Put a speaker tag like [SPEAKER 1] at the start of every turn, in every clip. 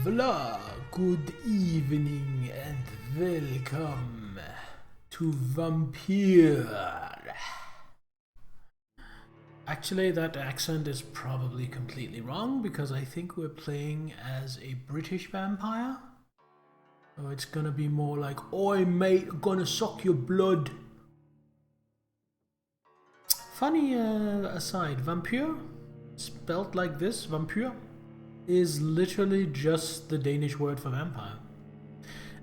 [SPEAKER 1] Vla, good evening and welcome to Vampyr. Actually, that accent is probably completely wrong because I think we're playing as a British vampire. So it's gonna be more like, "Oi mate, gonna suck your blood." Funny aside, Vampyr, spelt like this, Vampyr, is literally just the Danish word for vampire.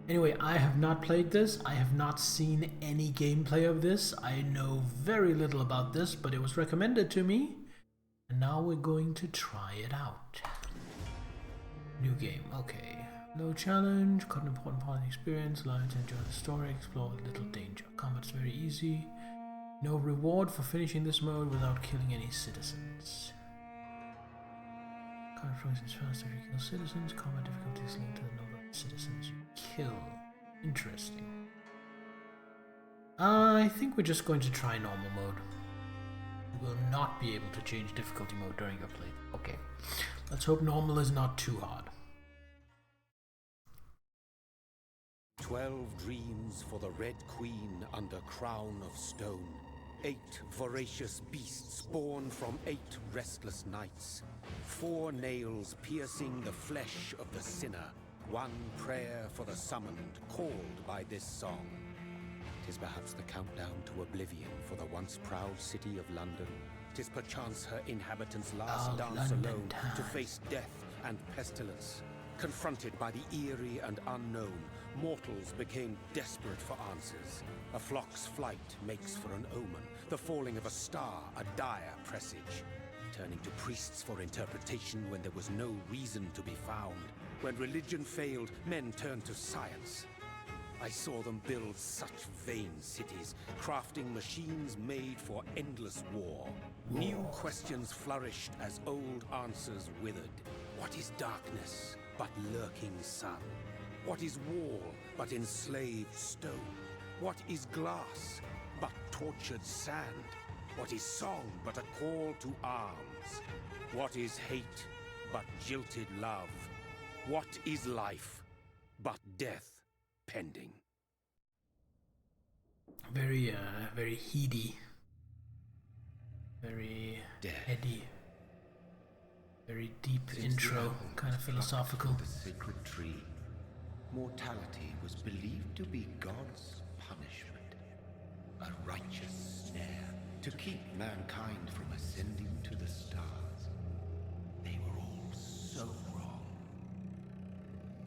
[SPEAKER 1] Anyway, I have not played this. I have not seen any gameplay of this. I know very little about this, but it was recommended to me. And now we're going to try it out. New game, okay. No challenge, cut an important part of the experience, allow you to enjoy the story, explore with little danger. Combat's very easy. No reward for finishing this mode without killing any citizens. Combat progress faster if you kill citizens. Combat difficulty is linked to the number of citizens you kill. Interesting. I think we're just going to try normal mode. You will not be able to change difficulty mode during your play. Okay. Let's hope normal is not too hard.
[SPEAKER 2] 12 dreams for the Red Queen under crown of stone. 8 voracious beasts born from 8 restless nights. 4 nails piercing the flesh of the sinner. 1 prayer for the summoned, called by this song. 'Tis perhaps the countdown to oblivion for the once proud city of London. 'Tis perchance her inhabitants' last dance alone to face death and pestilence. Confronted by the eerie and unknown, mortals became desperate for answers. A flock's flight makes for an omen, the falling of a star a dire presage. Turning to priests for interpretation when there was no reason to be found. When religion failed, men turned to science. I saw them build such vain cities, crafting machines made for endless war. New questions flourished as old answers withered. What is darkness but lurking sun? What is wall but enslaved stone? What is glass but tortured sand? What is song but a call to arms? What is hate but jilted love? What is life but death pending?
[SPEAKER 1] Very, very heady. Very heady. Very deep intro, kind of philosophical.
[SPEAKER 3] The sacred tree. Mortality was believed to be God's punishment. A righteous snare to keep mankind from ascending to the stars. They were all so wrong.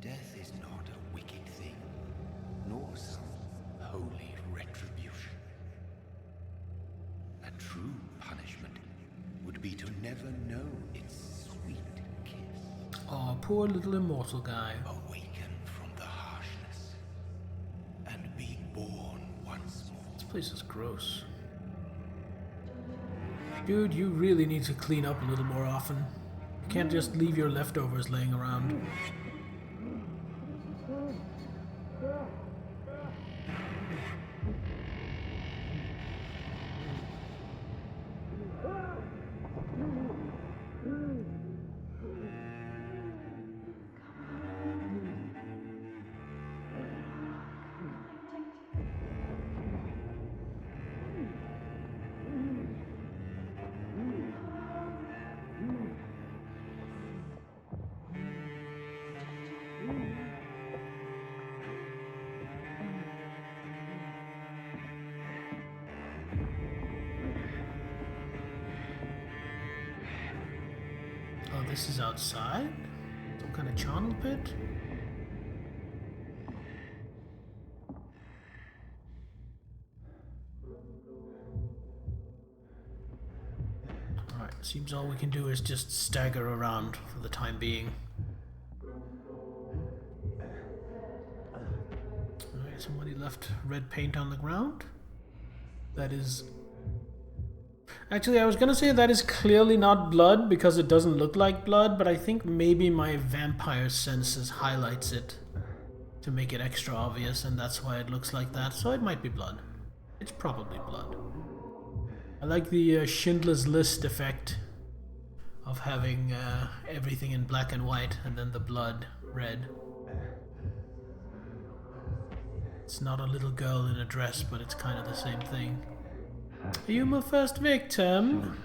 [SPEAKER 3] Death is not a wicked thing, nor some holy retribution. A true punishment would be to never know its sweet kiss.
[SPEAKER 1] Oh, poor little immortal guy.
[SPEAKER 3] Awaken from the harshness and be born once more.
[SPEAKER 1] This place is gross. Dude, you really need to clean up a little more often. You can't just leave your leftovers laying around. Oh, this is outside? Some kind of charnel pit? Alright, seems all we can do is just stagger around for the time being. Alright, somebody left red paint on the ground. That is... Actually, I was gonna say that is clearly not blood because it doesn't look like blood, but I think maybe my vampire senses highlights it to make it extra obvious, and that's why it looks like that. So it might be blood. It's probably blood. I like the Schindler's List effect of having everything in black and white and then the blood red. It's not a little girl in a dress, but it's kind of the same thing. Are you my first victim?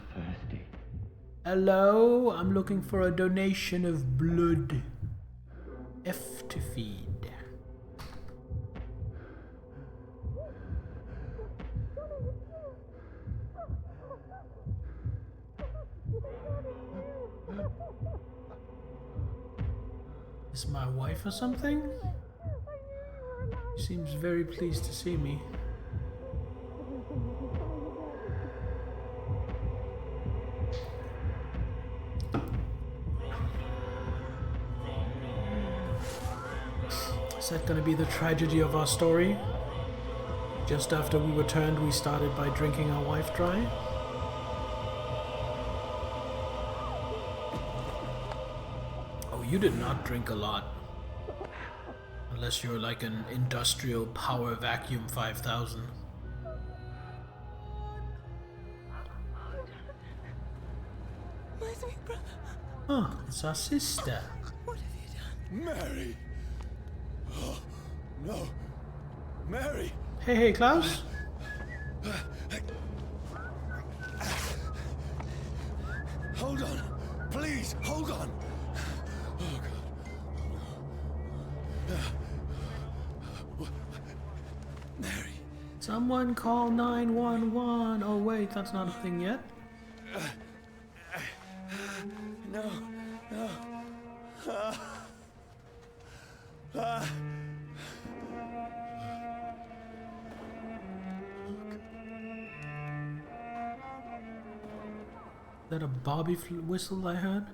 [SPEAKER 1] Hello, I'm looking for a donation of blood. F to feed. Is my wife or something? She seems very pleased to see me. Is that gonna be the tragedy of our story? Just after we were turned, we started by drinking our wife dry? Oh, you did not drink a lot. Unless you're like an industrial power vacuum 5000.
[SPEAKER 4] My sweet brother.
[SPEAKER 1] Oh, it's our sister.
[SPEAKER 4] What have you done?
[SPEAKER 3] Mary! Oh, no. Mary!
[SPEAKER 1] Hey, hey, Klaus.
[SPEAKER 3] Hold on. Please, hold on. Oh, God. Mary.
[SPEAKER 1] Someone call 911. Oh, wait, that's not a thing yet.
[SPEAKER 3] No, no.
[SPEAKER 1] Is that a Bobby whistle I heard?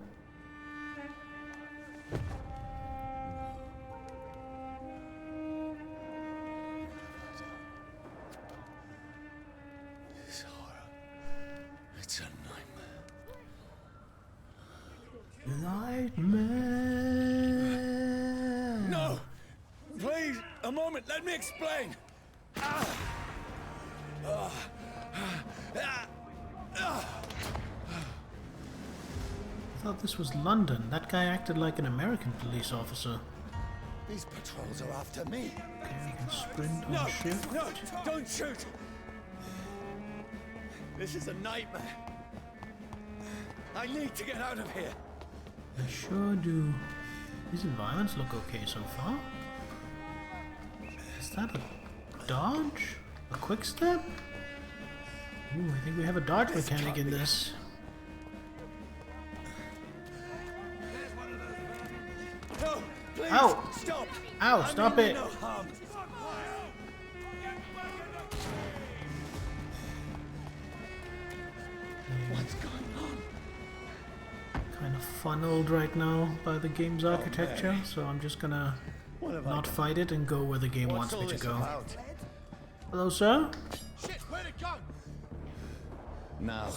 [SPEAKER 3] This horror. It's a nightmare.
[SPEAKER 1] Nightmare.
[SPEAKER 3] No! Please, a moment, let me explain.
[SPEAKER 1] I thought this was London. That guy acted like an American police officer.
[SPEAKER 3] These patrols are after me.
[SPEAKER 1] Okay, I can sprint on
[SPEAKER 3] No,
[SPEAKER 1] shift.
[SPEAKER 3] no, don't shoot. This is a nightmare. I need to get out of here.
[SPEAKER 1] I sure do. These environments look okay so far. Is that a dodge? A quick step? Ooh, I think we have a dodge mechanic in this.
[SPEAKER 3] No, please,
[SPEAKER 1] Ow!
[SPEAKER 3] stop.
[SPEAKER 1] Ow,
[SPEAKER 3] I
[SPEAKER 1] stop
[SPEAKER 3] mean
[SPEAKER 1] it!
[SPEAKER 3] no harm. What's going on?
[SPEAKER 1] Kind of funneled right now by the game's architecture, so I'm just gonna not fight it and go where the game wants me to go. Hello, sir?
[SPEAKER 3] Shit, where'd it go? Now,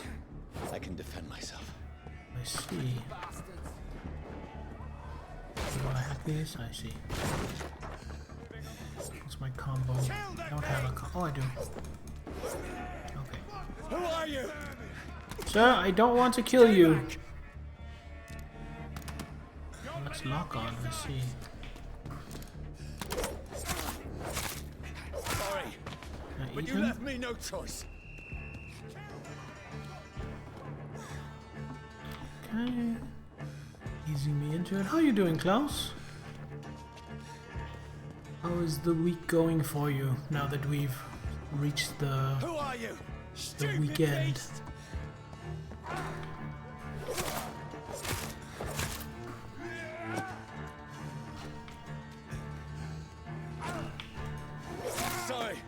[SPEAKER 3] I can defend myself.
[SPEAKER 1] I see. Do I hack these? I see. What's my combo? I don't have a combo. Oh, I do. Okay.
[SPEAKER 3] Who are you?
[SPEAKER 1] Sir, I don't want to kill you. Let's lock on. Let's see.
[SPEAKER 3] Sorry,
[SPEAKER 1] Can I
[SPEAKER 3] but
[SPEAKER 1] eat
[SPEAKER 3] you
[SPEAKER 1] him?
[SPEAKER 3] left me no choice.
[SPEAKER 1] Okay. Easing me into it. How are you doing, Klaus? How is the week going for you now that we've reached the
[SPEAKER 3] Who are you? Stupid
[SPEAKER 1] weekend?
[SPEAKER 3] beast. Sorry.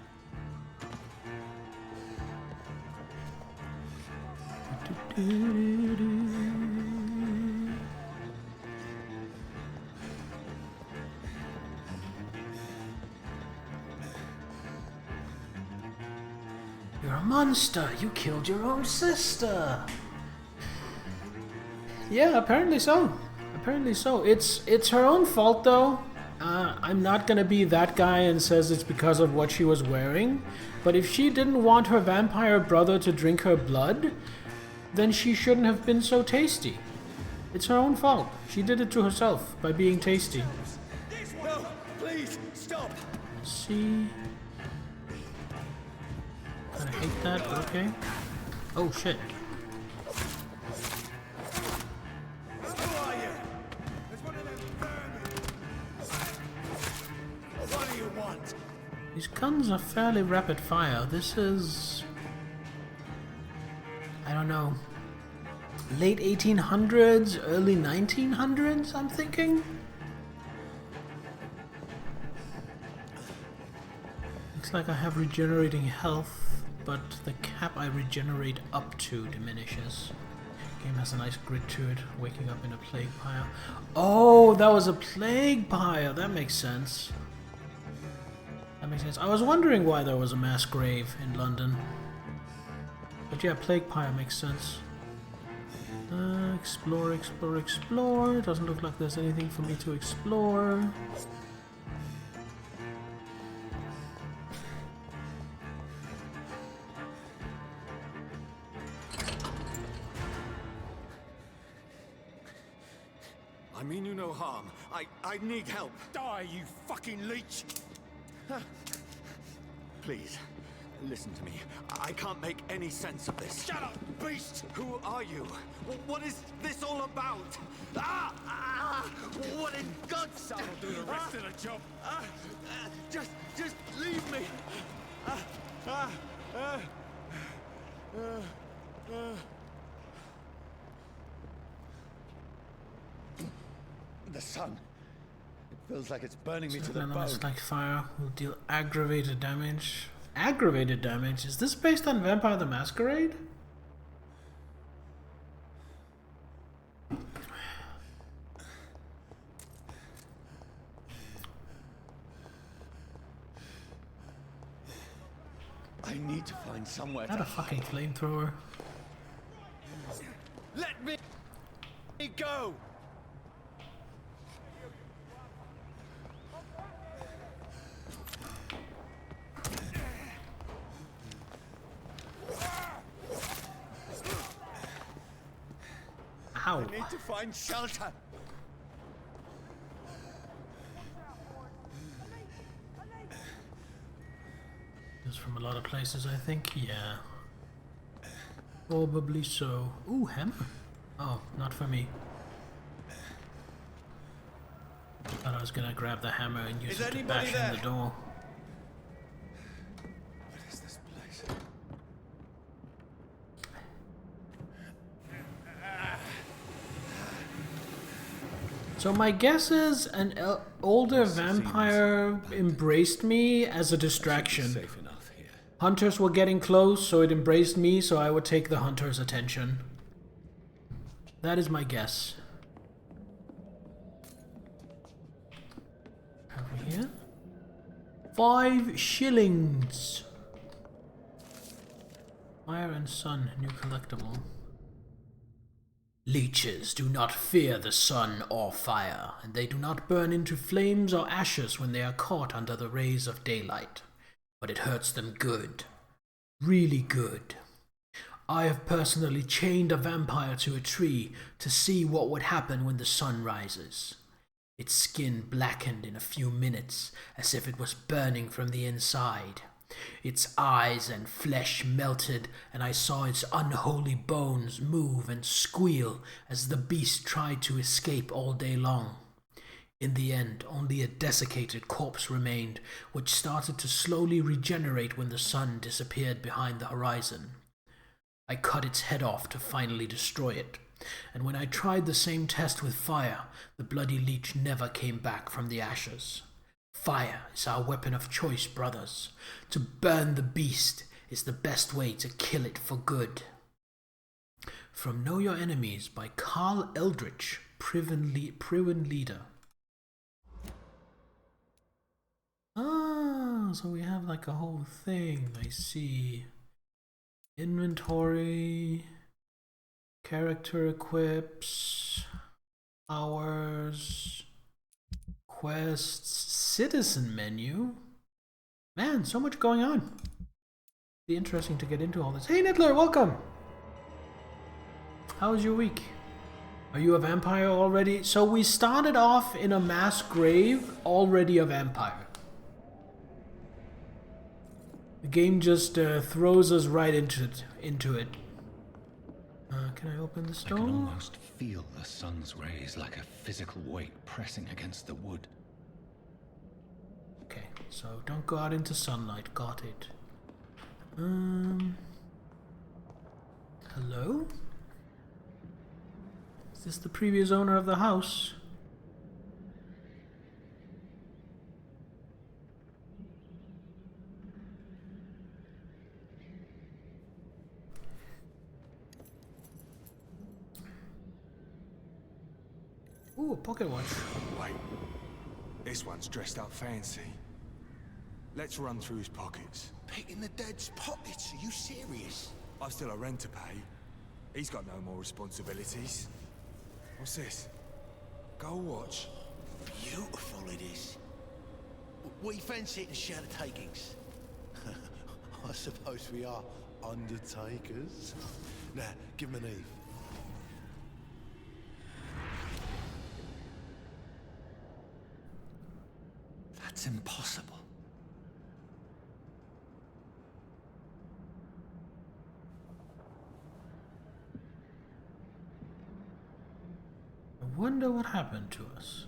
[SPEAKER 1] You're a monster. You killed your own sister. Yeah, apparently so. Apparently so. It's her own fault though. I'm not gonna be that guy and says it's because of what she was wearing. But if she didn't want her vampire brother to drink her blood, then she shouldn't have been so tasty. It's her own fault. She did it to herself by being tasty.
[SPEAKER 5] No, please, stop!
[SPEAKER 1] Let's see. I hate that, but okay. Oh shit.
[SPEAKER 5] Who are you? There's one of them vermin. What do you want?
[SPEAKER 1] These guns are fairly rapid fire. This is... I don't know. Late 1800s, early 1900s, I'm thinking? Looks like I have regenerating health, but the cap I regenerate up to diminishes. Game has a nice grit to it, waking up in a plague pyre. Oh, that was a plague pyre! That makes sense. That makes sense. I was wondering why there was a mass grave in London. But yeah, plague pyre makes sense. Explore, explore, explore. Doesn't look like there's anything for me to explore.
[SPEAKER 5] I mean you no harm. I need help. Die, you fucking leech! Please, listen to me. I can't make any sense of this. Shut up, beast! Who are you? What is this all about? What in God's name? I'll do the rest of the job. Just leave me. The sun. It feels like it's burning me to the bone.
[SPEAKER 1] Elements like fire will deal aggravated damage. Aggravated damage? Is this based on Vampire the Masquerade?
[SPEAKER 5] I need to find somewhere
[SPEAKER 1] Not
[SPEAKER 5] to
[SPEAKER 1] a fucking flamethrower.
[SPEAKER 5] Let me go!
[SPEAKER 1] Ow.
[SPEAKER 5] I need to find shelter.
[SPEAKER 1] This is from a lot of places, I think. Yeah. Probably so. Ooh, hammer. Oh, not for me. Thought I was gonna grab the hammer and use it to bash in the door.
[SPEAKER 5] What is this place?
[SPEAKER 1] So my guess is an older vampire embraced me as a distraction.
[SPEAKER 5] Safe enough here.
[SPEAKER 1] Hunters were getting close, so it embraced me, so I would take the hunter's attention. That is my guess. Over here. 5 shillings. Fire and Sun, new collectible. Leeches do not fear the sun or fire, and they do not burn into flames or ashes when they are caught under the rays of daylight. But it hurts them good. Really good. I have personally chained a vampire to a tree to see what would happen when the sun rises. Its skin blackened in a few minutes, as if it was burning from the inside. Its eyes and flesh melted, and I saw its unholy bones move and squeal as the beast tried to escape all day long. In the end, only a desiccated corpse remained, which started to slowly regenerate when the sun disappeared behind the horizon. I cut its head off to finally destroy it, and when I tried the same test with fire, the bloody leech never came back from the ashes. Fire is our weapon of choice, brothers. To burn the beast is the best way to kill it for good. From Know Your Enemies by Carl Eldritch, Priven Leader. Ah, so we have like a whole thing, I see. Inventory, character equips, powers, quests, citizen menu. Man, so much going on. Be interesting to get into all this. Hey Nittler, welcome! How was your week? Are you a vampire already? So we started off in a mass grave, already a vampire. The game just throws us right into it. Can I open this door?
[SPEAKER 3] I can almost feel the sun's rays like a physical weight pressing against the wood.
[SPEAKER 1] Okay, so don't go out into sunlight. Got it. Hello? Is this the previous owner of the house? Ooh, a pocket watch.
[SPEAKER 6] Wait, this one's dressed up fancy. Let's run through his pockets.
[SPEAKER 5] Picking the dead's pockets? Are you serious?
[SPEAKER 6] I've still a rent to pay. He's got no more responsibilities. What's this? Gold watch.
[SPEAKER 5] Beautiful it is. We fancy it and share the takings. I suppose we are undertakers. Now, give him an Eve. That's impossible.
[SPEAKER 1] I wonder what happened to us.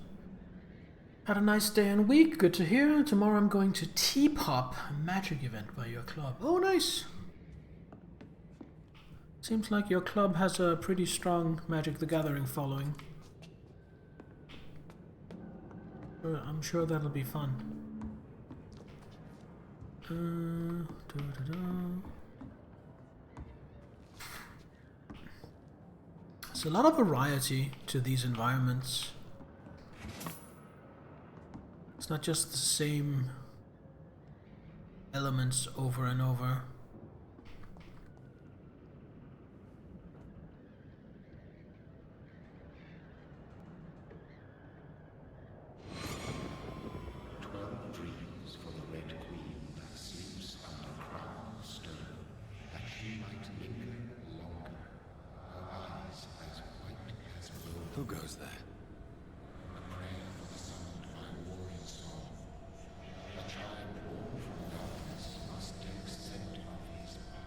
[SPEAKER 1] Had a nice day and week, good to hear. Tomorrow I'm going to T-Pop, a magic event by your club. Oh, nice! Seems like your club has a pretty strong Magic the Gathering following. I'm sure that'll be fun. There's a lot of variety to these environments. It's not just the same elements over and over.
[SPEAKER 5] Who goes there?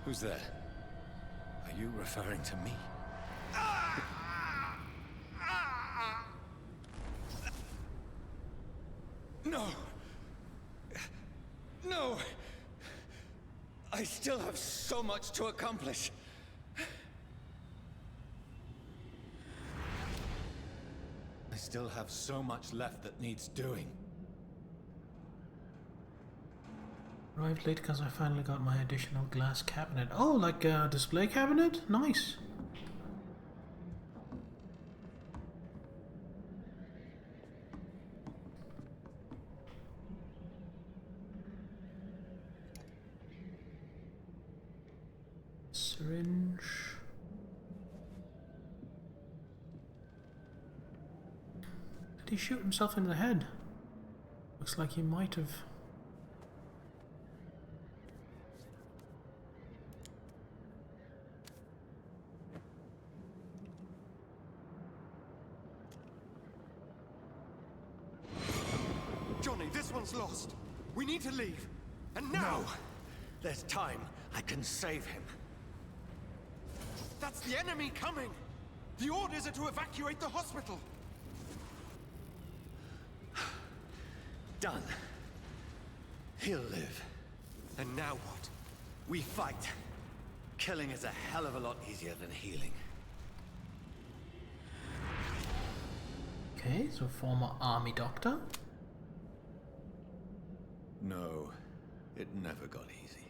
[SPEAKER 5] Who's there? Are you referring to me? No! No! I still have so much to accomplish. I still have so much left that needs doing.
[SPEAKER 1] Arrived late because I finally got my additional glass cabinet. Oh, like a display cabinet? Nice. Syringe. Did he shoot himself in the head? Looks like he might have.
[SPEAKER 5] Johnny, this one's lost. We need to leave. And now! No. There's time. I can save him. That's the enemy coming! The orders are to evacuate the hospital! Done. He'll live. And now what? We fight. Killing is a hell of a lot easier than healing.
[SPEAKER 1] Okay, so former army doctor.
[SPEAKER 5] No, it never got easy.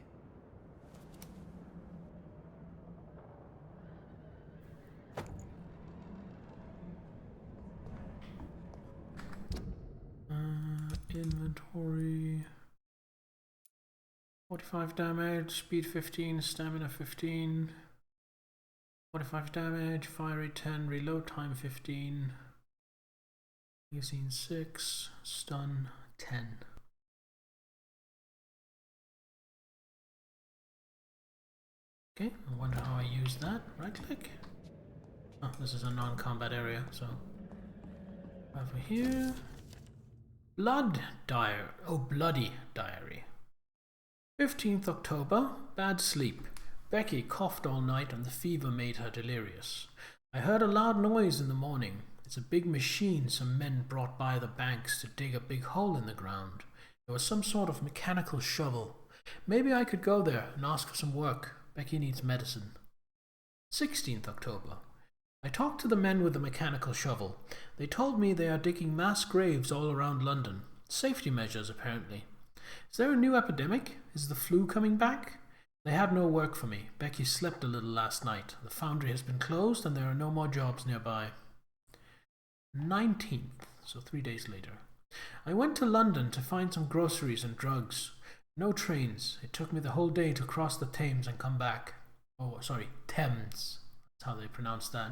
[SPEAKER 1] Inventory. 45 damage, speed 15, stamina 15. 45 damage, fire rate 10, reload time 15. Magazine 6, stun 10. Okay, I wonder how I use that. Right click. Oh, this is a non-combat area, so over here. Bloody diary. 15th October, bad sleep. Becky coughed all night and the fever made her delirious. I heard a loud noise in the morning. It's a big machine some men brought by the banks to dig a big hole in the ground. It was some sort of mechanical shovel. Maybe I could go there and ask for some work. Becky needs medicine. 16th October. I talked to the men with the mechanical shovel. They told me they are digging mass graves all around London. Safety measures, apparently. Is there a new epidemic? Is the flu coming back? They had no work for me. Becky slept a little last night. The foundry has been closed and there are no more jobs nearby. 19th, so 3 days later. I went to London to find some groceries and drugs. No trains. It took me the whole day to cross the Thames and come back. Oh, sorry, Thames. That's how they pronounce that.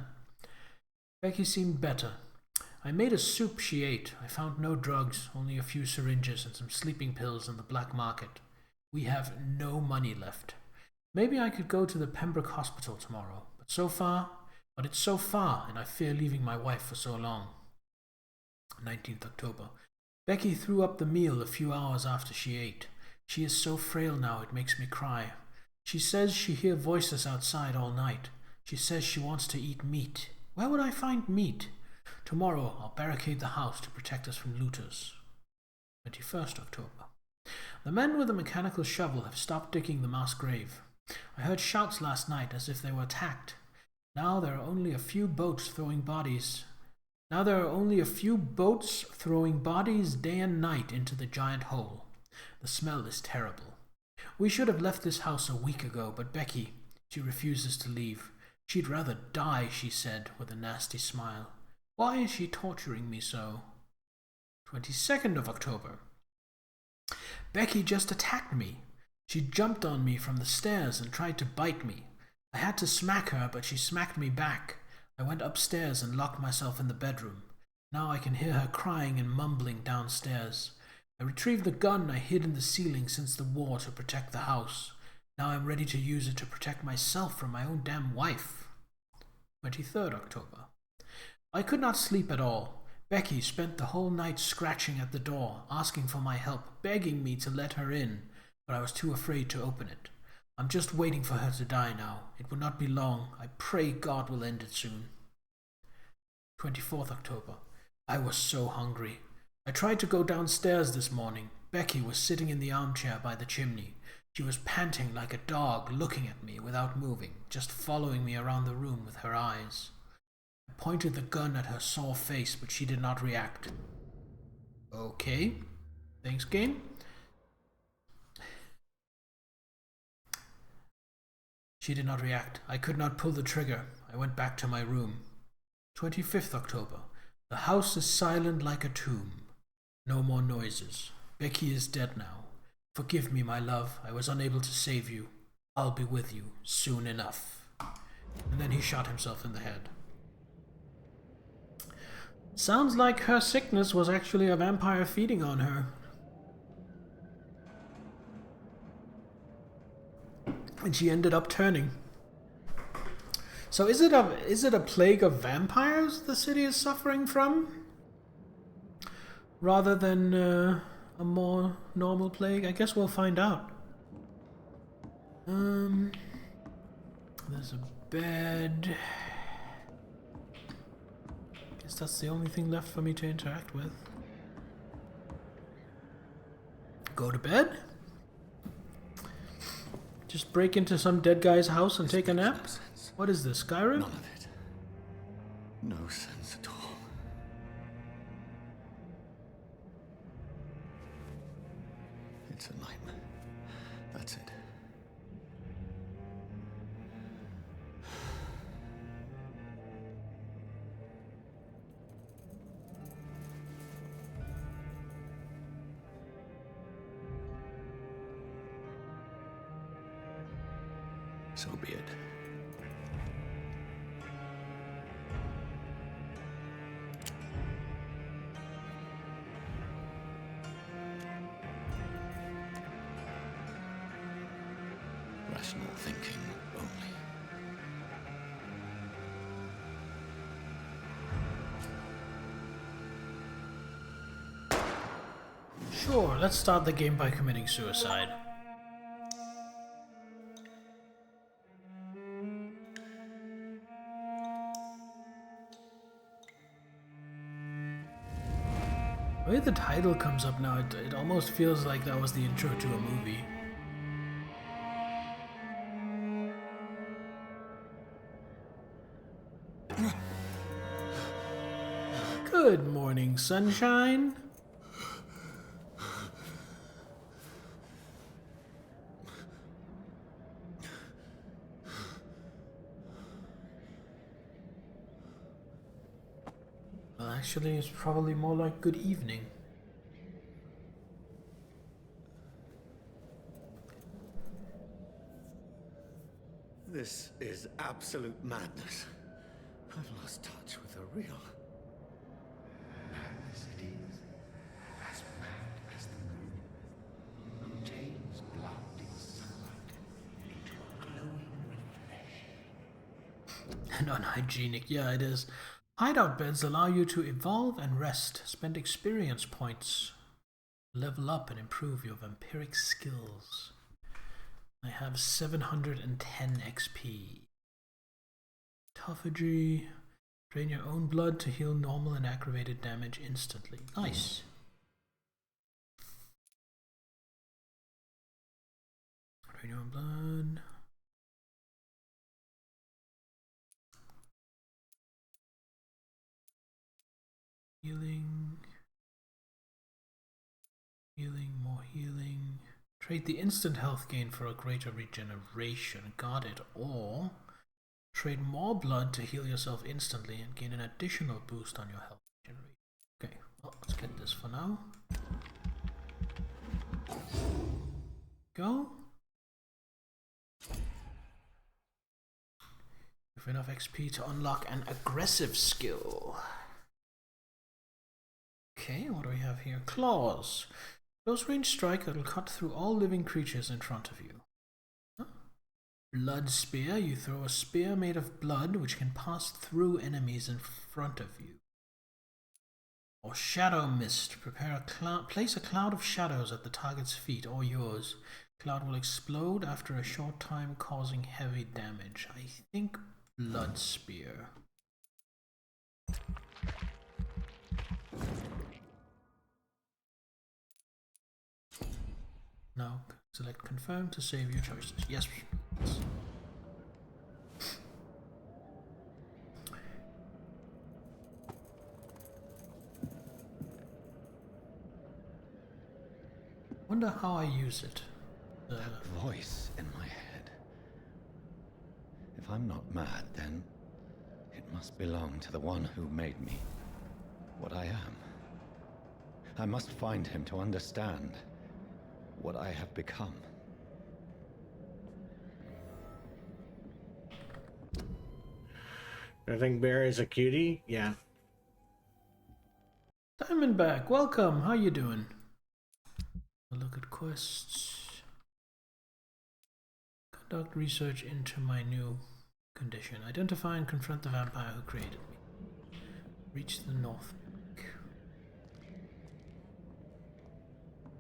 [SPEAKER 1] Becky seemed better. I made a soup she ate. I found no drugs, only a few syringes and some sleeping pills in the black market. We have no money left. Maybe I could go to the Pembroke Hospital tomorrow, but it's so far, and I fear leaving my wife for so long. 19th October. Becky threw up the meal a few hours after she ate. She is so frail now, it makes me cry. She says she hears voices outside all night. She says she wants to eat meat. Where would I find meat? Tomorrow I'll barricade the house to protect us from looters. 21st October. The men with the mechanical shovel have stopped digging the mass grave. I heard shouts last night as if they were attacked. Now there are only a few boats throwing bodies day and night into the giant hole. The smell is terrible. We should have left this house a week ago, but Becky, she refuses to leave. She'd rather die, she said, with a nasty smile. Why is she torturing me so? 22nd of October. Becky just attacked me. She jumped on me from the stairs and tried to bite me. I had to smack her, but she smacked me back. I went upstairs and locked myself in the bedroom. Now I can hear her crying and mumbling downstairs. I retrieved the gun I hid in the ceiling since the war to protect the house. Now I'm ready to use it to protect myself from my own damn wife. 23rd October. I could not sleep at all. Becky spent the whole night scratching at the door, asking for my help, begging me to let her in, but I was too afraid to open it. I'm just waiting for her to die now. It will not be long. I pray God will end it soon. 24th October. I was so hungry. I tried to go downstairs this morning. Becky was sitting in the armchair by the chimney. She was panting like a dog, looking at me without moving, just following me around the room with her eyes. I pointed the gun at her sore face, but she did not react. Okay. Thanks, game. She did not react. I could not pull the trigger. I went back to my room. 25th October. The house is silent like a tomb. No more noises. Becky is dead now. Forgive me, my love. I was unable to save you. I'll be with you soon enough. And then he shot himself in the head. Sounds like her sickness was actually a vampire feeding on her. And she ended up turning. So is it a plague of vampires the city is suffering from? Rather than a more normal plague? I guess we'll find out. There's a bed. Guess that's the only thing left for me to interact with. Go to bed? Just break into some dead guy's house and take a nap? What is this, Skyrim?
[SPEAKER 5] None of it. No sense at all. It's a nightmare. That's it. So be it. Rational thinking only.
[SPEAKER 1] Sure, let's start the game by committing suicide. The way the title comes up now, it almost feels like that was the intro to a movie. Good morning, sunshine. Well, actually, it's probably more like good evening.
[SPEAKER 2] This is absolute madness. I've lost touch with the real.
[SPEAKER 3] Madness it is, as mad as the moon, who changes blood in sunlight into a glowing reflection.
[SPEAKER 1] And unhygienic, yeah, it is. Hideout beds allow you to evolve and rest, spend experience points, level up and improve your vampiric skills. I have 710 XP. Autophagy. Drain your own blood to heal normal and aggravated damage instantly. Nice. Drain your own blood. Healing. Healing, more healing. Trade the instant health gain for a greater regeneration. Got it. Or trade more blood to heal yourself instantly and gain an additional boost on your health regeneration. Okay, well, let's get this for now. Go. You have enough XP to unlock an aggressive skill. Okay, what do we have here? Claws. Close range strike that will cut through all living creatures in front of you. Huh? Blood spear. You throw a spear made of blood which can pass through enemies in front of you. Or shadow mist. Prepare a cloud. Place a cloud of shadows at the target's feet or yours. Cloud will explode after a short time, causing heavy damage. I think blood spear. Now select confirm to save your choices. Yes. Wonder how I use it.
[SPEAKER 2] That voice in my head. If I'm not mad, then it must belong to the one who made me what I am. I must find him to understand what I have become.
[SPEAKER 7] I think Bear is a cutie. Yeah.
[SPEAKER 1] Diamondback, welcome. How you doing? A look at quests. Conduct research into my new condition. Identify and confront the vampire who created me. Reach the north peak.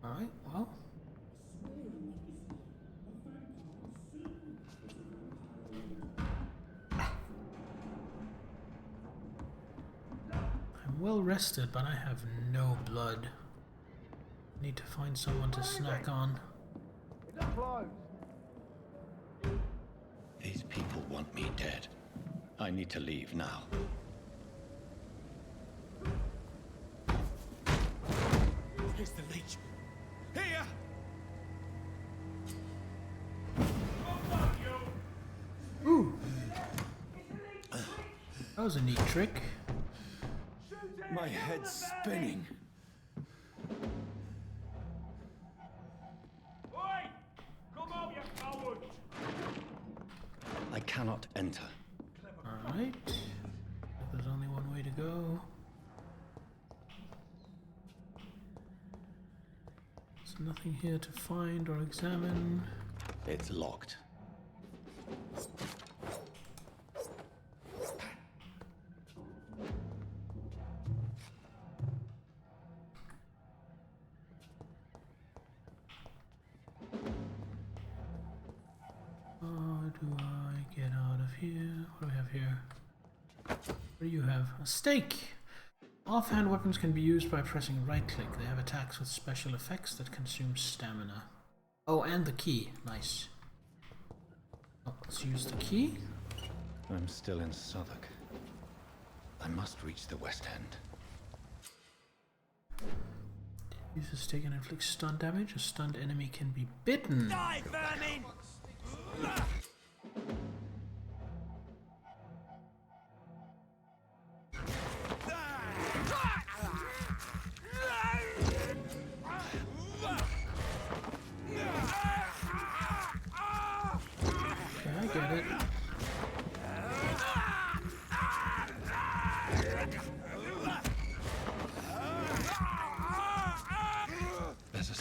[SPEAKER 1] Alright, well. I'm well rested, but I have no blood. Need to find someone to snack on.
[SPEAKER 2] These people want me dead. I need to leave now.
[SPEAKER 5] Here's the leech. Here!
[SPEAKER 1] Ooh! That was a neat trick.
[SPEAKER 5] My head's spinning.
[SPEAKER 2] I cannot enter.
[SPEAKER 1] Alright. There's only one way to go. There's nothing here to find or examine.
[SPEAKER 2] It's locked.
[SPEAKER 1] do I get out of here? What do we have here? What do you have? A stake! Offhand weapons can be used by pressing right click. They have attacks with special effects that consume stamina. Oh, and the key. Nice. Oh, let's use the key.
[SPEAKER 3] I'm still in Southwark. I must reach the West End.
[SPEAKER 1] Use a stake and inflict stun damage. A stunned enemy can be bitten.
[SPEAKER 6] Die, vermin!
[SPEAKER 1] Okay, I get it.
[SPEAKER 3] There's a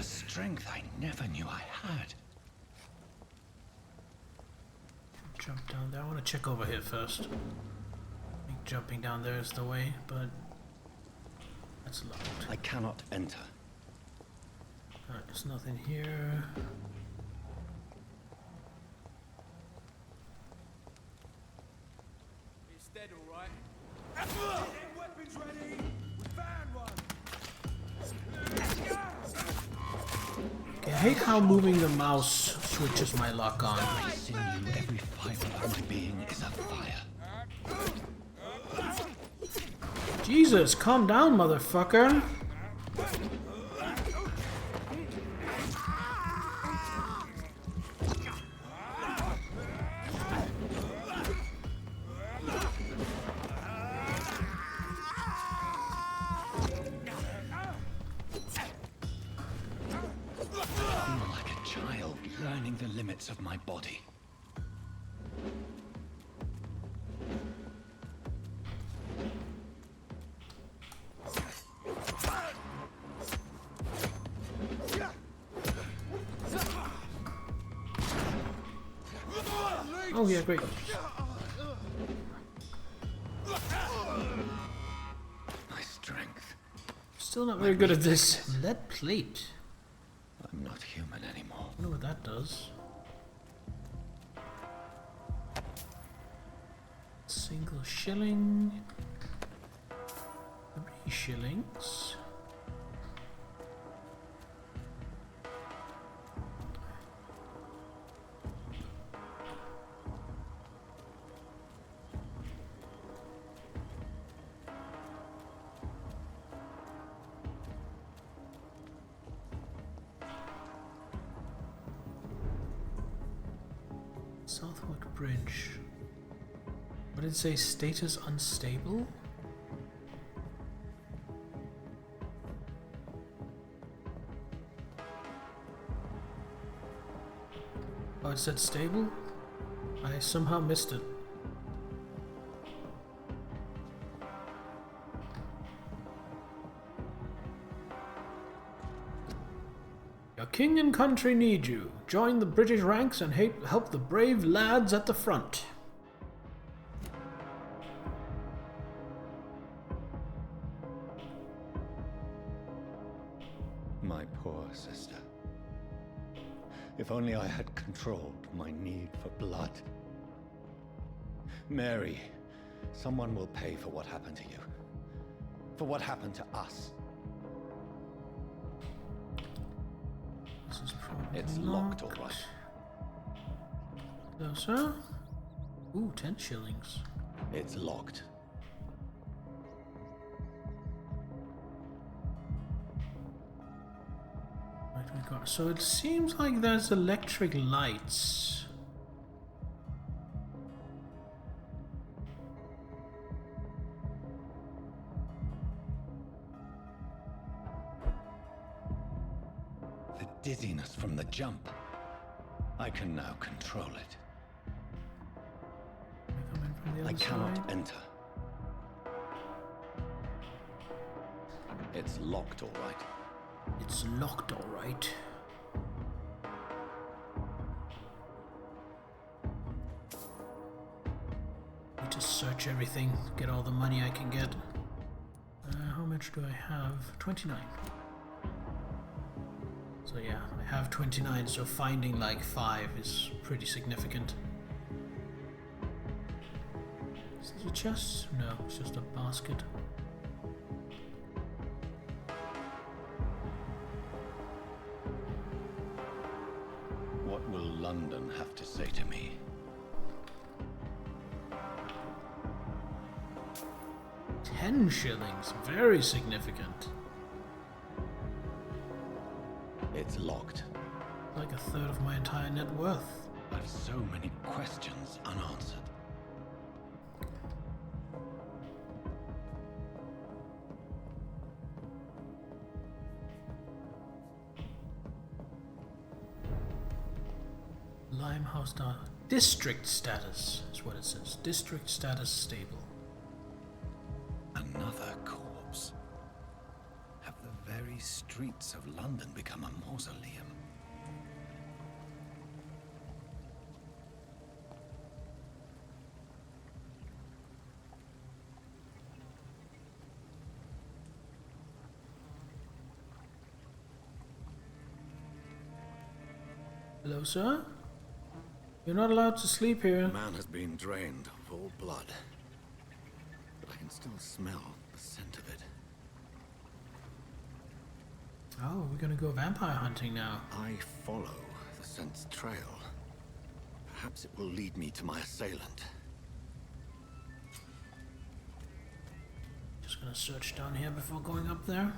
[SPEAKER 3] strength I never knew I had.
[SPEAKER 1] Jump down there. I want to check over here first. I think jumping down there is the way, but that's locked.
[SPEAKER 3] I cannot enter.
[SPEAKER 1] Alright, there's nothing here.
[SPEAKER 6] It's dead, all right. Getting weapons ready. We found one.
[SPEAKER 1] Okay, I hate how moving the mouse switches my lock on.
[SPEAKER 3] Every sinew, every fiber of my being is afire.
[SPEAKER 1] Jesus, calm down, motherfucker.
[SPEAKER 3] I feel like a child learning the limits of my body.
[SPEAKER 1] Oh yeah, great.
[SPEAKER 3] My strength.
[SPEAKER 1] Still not very good at this. Lead plate.
[SPEAKER 3] I'm not human anymore.
[SPEAKER 1] I wonder what that does. Single shilling. 3 shillings. Southwark Bridge. What did it say? Status unstable? Oh, it said stable? I somehow missed it. Your king and country need you. Join the British ranks and help the brave lads at the front.
[SPEAKER 3] My poor sister. If only I had controlled my need for blood. Mary, someone will pay for what happened to you. For what happened to us.
[SPEAKER 1] This is probably
[SPEAKER 3] It's locked, all right.
[SPEAKER 1] No, sir. Ooh, 10 shillings.
[SPEAKER 3] It's locked.
[SPEAKER 1] Right, we got. So it seems like there's electric lights.
[SPEAKER 3] The dizziness from the jump. I can now control it.
[SPEAKER 1] Can we come in from the
[SPEAKER 3] I
[SPEAKER 1] other
[SPEAKER 3] cannot
[SPEAKER 1] side?
[SPEAKER 3] enter. It's locked, all right.
[SPEAKER 1] It's locked, all right. Need to search everything, get all the money I can get. How much do I have? 29. So yeah, I have 29, so finding like 5 is pretty significant. Is this a chest? No, it's just a basket.
[SPEAKER 3] What will London have to say to me?
[SPEAKER 1] $10, very significant.
[SPEAKER 3] It's locked.
[SPEAKER 1] Like a third of my entire net worth.
[SPEAKER 3] I've so many questions unanswered.
[SPEAKER 1] Limehouse data. District status is what it says. District status stable.
[SPEAKER 3] Another corpse. Have the very streets of London become a mausoleum?
[SPEAKER 1] Hello, sir? You're not allowed to sleep here.
[SPEAKER 3] The man has been drained of all blood. But I can still smell the scent of it.
[SPEAKER 1] Oh, we're gonna go vampire hunting now.
[SPEAKER 3] I follow the scent's trail. Perhaps it will lead me to my assailant.
[SPEAKER 1] Just gonna search down here before going up there.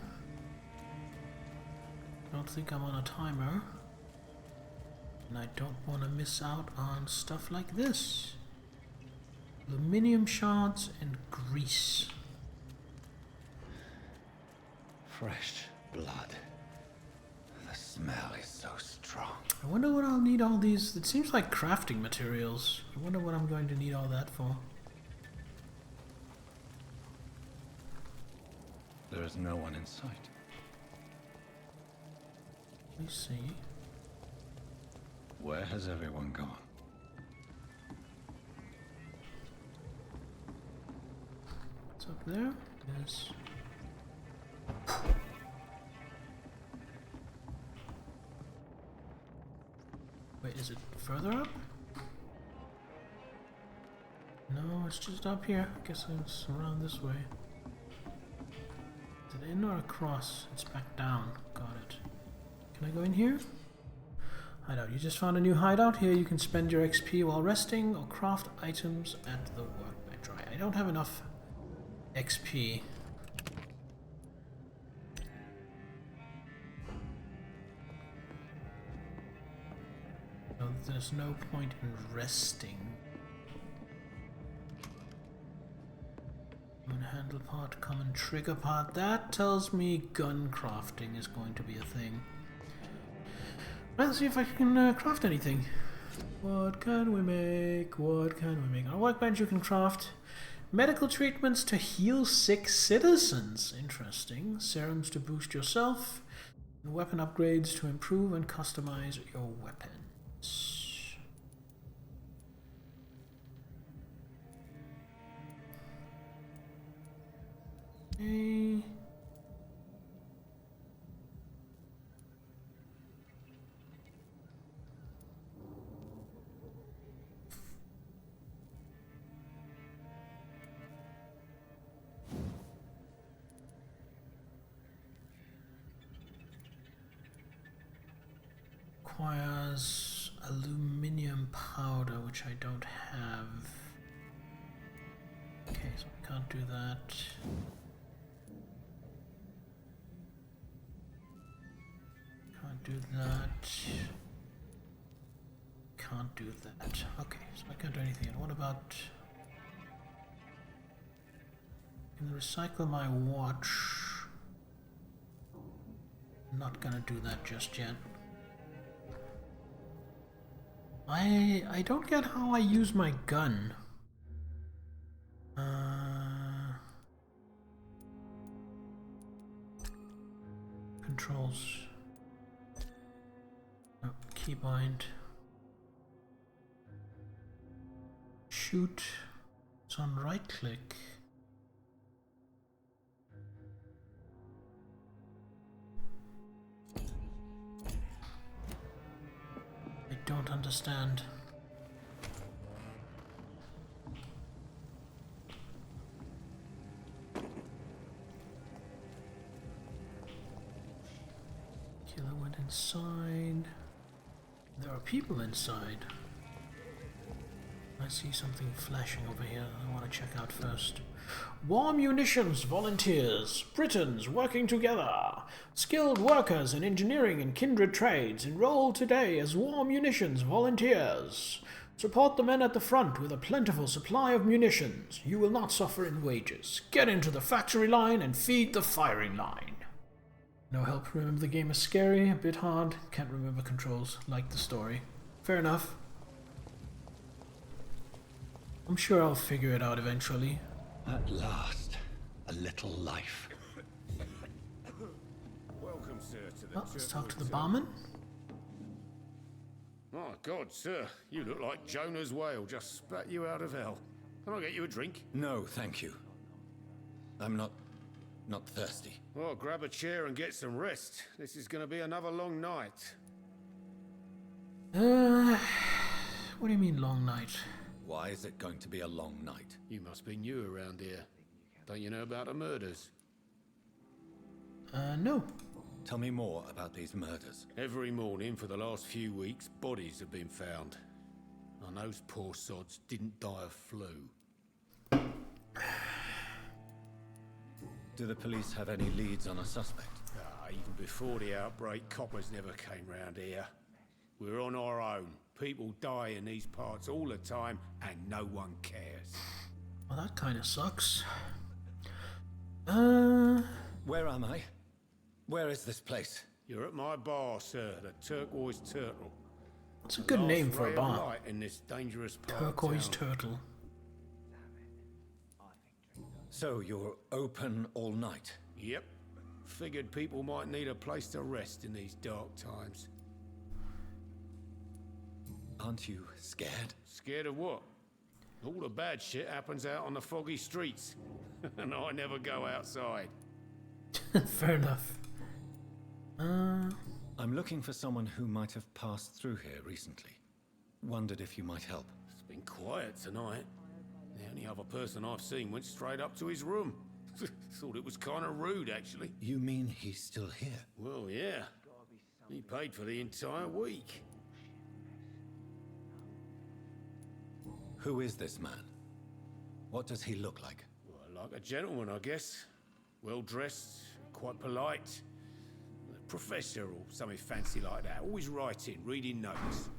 [SPEAKER 1] Don't think I'm on a timer. And I don't want to miss out on stuff like this. Aluminium shards and grease.
[SPEAKER 3] Fresh blood. The smell is so strong.
[SPEAKER 1] I wonder what I'll need all these. It seems like crafting materials. I wonder what I'm going to need all that for.
[SPEAKER 3] There is no one in sight.
[SPEAKER 1] Let me see.
[SPEAKER 3] Where has everyone gone?
[SPEAKER 1] What's up there? Yes. Wait, is it further up? No, it's just up here. I guess it's around this way. Is it in or across? It's back down. Got it. Can I go in here? Hideout. You just found a new hideout. Here you can spend your XP while resting or craft items at the workbench. Right, I don't have enough XP. So there's no point in resting. Common handle part, common trigger part. That tells me gun crafting is going to be a thing. Let's see if I can craft anything. What can we make? What can we make? On a workbench you can craft medical treatments to heal sick citizens. Interesting. Serums to boost yourself. And weapon upgrades to improve and customize your weapons. Okay. Requires aluminium powder, which I don't have. Okay, so I can't do that. Can't do that. Can't do that. Okay, so I can't do anything. And what about... Can I recycle my watch? Not gonna do that just yet. I don't get how I use my gun. Controls. Oh, keybind. Shoot. It's on right click. don't understand. Killer went inside. There are people inside. I see something flashing over here I want to check out first. War munitions volunteers. Britons working together. Skilled workers in engineering and kindred trades enroll today as war munitions volunteers. Support the men at the front with a plentiful supply of munitions. You will not suffer in wages. Get into the factory line and feed the firing line. No help. Remember the game is scary, a bit hard. Can't remember controls. Like the story. Fair enough. I'm sure I'll figure it out eventually.
[SPEAKER 3] At last, a little life.
[SPEAKER 2] Welcome, sir, to the
[SPEAKER 1] Well, let's talk to the barman.
[SPEAKER 2] My God, sir, you look like Jonah's whale just spat you out of hell. Can I get you a drink?
[SPEAKER 3] No, thank you. I'm not thirsty.
[SPEAKER 2] Well, grab a chair and get some rest. This is going to be another long night.
[SPEAKER 1] What do you mean long night?
[SPEAKER 3] Why is it going to be a long night?
[SPEAKER 2] You must be new around here. Don't you know about the murders?
[SPEAKER 1] No.
[SPEAKER 3] Tell me more about these murders.
[SPEAKER 2] Every morning for the last few weeks, bodies have been found. And those poor sods didn't die of flu.
[SPEAKER 3] Do the police have any leads on a suspect?
[SPEAKER 2] Even before the outbreak, coppers never came round here. We're on our own. People die in these parts all the time, and no one cares.
[SPEAKER 1] Well, that kind of sucks.
[SPEAKER 3] Where am I? Where is this place?
[SPEAKER 2] You're at my bar, sir, the Turquoise Turtle.
[SPEAKER 1] It's a good
[SPEAKER 2] Last
[SPEAKER 1] name for
[SPEAKER 2] ray
[SPEAKER 1] a
[SPEAKER 2] of
[SPEAKER 1] bar.
[SPEAKER 2] light in this dangerous part of
[SPEAKER 1] Turquoise
[SPEAKER 2] town.
[SPEAKER 1] Turtle.
[SPEAKER 3] So you're open all night?
[SPEAKER 2] Yep. Figured people might need a place to rest in these dark times.
[SPEAKER 3] Aren't you scared?
[SPEAKER 2] Scared of what? All the bad shit happens out on the foggy streets. And I never go outside.
[SPEAKER 1] Fair enough.
[SPEAKER 3] I'm looking for someone who might have passed through here recently. Wondered if you might help.
[SPEAKER 2] It's been quiet tonight. The only other person I've seen went straight up to his room. Thought it was kind of rude, actually.
[SPEAKER 3] You mean he's still here?
[SPEAKER 2] Well, yeah. He paid for the entire week.
[SPEAKER 3] Who is this man? What does he look like?
[SPEAKER 2] Well, like a gentleman, I guess. Well-dressed, quite polite. A professor or something fancy like that. Always writing, reading notes.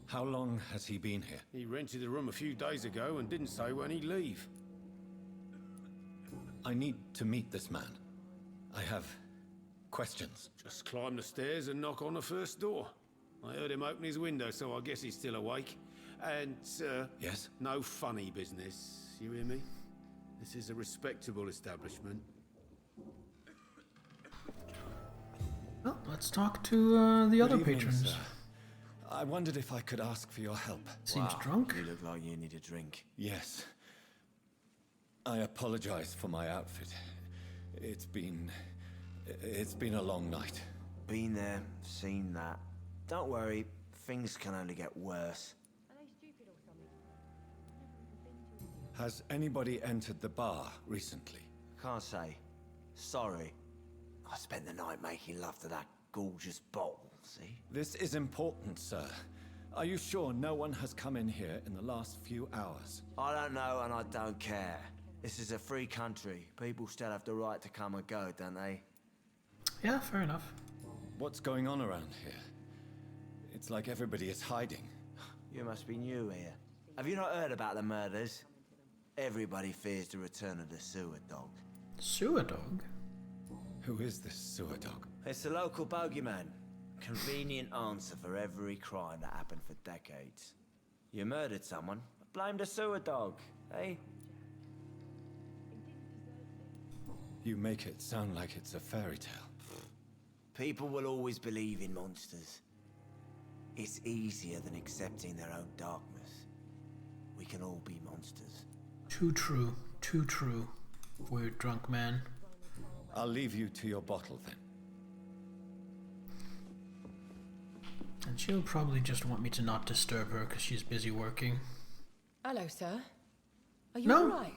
[SPEAKER 3] How long has he been here?
[SPEAKER 2] He rented the room a few days ago and didn't say when he'd leave.
[SPEAKER 3] I need to meet this man. I have questions.
[SPEAKER 2] Just climb the stairs and knock on the first door. I heard him open his window, so I guess he's still awake. And,
[SPEAKER 3] Yes?
[SPEAKER 2] no funny business. You hear me? This is a respectable establishment.
[SPEAKER 1] Well, let's talk to the other
[SPEAKER 3] Good evening,
[SPEAKER 1] patrons.
[SPEAKER 3] sir. I wondered if I could ask for your help.
[SPEAKER 1] Seems drunk.
[SPEAKER 5] You look like you need a drink.
[SPEAKER 3] Yes. I apologize for my outfit. It's been a long night.
[SPEAKER 5] Been there, seen that. Don't worry, things can only get worse.
[SPEAKER 3] Has anybody entered the bar recently?
[SPEAKER 5] Can't say. Sorry. I spent the night making love to that gorgeous bottle, see?
[SPEAKER 3] This is important, sir. Are you sure no one has come in here in the last few hours?
[SPEAKER 5] I don't know and I don't care. This is a free country. People still have the right to come and go, don't they?
[SPEAKER 1] Yeah, fair enough.
[SPEAKER 3] What's going on around here? It's like everybody is hiding.
[SPEAKER 5] You must be new here. Have you not heard about the murders? Everybody fears the return of the sewer dog.
[SPEAKER 1] Sewer dog?
[SPEAKER 3] Who is this sewer dog?
[SPEAKER 5] It's the local bogeyman. Convenient answer for every crime that happened for decades. You murdered someone, blame the sewer dog, eh?
[SPEAKER 3] You make it sound like it's a fairy tale.
[SPEAKER 5] People will always believe in monsters. It's easier than accepting their own darkness. We can all be monsters.
[SPEAKER 1] Too true. Too true. Weird drunk man.
[SPEAKER 3] I'll leave you to your bottle then.
[SPEAKER 1] And she'll probably just want me to not disturb her because she's busy working.
[SPEAKER 4] Hello, sir. Are you
[SPEAKER 1] No.
[SPEAKER 4] alright?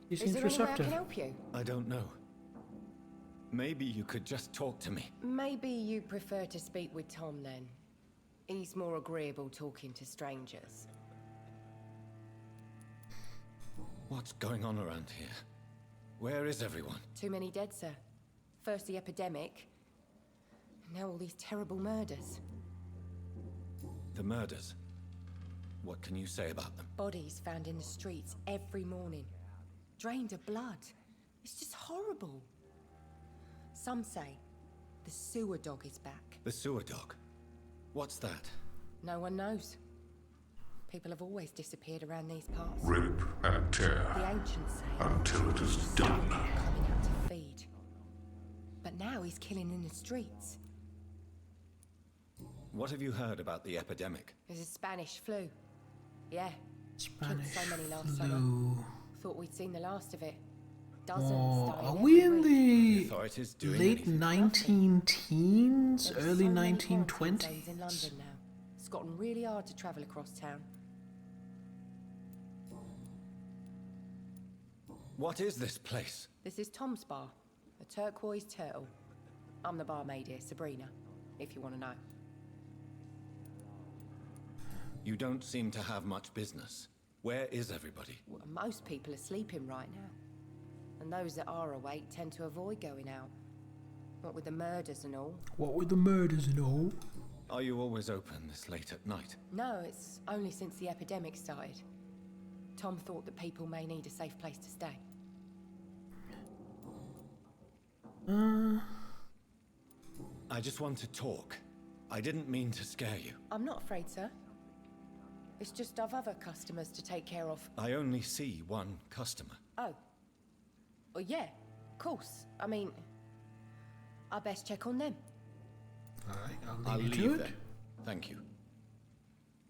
[SPEAKER 1] She
[SPEAKER 4] Is
[SPEAKER 1] seems
[SPEAKER 4] there any way I
[SPEAKER 1] receptive.
[SPEAKER 4] can help you?
[SPEAKER 2] I don't know. Maybe you could just talk to me.
[SPEAKER 4] Maybe you prefer to speak with Tom then. He's more agreeable talking to strangers.
[SPEAKER 2] What's going on around here? Where is everyone?
[SPEAKER 4] Too many dead, sir. First the epidemic, now all these terrible murders.
[SPEAKER 2] The murders. What can you say about them?
[SPEAKER 4] Bodies found in the streets every morning. Drained of blood. It's just horrible. Some say the sewer dog is back.
[SPEAKER 2] The sewer dog? What's that?
[SPEAKER 4] No one knows. People have always disappeared around these parts.
[SPEAKER 8] Rip and tear
[SPEAKER 4] The ancients say
[SPEAKER 8] until it is done.
[SPEAKER 4] coming out to feed. But now he's killing in the streets.
[SPEAKER 2] What have you heard about the epidemic?
[SPEAKER 4] There's a Spanish flu. Yeah.
[SPEAKER 1] Spanish
[SPEAKER 4] Killed so many last summer.
[SPEAKER 1] flu.
[SPEAKER 4] Thought we'd seen the last of it. Dozens
[SPEAKER 1] Oh,
[SPEAKER 4] dying
[SPEAKER 1] are we
[SPEAKER 4] every
[SPEAKER 1] in
[SPEAKER 4] week.
[SPEAKER 1] the
[SPEAKER 2] Authorities doing
[SPEAKER 1] late
[SPEAKER 2] anything?
[SPEAKER 1] 19 teens,
[SPEAKER 4] There's
[SPEAKER 1] early
[SPEAKER 4] so many quarantine zones
[SPEAKER 1] 1920s?
[SPEAKER 4] in London now. It's gotten really hard to travel across town.
[SPEAKER 2] What is this place?
[SPEAKER 4] This is Tom's bar, a turquoise turtle. I'm the barmaid here, Sabrina, if you want to know.
[SPEAKER 2] You don't seem to have much business. Where is everybody?
[SPEAKER 4] Well, most people are sleeping right now. And those that are awake tend to avoid going out. What with the murders and all.
[SPEAKER 1] What with the murders and all?
[SPEAKER 2] Are you always open this late at night?
[SPEAKER 4] No, it's only since the epidemic started. Tom thought that people may need a safe place to stay.
[SPEAKER 2] I just want to talk. I didn't mean to scare you.
[SPEAKER 4] I'm not afraid, sir. It's just I've other customers to take care of.
[SPEAKER 2] I only see one customer.
[SPEAKER 4] Oh. Well, yeah, of course. I mean, I best check on them.
[SPEAKER 1] Alright,
[SPEAKER 2] I'll
[SPEAKER 1] I'll leave you
[SPEAKER 2] leave
[SPEAKER 1] to it.
[SPEAKER 2] then. Thank you.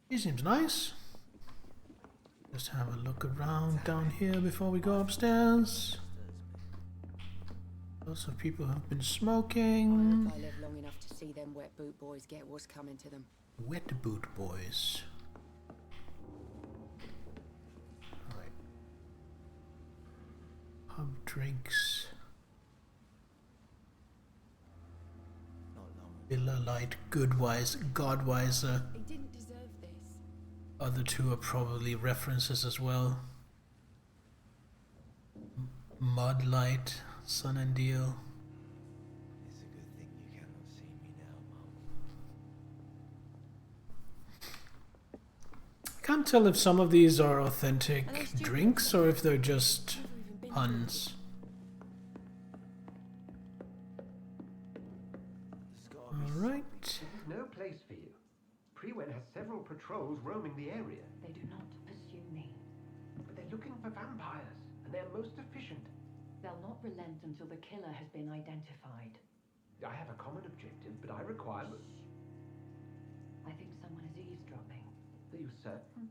[SPEAKER 1] He seems nice. Just have a look around down here before we go upstairs. Lots of people have been
[SPEAKER 4] I
[SPEAKER 1] smoking.
[SPEAKER 4] hope I live long enough to see them wet boot boys get what's coming to them.
[SPEAKER 1] Wet boot boys. Alright. Pub drinks. Villa Light, Goodwise, Godwiser.
[SPEAKER 4] They didn't deserve this.
[SPEAKER 1] Other two are probably references as well. Mud Light, Sun and Deal.
[SPEAKER 5] It's a good thing you cannot see me now, Mum.
[SPEAKER 1] Can't tell if some of these are authentic drinks or if they're just puns. Alright.
[SPEAKER 9] No place for you. Prewen has several patrols roaming the area,
[SPEAKER 10] They do not pursue me.
[SPEAKER 9] but they're looking for vampires, and they're most efficient.
[SPEAKER 10] They'll not relent until the killer has been identified.
[SPEAKER 9] I have a common objective, but I require...
[SPEAKER 10] I think someone is eavesdropping.
[SPEAKER 9] Are you certain?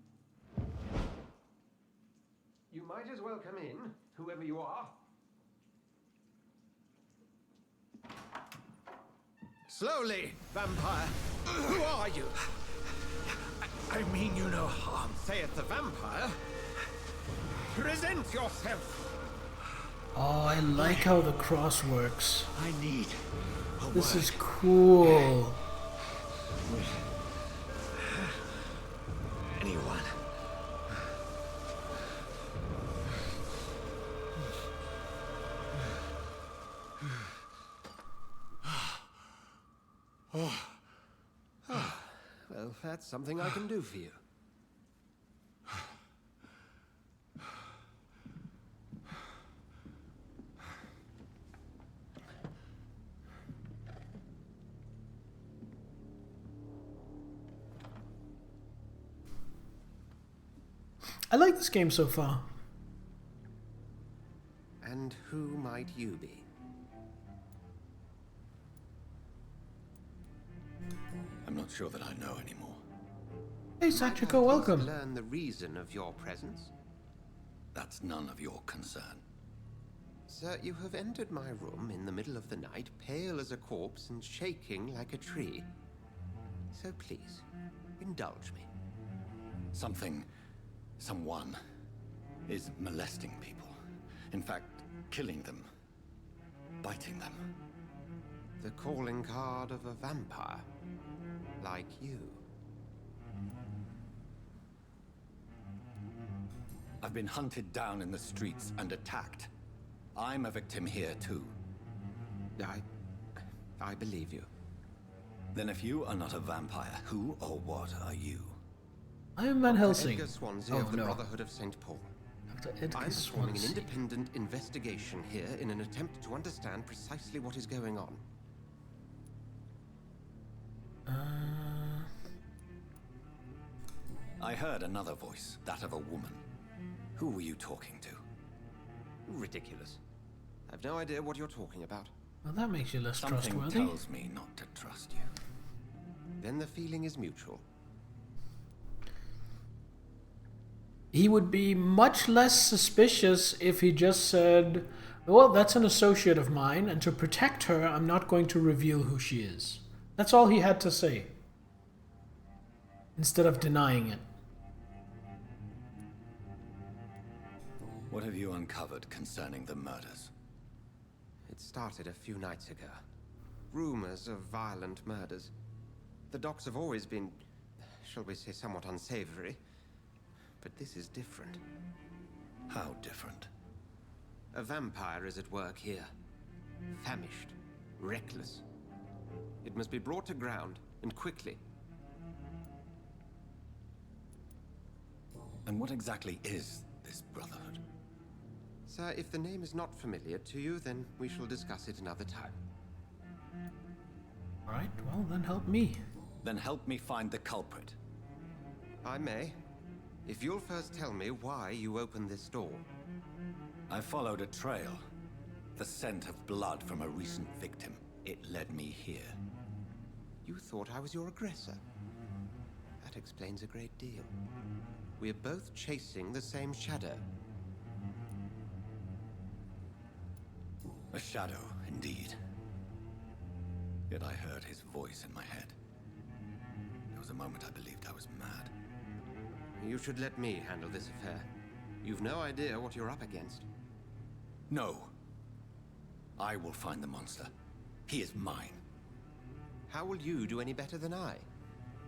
[SPEAKER 9] You might as well come in, whoever you are.
[SPEAKER 3] Slowly, vampire. Who are you?
[SPEAKER 5] I mean you no harm.
[SPEAKER 3] Saith the vampire. Present yourself.
[SPEAKER 1] Oh, I like how the cross works.
[SPEAKER 5] I need a
[SPEAKER 1] This
[SPEAKER 5] word.
[SPEAKER 1] is cool.
[SPEAKER 5] Anyone.
[SPEAKER 9] Well, that's something I can do for you.
[SPEAKER 1] I like this game so far.
[SPEAKER 9] And who might you be?
[SPEAKER 2] I'm not sure that I know anymore.
[SPEAKER 1] Hey Sachiko, welcome.
[SPEAKER 9] Learn the reason of your presence.
[SPEAKER 2] That's none of your concern.
[SPEAKER 9] Sir, you have entered my room in the middle of the night, pale as a corpse and shaking like a tree.
[SPEAKER 3] So please, indulge me.
[SPEAKER 11] Someone is molesting people. In fact, killing them. Biting them.
[SPEAKER 3] The calling card of a vampire. Like you.
[SPEAKER 11] I've been hunted down in the streets and attacked. I'm a victim here too.
[SPEAKER 3] I believe you.
[SPEAKER 11] Then if you are not a vampire, who or what are you?
[SPEAKER 1] I am Van Helsing.
[SPEAKER 3] Edgar Swansea of the Brotherhood of St. Paul. I'm performing an independent investigation here in an attempt to understand precisely what is going on.
[SPEAKER 11] I heard another voice, that of a woman. Who were you talking to?
[SPEAKER 3] Ridiculous. I've no idea what you're talking about.
[SPEAKER 1] Well, that makes you less
[SPEAKER 11] Something
[SPEAKER 1] trustworthy.
[SPEAKER 11] tells me not to trust you.
[SPEAKER 3] Then the feeling is mutual.
[SPEAKER 1] He would be much less suspicious if he just said, well, that's an associate of mine, and to protect her, I'm not going to reveal who she is. That's all he had to say. Instead of denying it.
[SPEAKER 11] What have you uncovered concerning the murders?
[SPEAKER 3] It started a few nights ago. Rumors of violent murders. The docks have always been, shall we say, somewhat unsavory. But this is different.
[SPEAKER 11] How different?
[SPEAKER 3] A vampire is at work here. Famished. Reckless. It must be brought to ground, and quickly.
[SPEAKER 11] And what exactly is this Brotherhood?
[SPEAKER 3] Sir, if the name is not familiar to you, then we shall discuss it another time.
[SPEAKER 1] Alright, well then help me.
[SPEAKER 11] Then help me find the culprit.
[SPEAKER 3] I may. If you'll first tell me why you opened this door.
[SPEAKER 11] I followed a trail. The scent of blood from a recent victim. It led me here.
[SPEAKER 3] You thought I was your aggressor. That explains a great deal. We're both chasing the same shadow.
[SPEAKER 11] A shadow, indeed. Yet I heard his voice in my head. There was a moment I believed I was mad.
[SPEAKER 3] You should let me handle this affair. You've no idea what you're up against.
[SPEAKER 11] No. I will find the monster. He is mine.
[SPEAKER 3] How will you do any better than I?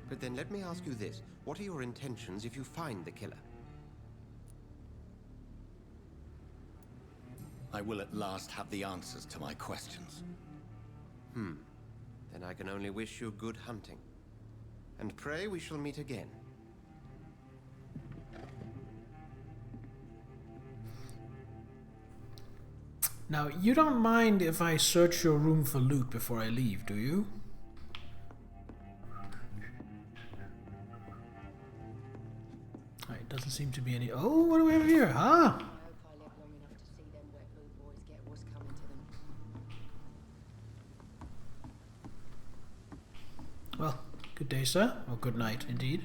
[SPEAKER 3] But then let me ask you this. What are your intentions if you find the killer?
[SPEAKER 11] I will at last have the answers to my questions.
[SPEAKER 3] Then I can only wish you good hunting. And pray we shall meet again.
[SPEAKER 1] Now, you don't mind if I search your room for loot before I leave, do you? Alright, doesn't seem to be any... Oh, what do we have here? Ah! Well, good day, sir. Or good night, indeed.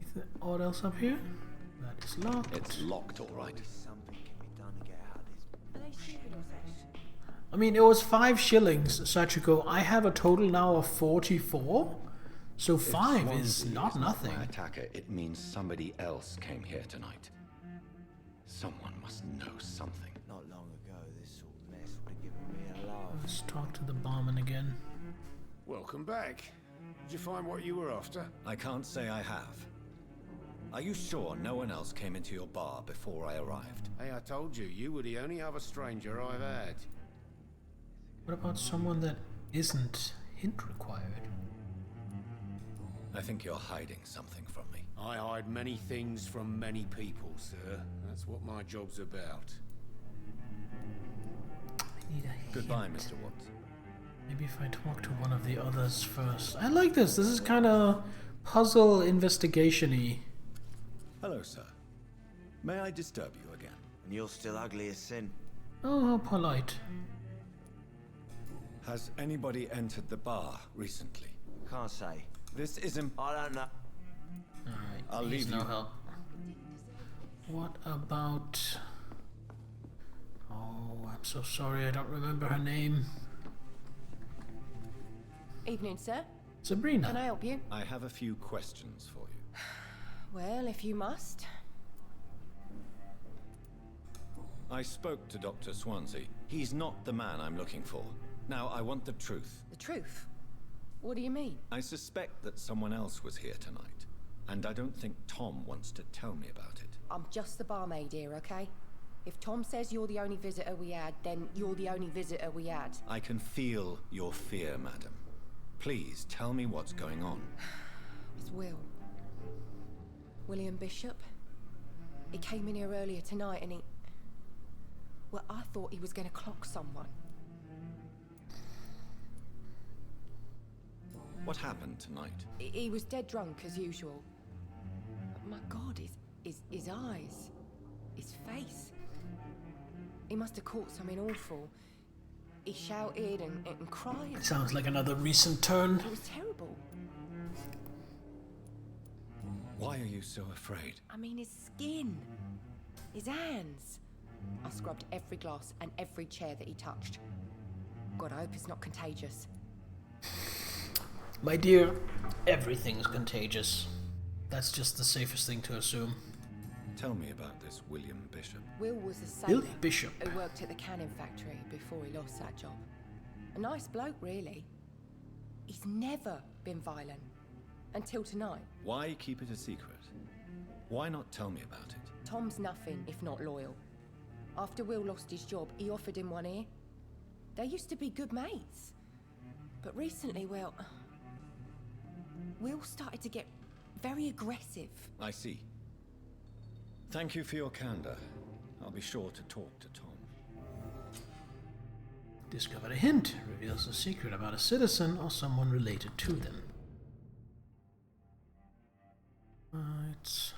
[SPEAKER 1] Anything odd else up here? That is locked.
[SPEAKER 11] It's locked, all right.
[SPEAKER 1] I mean, it was 5 shillings, Sachiko. I have a total now of 44. So 5 is not nothing.
[SPEAKER 11] My attacker, it means somebody else came here tonight. Someone must know something.
[SPEAKER 5] Not long ago, this sort of mess would have given me a laugh.
[SPEAKER 1] Let's talk to the barman again.
[SPEAKER 6] Welcome back. Did you find what you were after?
[SPEAKER 11] I can't say I have. Are you sure no one else came into your bar before I arrived?
[SPEAKER 6] Hey, I told you, you were the only other stranger I've had.
[SPEAKER 1] What about someone that isn't hint required?
[SPEAKER 11] I think you're hiding something from me.
[SPEAKER 6] I hide many things from many people, sir. That's what my job's about.
[SPEAKER 1] I need a
[SPEAKER 11] Goodbye,
[SPEAKER 1] hint.
[SPEAKER 11] Mr. Watts.
[SPEAKER 1] Maybe if I talk to one of the others first. I like this. This is kind of puzzle investigation-y.
[SPEAKER 11] Hello, sir. May I disturb you again?
[SPEAKER 5] And you're still ugly as sin.
[SPEAKER 1] Oh, how polite.
[SPEAKER 11] Has anybody entered the bar recently?
[SPEAKER 5] Can't say.
[SPEAKER 11] This isn't...
[SPEAKER 5] I don't know.
[SPEAKER 1] Alright,
[SPEAKER 11] I'll
[SPEAKER 1] he's
[SPEAKER 11] leave
[SPEAKER 1] no
[SPEAKER 11] you.
[SPEAKER 1] help. What about... Oh, I'm so sorry, I don't remember her name.
[SPEAKER 4] Evening, sir.
[SPEAKER 1] Sabrina.
[SPEAKER 4] Can I help you?
[SPEAKER 11] I have a few questions for you.
[SPEAKER 4] Well, if you must.
[SPEAKER 11] I spoke to Dr. Swansea. He's not the man I'm looking for. Now, I want the truth.
[SPEAKER 4] The truth? What do you mean?
[SPEAKER 11] I suspect that someone else was here tonight, and I don't think Tom wants to tell me about it.
[SPEAKER 4] I'm just the barmaid here, okay? If Tom says you're the only visitor we had, then you're the only visitor we had.
[SPEAKER 11] I can feel your fear, madam. Please, tell me what's going on.
[SPEAKER 4] It's Will. William Bishop. He came in here earlier tonight and he... Well, I thought he was going to clock someone.
[SPEAKER 11] What happened tonight?
[SPEAKER 4] He was dead drunk, as usual. But my God, his eyes. His face. He must have caught something awful. He shouted and cried.
[SPEAKER 1] Sounds like another recent turn.
[SPEAKER 4] It was terrible.
[SPEAKER 11] Why are you so afraid?
[SPEAKER 4] I mean, his skin. His hands. I scrubbed every glass and every chair that he touched. God, I hope it's not contagious.
[SPEAKER 1] My dear, everything's contagious. That's just the safest thing to assume.
[SPEAKER 11] Tell me about this William Bishop.
[SPEAKER 4] Will was a sailor
[SPEAKER 1] Will Bishop.
[SPEAKER 4] who worked at the cannon factory before he lost that job. A nice bloke, really. He's never been violent. Until tonight.
[SPEAKER 11] Why keep it a secret? Why not tell me about it?
[SPEAKER 4] Tom's nothing if not loyal. After Will lost his job, he offered him one ear. They used to be good mates. But recently, well... Will started to get very aggressive.
[SPEAKER 11] I see. Thank you for your candor. I'll be sure to talk to Tom.
[SPEAKER 1] Discovered a hint. Reveals a secret about a citizen or someone related to them. Right.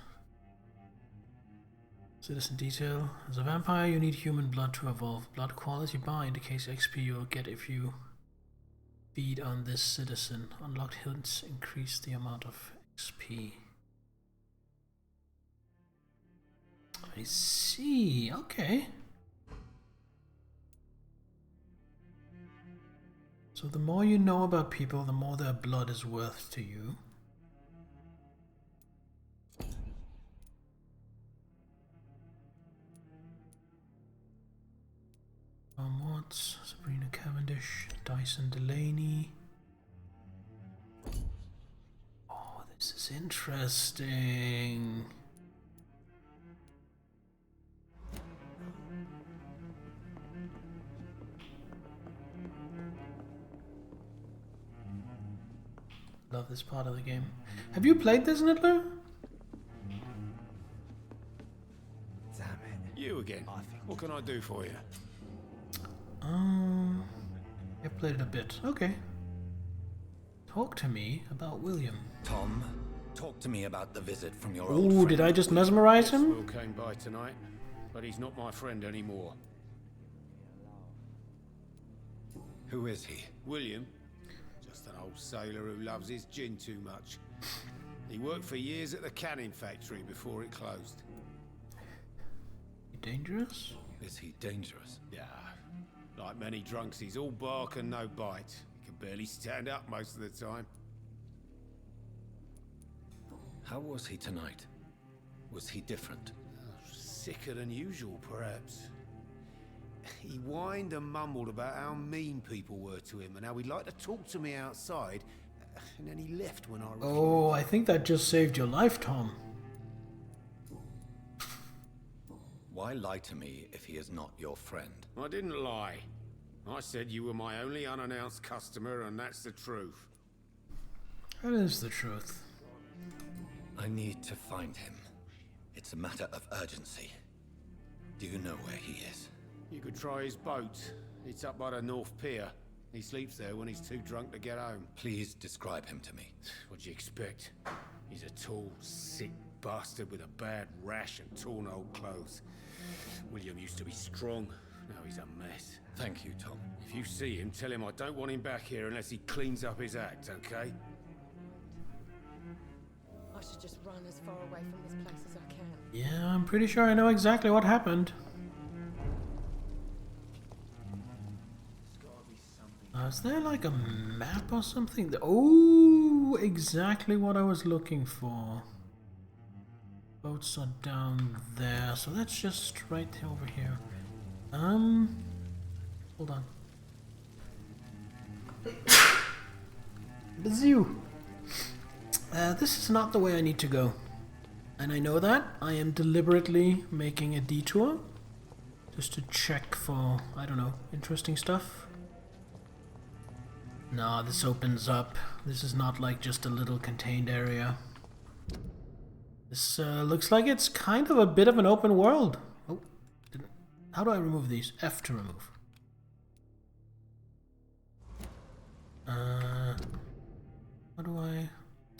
[SPEAKER 1] Citizen detail. As a vampire, you need human blood to evolve. Blood quality bar indicates XP you'll get if you feed on this citizen. Unlocked hints increase the amount of XP. I see. Okay. So the more you know about people, the more their blood is worth to you. Watts, Sabrina Cavendish, Dyson Delaney. Oh, this is interesting. Love this part of the game. Have you played this, Niddler?
[SPEAKER 6] Damn it. You again. What can I do for you?
[SPEAKER 1] I've played it a bit. Okay. Talk to me about William.
[SPEAKER 11] Tom, talk to me about the visit from your old
[SPEAKER 1] Ooh,
[SPEAKER 11] friend.
[SPEAKER 1] did I just mesmerize him?
[SPEAKER 2] Will came by tonight, but he's not my friend anymore.
[SPEAKER 11] Who is he?
[SPEAKER 2] William? Just an old sailor who loves his gin too much. He worked for years at the cannon factory before it closed.
[SPEAKER 1] He dangerous?
[SPEAKER 11] Is he dangerous?
[SPEAKER 2] Yeah. Like many drunks, he's all bark and no bite. He can barely stand up most of the time.
[SPEAKER 11] How was he tonight? Was he different?
[SPEAKER 2] Sicker than usual, perhaps. He whined and mumbled about how mean people were to him and how he'd like to talk to me outside, and then he left when I refused.
[SPEAKER 1] Oh, I think that just saved your life, Tom.
[SPEAKER 11] Why lie to me if he is not your friend?
[SPEAKER 2] I didn't lie. I said you were my only unannounced customer, and that's the truth.
[SPEAKER 1] That is the truth.
[SPEAKER 11] I need to find him. It's a matter of urgency. Do you know where he is?
[SPEAKER 2] You could try his boat. It's up by the North Pier. He sleeps there when he's too drunk to get home.
[SPEAKER 11] Please describe him to me.
[SPEAKER 2] What do you expect? He's a tall, sick bastard with a bad rash and torn old clothes. William used to be strong. Now he's a mess.
[SPEAKER 11] Thank you, Tom.
[SPEAKER 2] If you see him, tell him I don't want him back here unless he cleans up his act, okay?
[SPEAKER 4] I should just run as far away from this place as I can.
[SPEAKER 1] Yeah, I'm pretty sure I know exactly what happened.
[SPEAKER 3] There's gotta be something
[SPEAKER 1] Is there like a map or something? Oh, exactly what I was looking for. Boats are down there, so that's just right over here. Hold on. Bazoo! This is not the way I need to go. And I know that. I am deliberately making a detour. Just to check for, I don't know, interesting stuff. No, this opens up. This is not like just a little contained area. This looks like it's kind of a bit of an open world. Oh, how do I remove these? F to remove. How do I...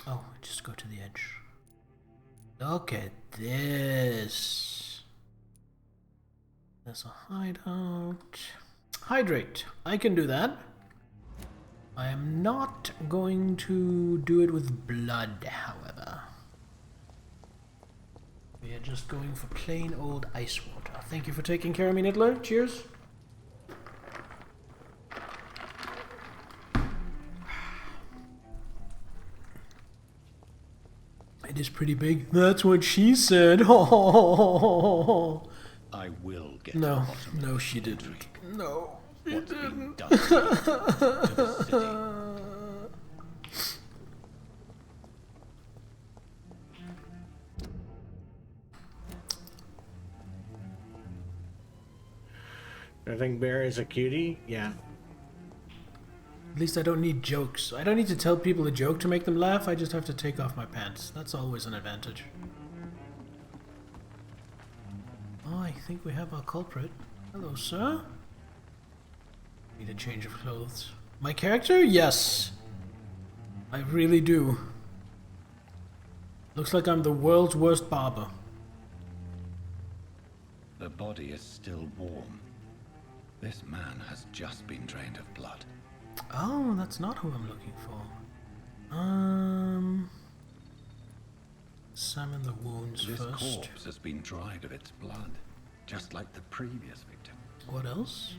[SPEAKER 1] Oh, just go to the edge. Look at this. There's a hideout. Hydrate. I can do that. I am not going to do it with blood, however. We are just going for plain old ice water. Thank you for taking care of me, Niddler. Cheers. It is pretty big. That's what she said.
[SPEAKER 11] I will get
[SPEAKER 1] no, no, she didn't. No, she
[SPEAKER 11] What's
[SPEAKER 1] didn't.
[SPEAKER 11] been done to the city?
[SPEAKER 7] I think Bear is a cutie. Yeah.
[SPEAKER 1] At least I don't need jokes. I don't need to tell people a joke to make them laugh. I just have to take off my pants. That's always an advantage. Oh, I think we have our culprit. Hello, sir. Need a change of clothes. My character? Yes. I really do. Looks like I'm the world's worst barber.
[SPEAKER 11] The body is still warm. This man has just been drained of blood.
[SPEAKER 1] Oh, that's not who I'm looking for. Examine the wounds
[SPEAKER 11] this
[SPEAKER 1] first.
[SPEAKER 11] This corpse has been dried of its blood, just like the previous victim.
[SPEAKER 1] What else?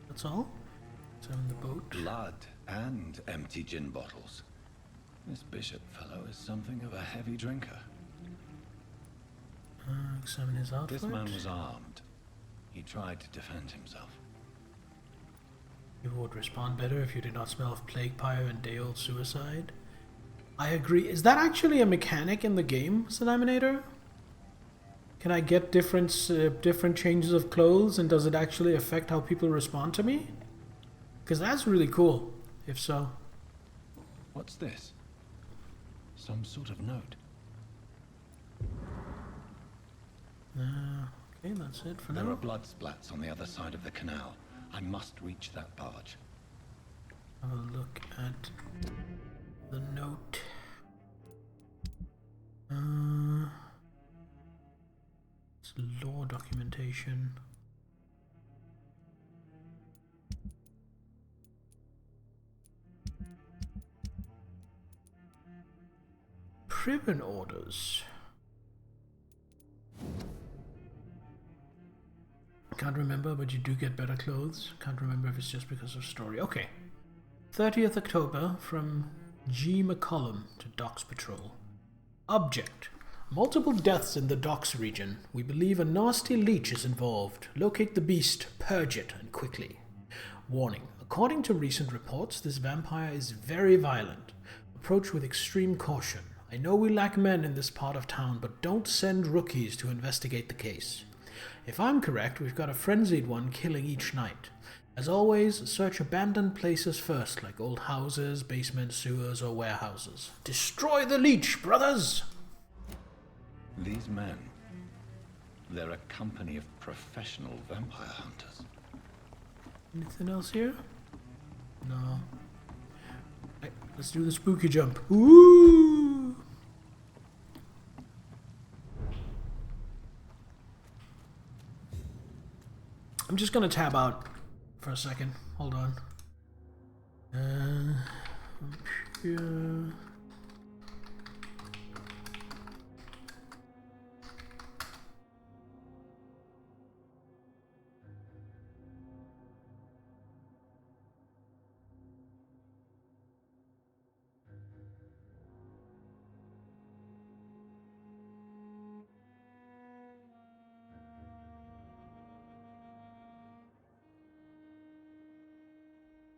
[SPEAKER 1] That's all? Examine the boat.
[SPEAKER 11] Blood and empty gin bottles. This bishop fellow is something of a heavy drinker.
[SPEAKER 1] Examine his outfit.
[SPEAKER 11] This man was armed. He tried to defend himself.
[SPEAKER 1] You would respond better if you did not smell of plague pyre and day-old suicide. I agree. Is that actually a mechanic in the game, Salaminator? Can I get different changes of clothes, and does it actually affect how people respond to me? Because that's really cool, if so.
[SPEAKER 11] What's this? Some sort of note.
[SPEAKER 1] Okay, that's it for now.
[SPEAKER 11] There are blood splats on the other side of the canal. I must reach that barge.
[SPEAKER 1] Have a look at the note. It's lore documentation. Prison orders. Can't remember, but you do get better clothes. Can't remember if it's just because of story. Okay. 30th October from G. McCollum to Docks Patrol. Object. Multiple deaths in the docks region. We believe a nasty leech is involved. Locate the beast, purge it, and quickly. Warning. According to recent reports, this vampire is very violent. Approach with extreme caution. I know we lack men in this part of town, but don't send rookies to investigate the case. If I'm correct, we've got a frenzied one killing each night. As always, search abandoned places first, like old houses, basements, sewers, or warehouses. Destroy the leech, brothers!
[SPEAKER 11] These men, they're a company of professional vampire hunters.
[SPEAKER 1] Anything else here? No. Right, let's do the spooky jump. Ooh! I'm just gonna tab out for a second. Hold on. Vampyr.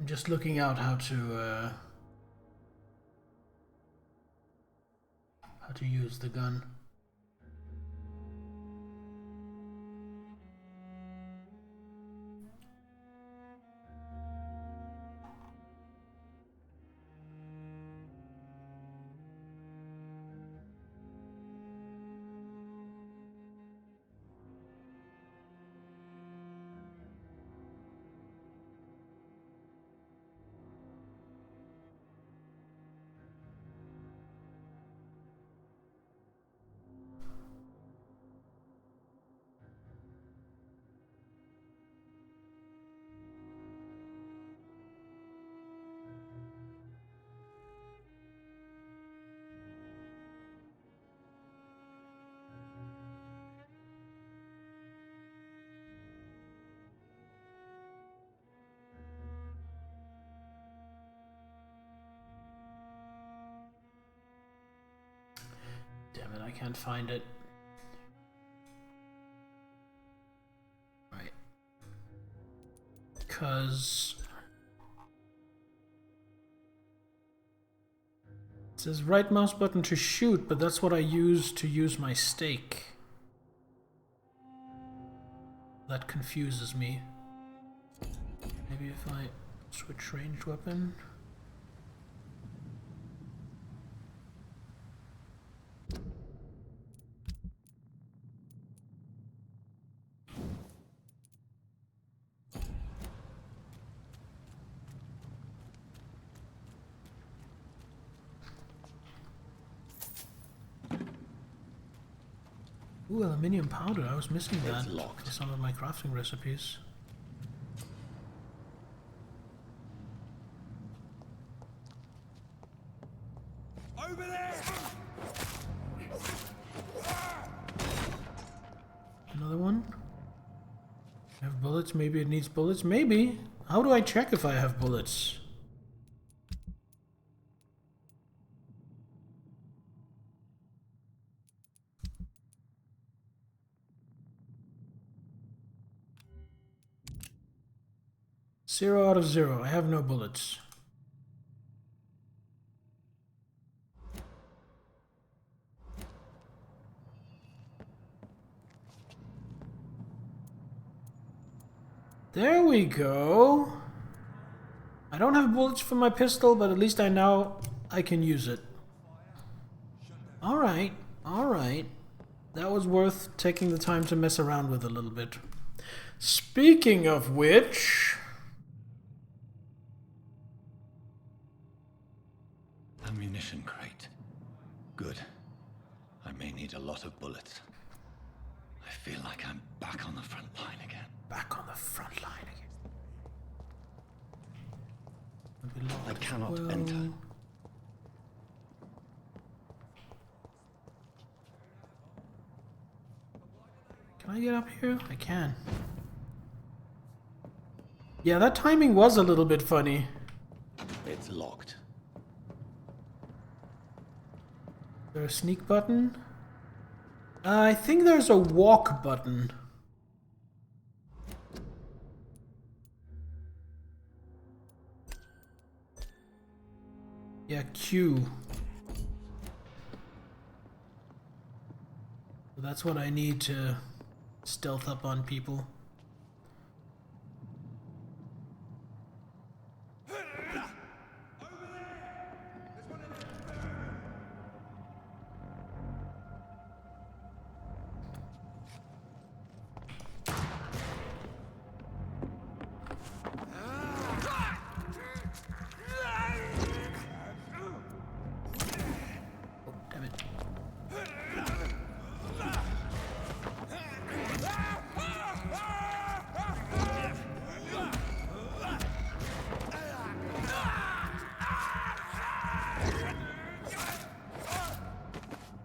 [SPEAKER 1] I'm just looking out how to use the gun. Damn it, I can't find it. Right. Because it says right mouse button to shoot, but that's what I use to use my stake. That confuses me. Maybe if I switch ranged weapon. Ooh, aluminium powder. I was missing that for some of my crafting recipes.
[SPEAKER 6] Over there!
[SPEAKER 1] Another one. I have bullets. Maybe it needs bullets. Maybe. How do I check if I have bullets? Zero out of 0. I have no bullets. There we go. I don't have bullets for my pistol, but at least I know I can use it. Alright, alright. That was worth taking the time to mess around with a little bit. Speaking of which...
[SPEAKER 11] Ammunition crate. Good. I may need a lot of bullets. I feel like I'm back on the front line again.
[SPEAKER 1] Back on the front line again.
[SPEAKER 11] I cannot enter.
[SPEAKER 1] Can I get up here? I can. Yeah, that timing was a little bit funny.
[SPEAKER 11] It's locked.
[SPEAKER 1] Is there a sneak button? I think there's a walk button. Yeah, Q. So that's what I need to stealth up on people.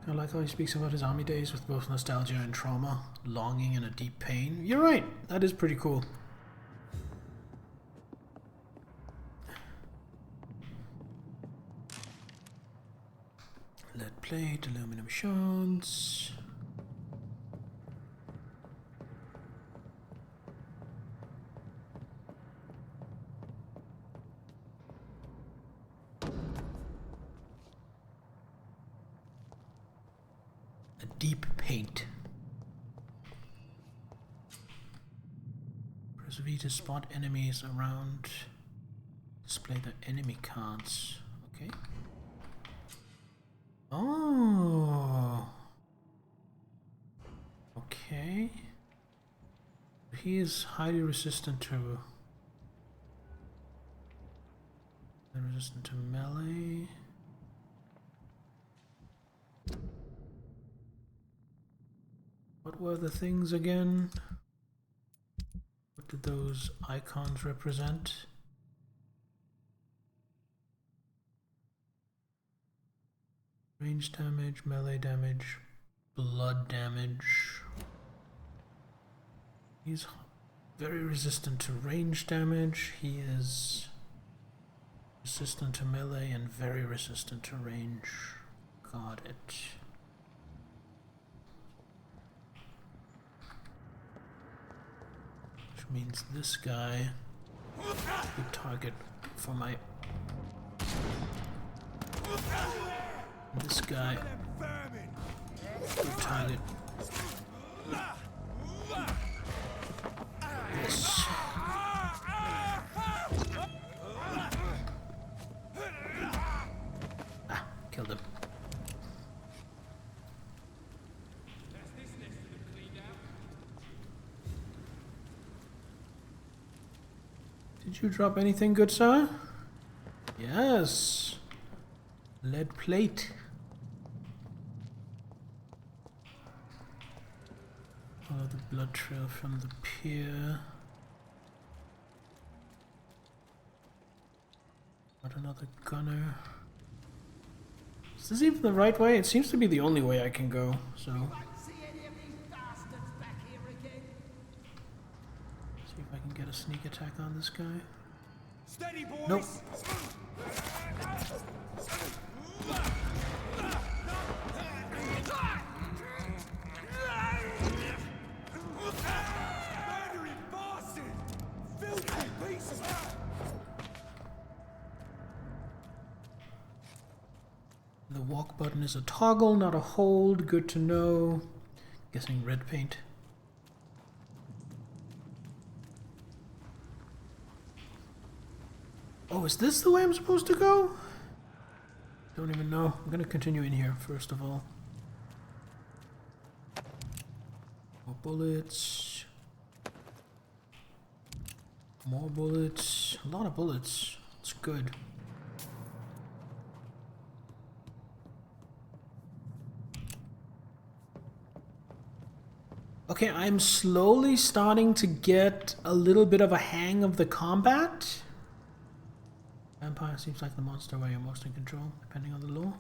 [SPEAKER 1] I like how he speaks about his army days with both nostalgia and trauma, longing and a deep pain. You're right, that is pretty cool. Lead plate, aluminum shards. deep paint. Press V to spot enemies around. Display the enemy cards. Okay. Oh. Okay. He is highly resistant to melee. What were the things again? What did those icons represent? Range damage, melee damage, blood damage. He's very resistant to range damage. He is resistant to melee and very resistant to range. Got it. Which means this guy is the target for my... This guy, good target. This. Ah, killed him. Did you drop anything good, sir? Yes. Lead plate. Follow the blood trail from the pier. Got another gunner. Is this even the right way? It seems to be the only way I can go, so. See if I can get a sneak attack on this guy.
[SPEAKER 6] Steady, boys.
[SPEAKER 1] Nope. The walk button is a toggle, not a hold. Good to know. Guessing red paint. Oh, is this the way I'm supposed to go? Don't even know. I'm gonna continue in here first of all. More bullets. More bullets. A lot of bullets. It's good. Okay, I'm slowly starting to get a little bit of a hang of the combat. Vampire seems like the monster where you're most in control, depending on the lore.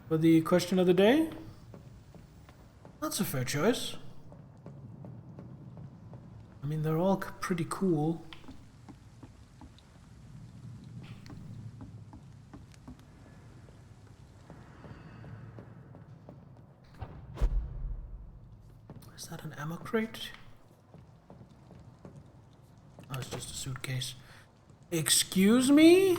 [SPEAKER 1] For the question of the day, that's a fair choice. I mean, they're all pretty cool. Is that an ammo crate? Oh, it's just a suitcase. Excuse me?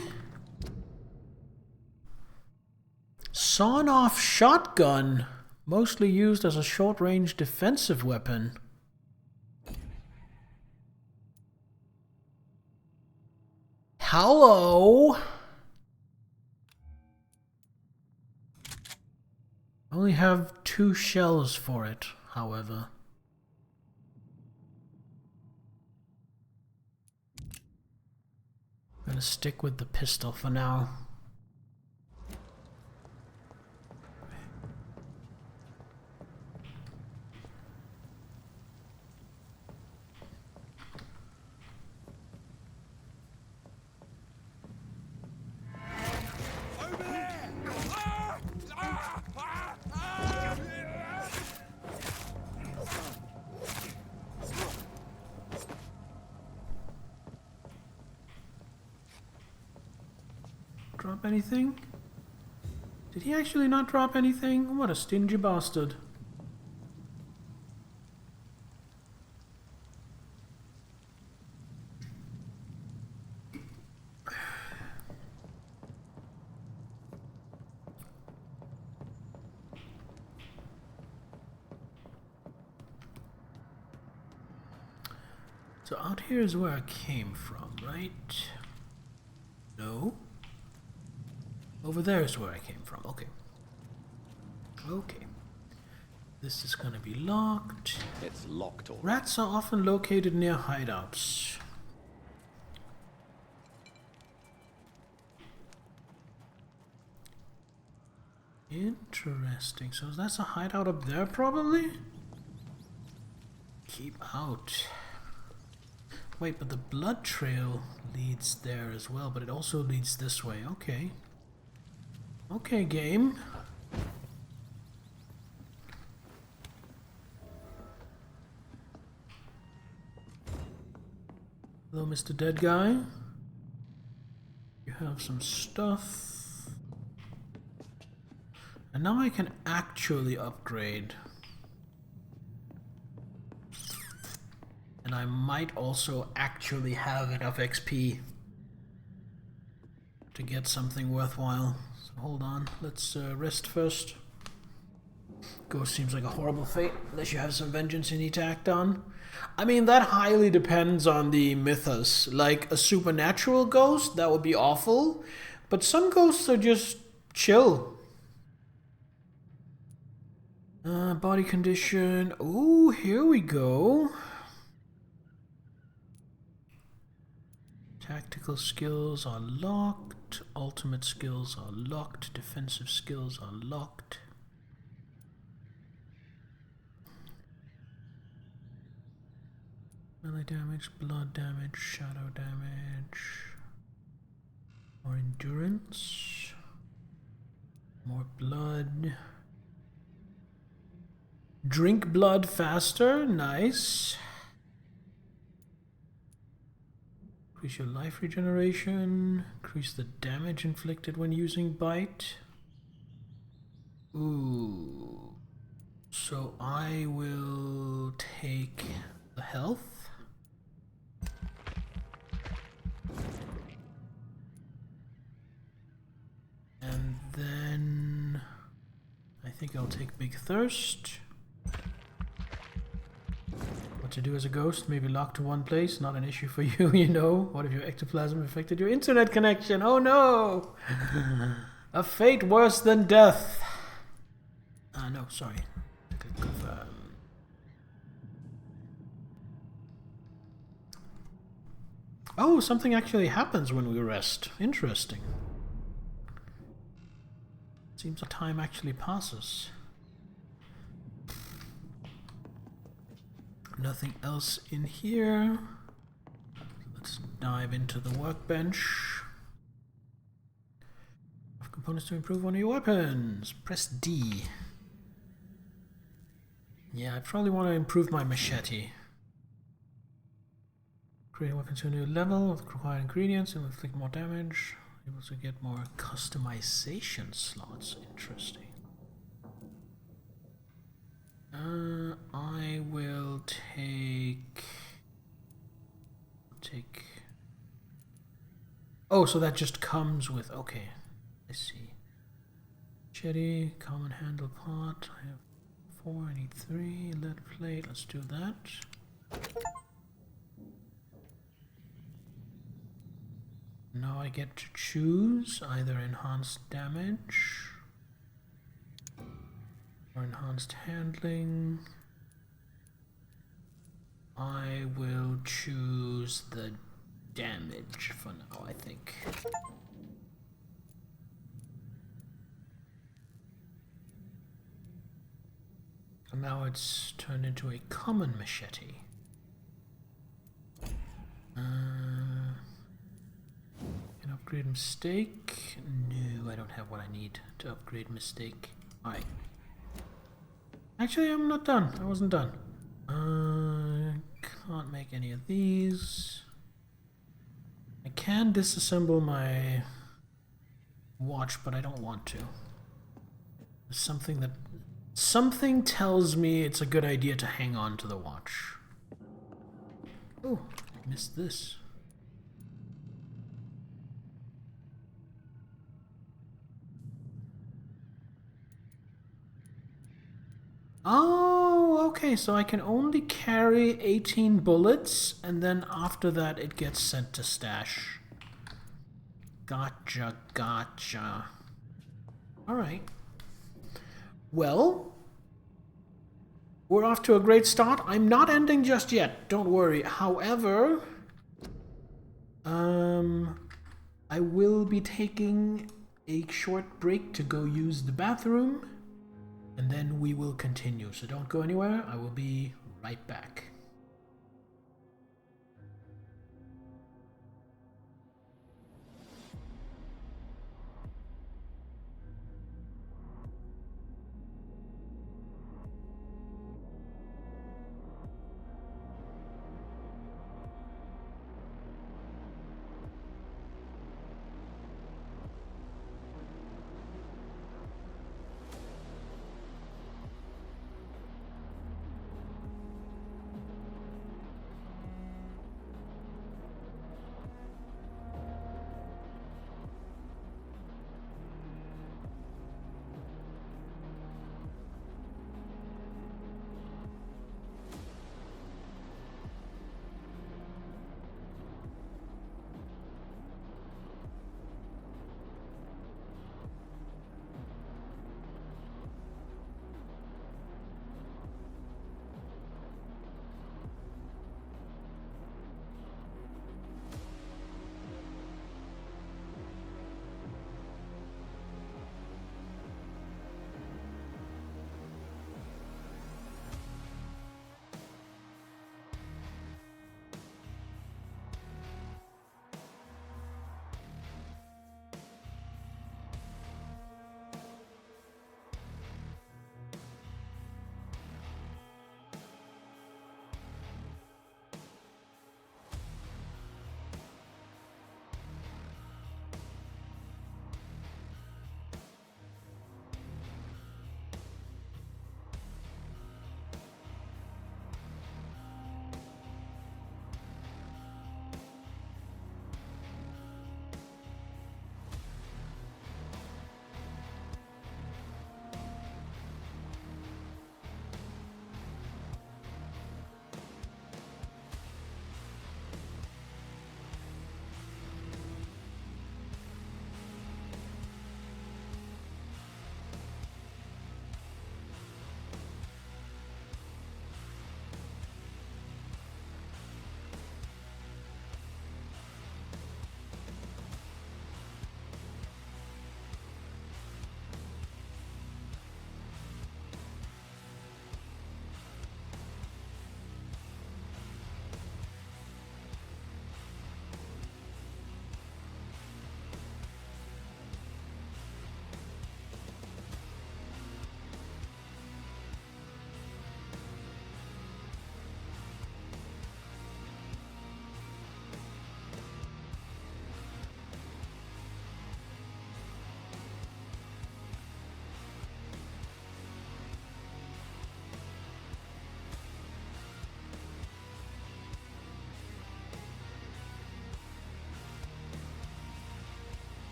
[SPEAKER 1] Sawn-off shotgun, mostly used as a short-range defensive weapon. Hello? I only have 2 shells for it, however. I'm gonna stick with the pistol for now. Drop anything? Did he actually not drop anything? What a stingy bastard. So out here is where I came from, right? No. Over there is where I came from. Okay. Okay. This is gonna be locked.
[SPEAKER 11] It's locked already.
[SPEAKER 1] Rats are often located near hideouts. Interesting. So that's a hideout up there, probably? Keep out. Wait, but the blood trail leads there as well, but it also leads this way. Okay. Okay, game. Hello, Mr. Dead Guy. You have some stuff. And now I can actually upgrade. And I might also actually have enough XP to get something worthwhile. So hold on, let's rest first. Ghost seems like a horrible fate, unless you have some vengeance you need to act on. I mean, that highly depends on the mythos. Like, a supernatural ghost, that would be awful. But some ghosts are just chill. Body condition. Ooh, here we go. Tactical skills are locked. Ultimate skills are locked. Defensive skills are locked. Melee damage, blood damage, shadow damage. More endurance. More blood. Drink blood faster. Nice. Increase your life regeneration. Increase the damage inflicted when using bite. Ooh. So I will take the health. And then I think I'll take Big Thirst. What to do as a ghost? Maybe locked to one place. Not an issue for you, you know. What if your ectoplasm affected your internet connection? Oh no! A fate worse than death. No, sorry. Confirm. Oh, something actually happens when we rest. Interesting. Seems like time actually passes. Nothing else in here. Let's dive into the workbench. Components to improve one of your weapons. Press D. Yeah, I probably want to improve my machete. Create a weapon to a new level with required ingredients and inflict more damage. Able to get more customization slots. Interesting. I will take... Oh, so that just comes with... Okay, I see. Machete, common handle pot. I have 4, I need 3. Lead plate, let's do that. Now I get to choose either enhanced damage or enhanced handling. I will choose the damage for now, I think. And now it's turned into a common machete. Can upgrade mistake? No, I don't have what I need to upgrade mistake. Alright. Actually, I'm not done. I wasn't done. Can't make any of these. I can disassemble my watch, but I don't want to. There's something that... Something tells me it's a good idea to hang on to the watch. Oh, I missed this. Oh, Oh, okay, so I can only carry 18 bullets, and then after that it gets sent to stash. Gotcha, gotcha. Alright. Well, we're off to a great start. I'm not ending just yet, don't worry. However, I will be taking a short break to go use the bathroom, and then we will continue. So don't go anywhere, I will be right back.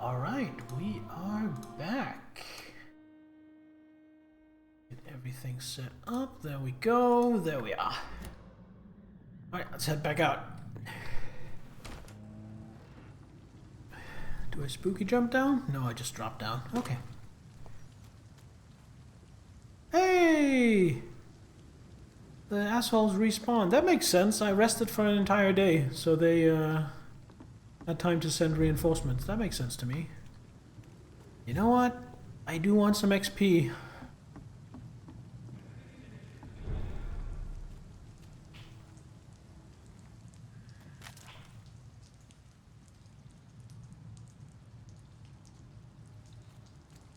[SPEAKER 1] Alright, we are back. Get everything set up. There we go. There we are. Alright, let's head back out. Do I spooky jump down? No, I just dropped down. Okay. Hey! The assholes respawn. That makes sense. I rested for an entire day, so they had time to send reinforcements. That makes sense to me. You know what? I do want some XP.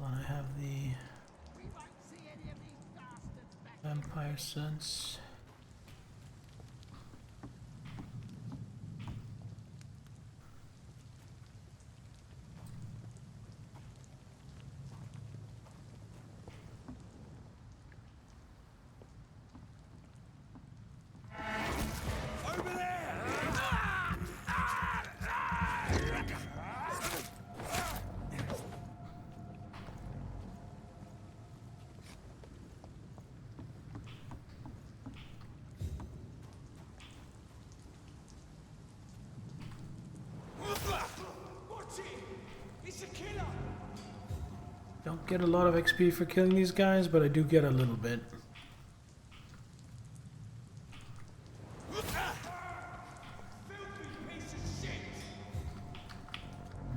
[SPEAKER 1] on, I have the vampire sense. Don't get a lot of XP for killing these guys, but I do get a little bit.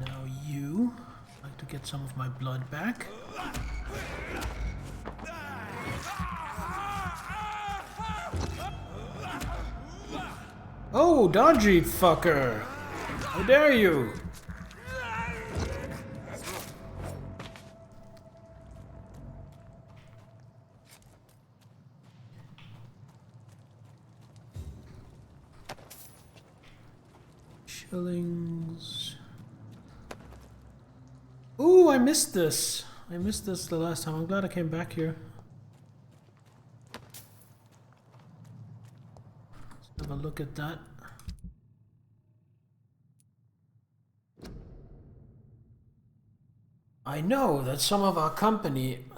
[SPEAKER 1] Now you, I'd like to get some of my blood back. Oh, dodgy fucker! How dare you! Shillings. Ooh, I missed this. I missed this the last time. I'm glad I came back here. Let's have a look at that. I know that some of our companions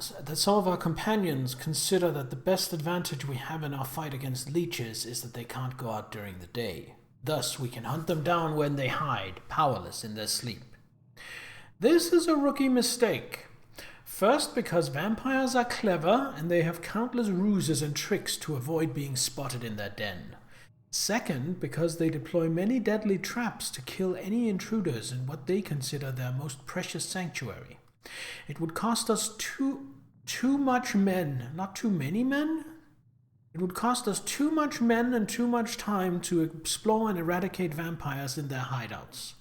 [SPEAKER 1] consider that the best advantage we have in our fight against leeches is that they can't go out during the day. Thus, we can hunt them down when they hide, powerless in their sleep. This is a rookie mistake. First, because vampires are clever and they have countless ruses and tricks to avoid being spotted in their den. Second, because they deploy many deadly traps to kill any intruders in what they consider their most precious sanctuary. It would cost us too much men, not too many men? It would cost us too much men and too much time to explore and eradicate vampires in their hideouts.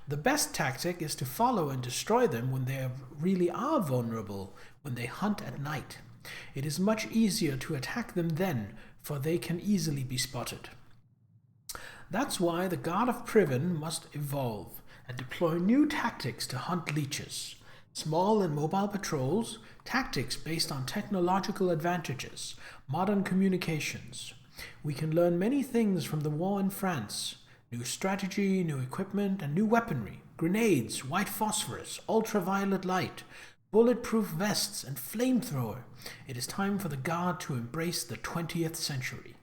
[SPEAKER 1] The best tactic is to follow and destroy them when they really are vulnerable, when they hunt at night. It is much easier to attack them then, for they can easily be spotted. That's why the God of Priven must evolve and deploy new tactics to hunt leeches. Small and mobile patrols, tactics based on technological advantages, modern communications. We can learn many things from the war in France. New strategy, new equipment, and new weaponry. Grenades, white phosphorus, ultraviolet light, bulletproof vests, and flamethrower. It is time for the Guard to embrace the 20th century.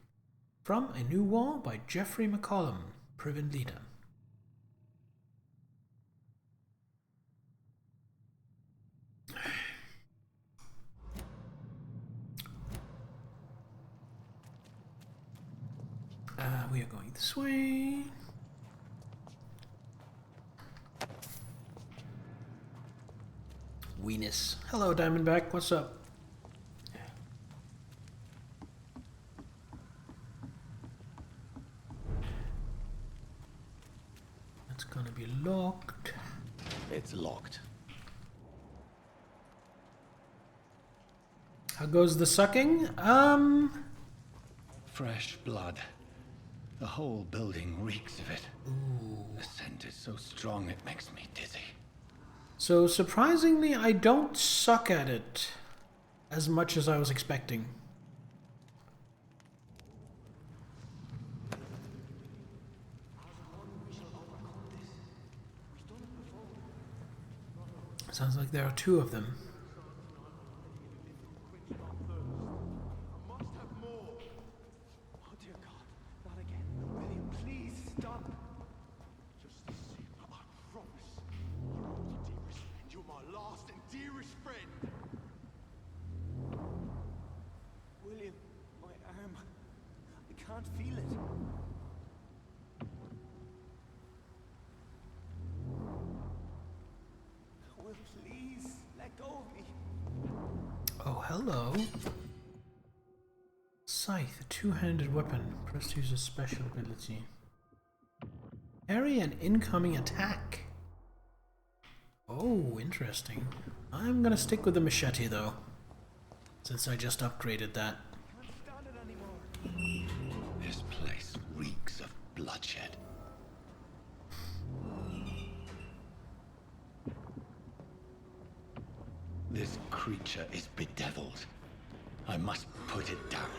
[SPEAKER 1] From A New War by Geoffrey McCollum, Priven leader. We are going this way. Weenus. Hello, Diamondback. What's up? That's gonna be locked.
[SPEAKER 11] It's locked.
[SPEAKER 1] How goes the sucking?
[SPEAKER 11] Fresh blood. The whole building reeks of it.
[SPEAKER 1] Ooh.
[SPEAKER 11] The scent is so strong it makes me dizzy.
[SPEAKER 1] So surprisingly, I don't suck at it as much as I was expecting. Sounds like there are two of them. Hello. Scythe, a two-handed weapon. Press to use a special ability. Parry an incoming attack. Oh, interesting. I'm gonna stick with the machete though, since I just upgraded that.
[SPEAKER 3] This place reeks of bloodshed. This creature is bedeviled. I must put it down.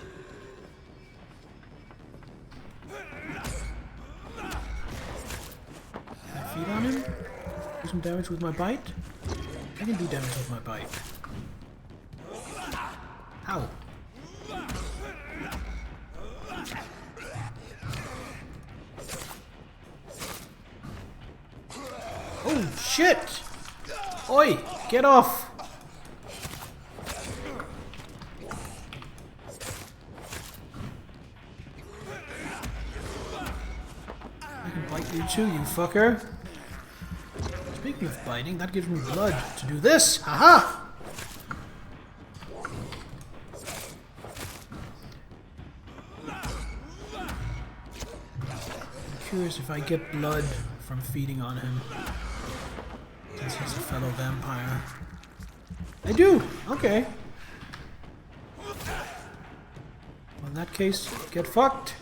[SPEAKER 1] Can I feed on him? Do some damage with my bite? I can do damage with my bite. Ow. Oh shit! Oi! Get off! I can bite you too, you fucker. Speaking of biting, that gives me blood to do this! Haha! I'm curious if I get blood from feeding on him, since he's a fellow vampire. I do! Okay. Well, in that case, get fucked!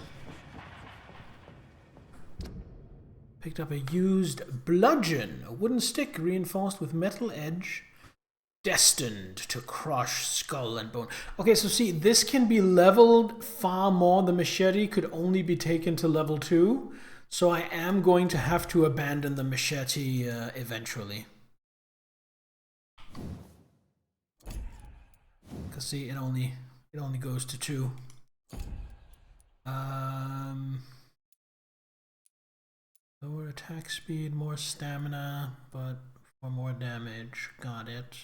[SPEAKER 1] Picked up a used bludgeon, a wooden stick reinforced with metal edge, destined to crush skull and bone. Okay, so see, this can be leveled far more. The machete could only be taken to level 2, so I am going to have to abandon the machete eventually. Cause see, it only goes to 2. Lower attack speed, more stamina, but for more damage. Got it.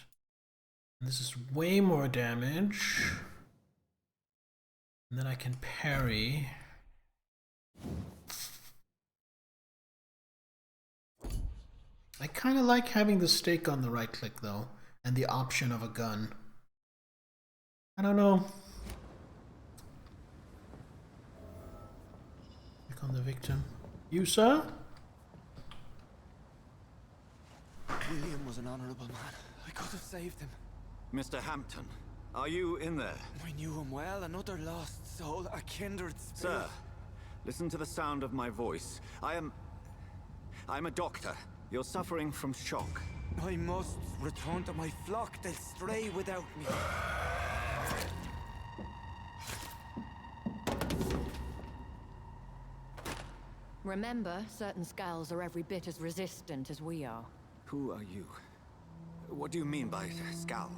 [SPEAKER 1] And this is way more damage. And then I can parry. I kind of like having the stake on the right click though, and the option of a gun. I don't know. Click on the victim. You, sir?
[SPEAKER 12] William was an honorable man. I could have saved him.
[SPEAKER 11] Mr. Hampton, are you in there?
[SPEAKER 12] I knew him well, another lost soul, a kindred spirit.
[SPEAKER 11] Sir, listen to the sound of my voice. I'm a doctor. You're suffering from shock.
[SPEAKER 12] I must return to my flock. They'll stray without me.
[SPEAKER 10] Remember, certain skulls are every bit as resistant as we are.
[SPEAKER 11] Who are you? What do you mean by scowl?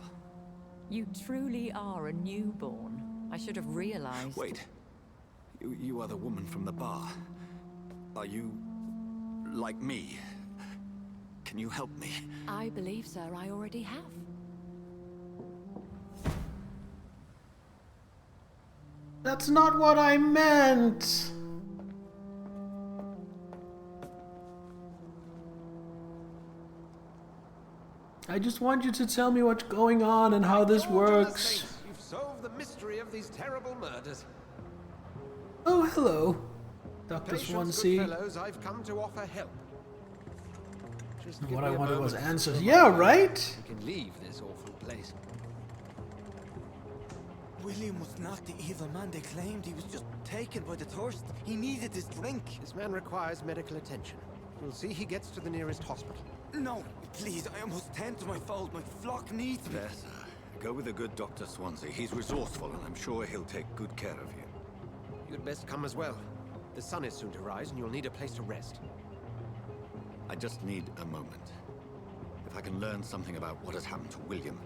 [SPEAKER 10] You truly are a newborn. I should have realized.
[SPEAKER 11] Wait. You are the woman from the bar. Are you like me? Can you help me?
[SPEAKER 10] I believe, sir, I already have.
[SPEAKER 1] That's not what I meant! I just want you to tell me what's going on and how this works.
[SPEAKER 9] You've solved the mystery of these terrible murders.
[SPEAKER 1] Oh, hello, Dr.
[SPEAKER 9] Patience,
[SPEAKER 1] Swansea.
[SPEAKER 9] good fellows, I've come to offer help. Just give
[SPEAKER 1] What
[SPEAKER 9] me
[SPEAKER 1] I
[SPEAKER 9] a
[SPEAKER 1] wanted was
[SPEAKER 9] moment.
[SPEAKER 1] answers. Yeah, right?
[SPEAKER 9] We can leave this awful place.
[SPEAKER 12] William was not the evil man they claimed. He was just taken by the thirst. He needed his drink.
[SPEAKER 9] This man requires medical attention. We'll see he gets to the nearest hospital.
[SPEAKER 12] No, please, I must tend to my fold. My flock needs me.
[SPEAKER 11] There, sir. Go with the good Dr. Swansea. He's resourceful, and I'm sure he'll take good care of you.
[SPEAKER 9] You'd best come as well. The sun is soon to rise, and you'll need a place to rest.
[SPEAKER 11] I just need a moment. If I can learn something about what has happened to William,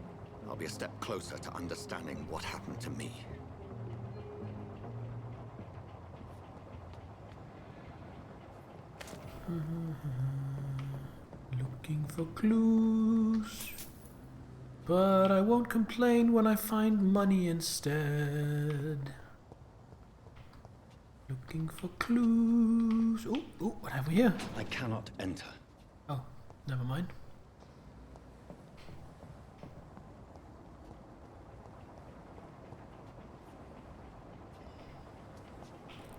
[SPEAKER 11] I'll be a step closer to understanding what happened to me.
[SPEAKER 1] Looking for clues, but I won't complain when I find money instead. Looking for clues. Oh, what have we here?
[SPEAKER 11] I cannot enter.
[SPEAKER 1] Oh, never mind.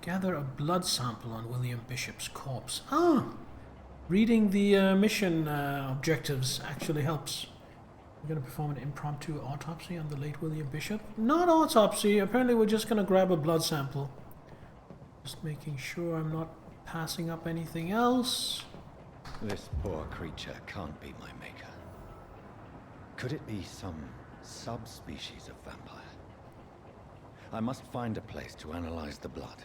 [SPEAKER 1] Gather a blood sample on William Bishop's corpse. Ah, reading the mission objectives actually helps. We're gonna perform an impromptu autopsy on the late William Bishop. Not autopsy, apparently we're just gonna grab a blood sample. Just making sure I'm not passing up anything else.
[SPEAKER 11] This poor creature can't be my maker. Could it be some subspecies of vampire? I must find a place to analyze the blood.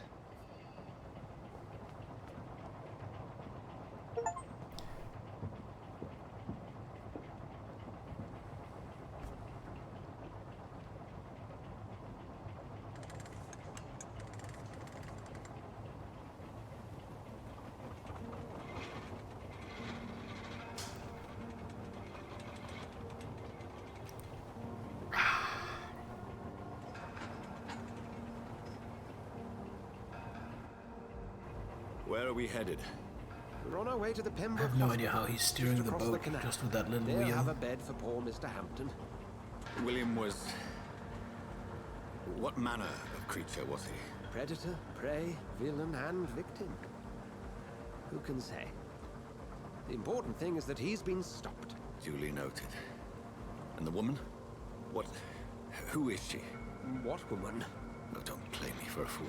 [SPEAKER 13] Where are we headed?
[SPEAKER 9] We're on our way to the Pembroke
[SPEAKER 1] I have no
[SPEAKER 9] Hospital,
[SPEAKER 1] idea how he's steering
[SPEAKER 9] just
[SPEAKER 1] the
[SPEAKER 9] across
[SPEAKER 1] boat,
[SPEAKER 9] canal.
[SPEAKER 1] just with that little
[SPEAKER 9] They'll
[SPEAKER 1] wheel.
[SPEAKER 9] have a bed for poor Mr. Hampton.
[SPEAKER 13] William was... What manner of creature was he?
[SPEAKER 9] Predator, prey, villain, and victim. Who can say? The important thing is that he's been stopped.
[SPEAKER 13] Duly noted. And the woman? What... Who is she?
[SPEAKER 9] What woman?
[SPEAKER 13] Oh, don't play me for a fool.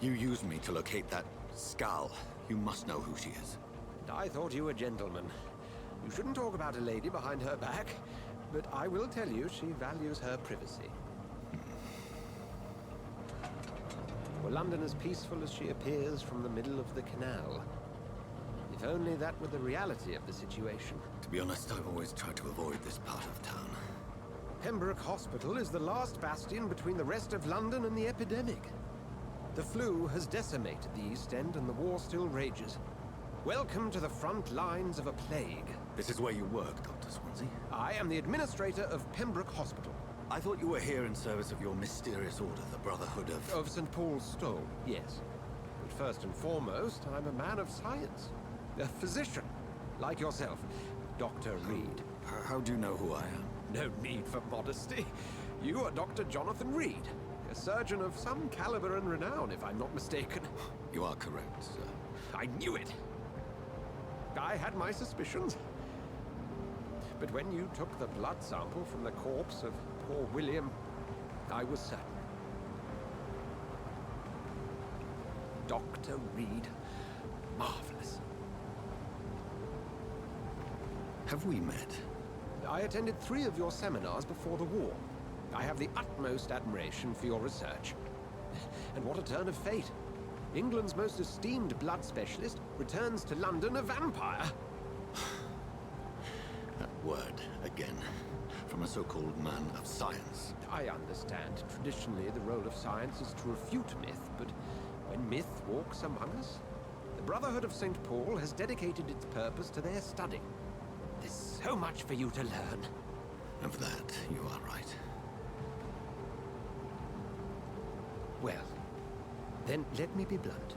[SPEAKER 13] You used me to locate that skull. You must know who she is.
[SPEAKER 9] I thought you a gentleman. You shouldn't talk about a lady behind her back, but I will tell you she values her privacy. Were London as peaceful as she appears from the middle of the canal? If only that were the reality of the situation.
[SPEAKER 13] To be honest, I've always tried to avoid this part of town.
[SPEAKER 9] Pembroke Hospital is the last bastion between the rest of London and the epidemic. The flu has decimated the East End and the war still rages. Welcome to the front lines of a plague.
[SPEAKER 13] This is where you work, Dr. Swansea?
[SPEAKER 9] I am the administrator of Pembroke Hospital.
[SPEAKER 13] I thought you were here in service of your mysterious order, the Brotherhood of...
[SPEAKER 9] Of St. Paul's Stole, yes. But first and foremost, I'm a man of science. A physician, like yourself, Dr. Reed.
[SPEAKER 13] How do you know who I am?
[SPEAKER 9] No need for modesty. You are Dr. Jonathan Reed, a surgeon of some caliber and renown, if I'm not mistaken.
[SPEAKER 13] You are correct, sir.
[SPEAKER 9] I knew it. I had my suspicions. But when you took the blood sample from the corpse of poor William, I was certain. Dr. Reed. Marvelous.
[SPEAKER 13] Have we met?
[SPEAKER 9] I attended 3 of your seminars before the war. I have the utmost admiration for your research. And what a turn of fate. England's most esteemed blood specialist returns to London a vampire.
[SPEAKER 13] That word, again. From a so-called man of science.
[SPEAKER 9] I understand. Traditionally, the role of science is to refute myth, but when myth walks among us, the Brotherhood of St. Paul has dedicated its purpose to their study. There's so much for you to learn.
[SPEAKER 13] Of that, you are right.
[SPEAKER 9] Well, then let me be blunt.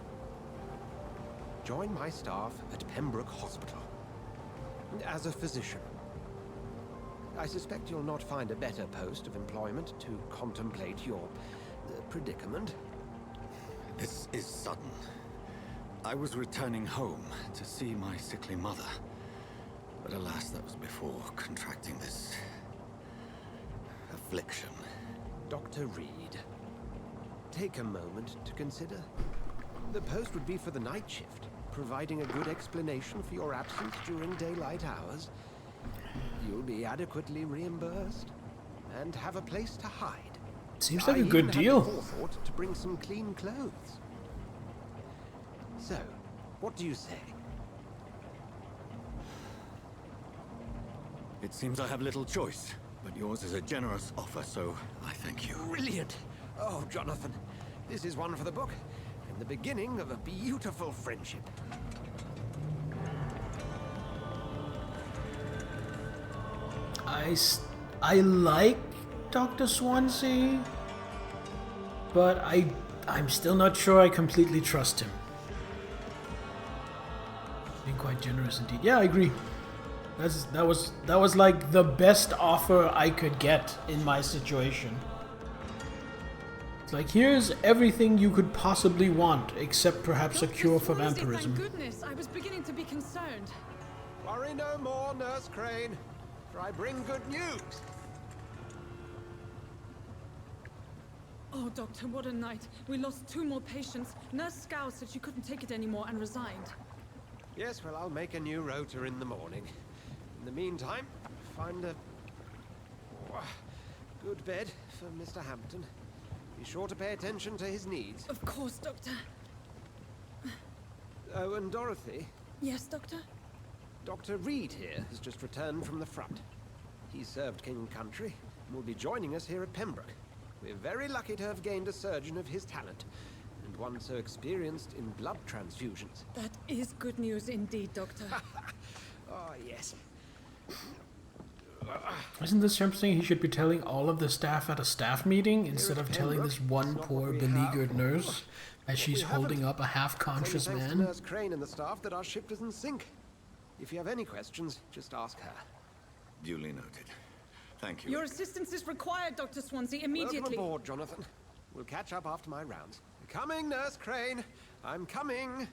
[SPEAKER 9] Join my staff at Pembroke Hospital. As a physician. I suspect you'll not find a better post of employment to contemplate your predicament.
[SPEAKER 13] This is sudden. I was returning home to see my sickly mother. But alas, that was before contracting this... affliction.
[SPEAKER 9] Dr. Reed, take a moment to consider. The post would be for the night shift, providing a good explanation for your absence during daylight hours. You'll be adequately reimbursed and have a place to hide.
[SPEAKER 1] Seems like a good deal.
[SPEAKER 9] I even had the forethought to bring some clean clothes. So, what do you say?
[SPEAKER 13] It seems I have little choice, but yours is a generous offer, so I thank you.
[SPEAKER 9] Brilliant! Oh, Jonathan, this is one for the book, and the beginning of a beautiful friendship.
[SPEAKER 1] I like Dr. Swansea, but I'm still not sure I completely trust him. Being quite generous indeed. Yeah, I agree. That was like the best offer I could get in my situation. It's Like, here's everything you could possibly want, except perhaps a cure for
[SPEAKER 14] Thank
[SPEAKER 1] vampirism.
[SPEAKER 14] goodness, I was beginning to be concerned.
[SPEAKER 9] Worry no more, Nurse Crane, for I bring good news.
[SPEAKER 14] Oh, Doctor, what a night. We lost 2 more patients. Nurse Scow said she couldn't take it anymore and resigned.
[SPEAKER 9] Yes, well, I'll make a new rota in the morning. In the meantime, find a good bed for Mr. Hampton. Be sure to pay attention to his needs.
[SPEAKER 14] Of course, Doctor.
[SPEAKER 9] Oh, and Dorothy?
[SPEAKER 14] Yes, Doctor?
[SPEAKER 9] Dr. Reed here has just returned from the front. He served King and Country and will be joining us here at Pembroke. We're very lucky to have gained a surgeon of his talent, and one so experienced in blood transfusions.
[SPEAKER 14] That is good news indeed, Doctor.
[SPEAKER 9] Oh, yes.
[SPEAKER 1] Isn't this something he should be telling all of the staff at a staff meeting, instead of telling this one poor beleaguered nurse as she's holding up a half-conscious
[SPEAKER 9] Thanks to
[SPEAKER 1] man?
[SPEAKER 9] Nurse Crane and the staff that our ship doesn't sink. If you have any questions, just ask her.
[SPEAKER 13] Duly noted. Thank you.
[SPEAKER 14] Your assistance is required, Dr. Swansea, immediately.
[SPEAKER 9] Welcome aboard, Jonathan. We'll catch up after my rounds. Coming, Nurse Crane. I'm coming.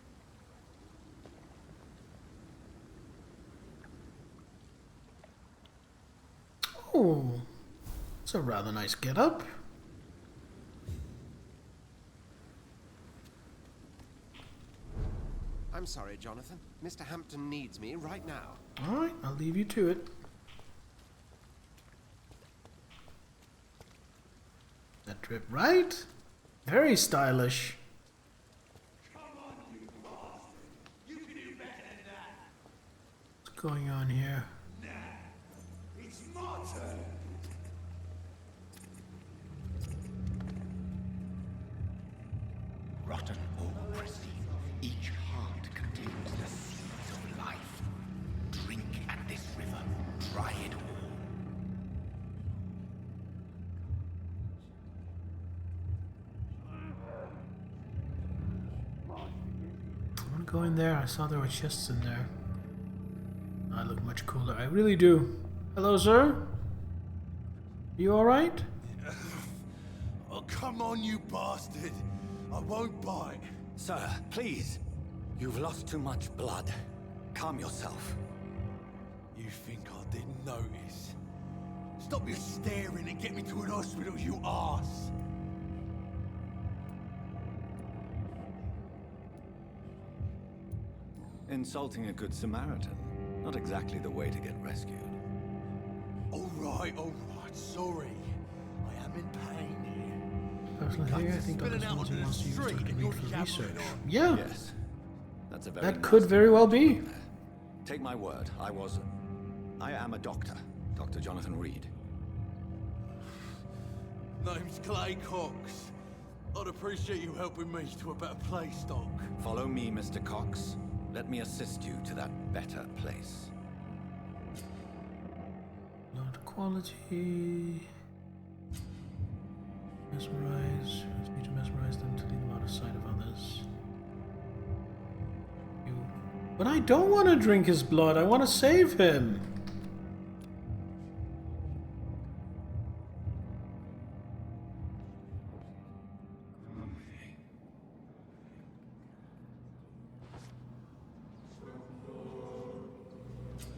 [SPEAKER 1] Oh, it's a rather nice get-up.
[SPEAKER 9] I'm sorry, Jonathan. Mr. Hampton needs me right now.
[SPEAKER 1] Alright, I'll leave you to it. That drip right? Very stylish. What's going on here?
[SPEAKER 5] It's my turn.
[SPEAKER 3] Rotten or pristine, each heart contains the seeds of life. Drink at this river, try it all.
[SPEAKER 1] I want to go in there. I saw there were chests in there. I look much cooler. I really do. Hello, sir? You alright?
[SPEAKER 5] Oh, come on, you bastard. I won't bite.
[SPEAKER 13] Sir, please. You've lost too much blood. Calm yourself.
[SPEAKER 5] You think I didn't notice? Stop your staring and get me to an hospital, you arse.
[SPEAKER 13] Insulting a good Samaritan. Not exactly the way to get rescued.
[SPEAKER 5] All right, sorry. I am in pain here.
[SPEAKER 1] Personally, here, I think Dr. Swansea wants to use Dr. Reed for research. Yeah,
[SPEAKER 13] Yes. That's a very
[SPEAKER 1] that could very well be.
[SPEAKER 13] Take my word. I am a doctor. Dr. Jonathan Reed.
[SPEAKER 5] Name's Clay Cox. I'd appreciate you helping me to a better place, Doc.
[SPEAKER 13] Follow me, Mr. Cox. Let me assist you to that better place.
[SPEAKER 1] Not quality. Mesmerize. Let's need to mesmerize them to lead them out of sight of others. But I don't want to drink his blood. I want to save him.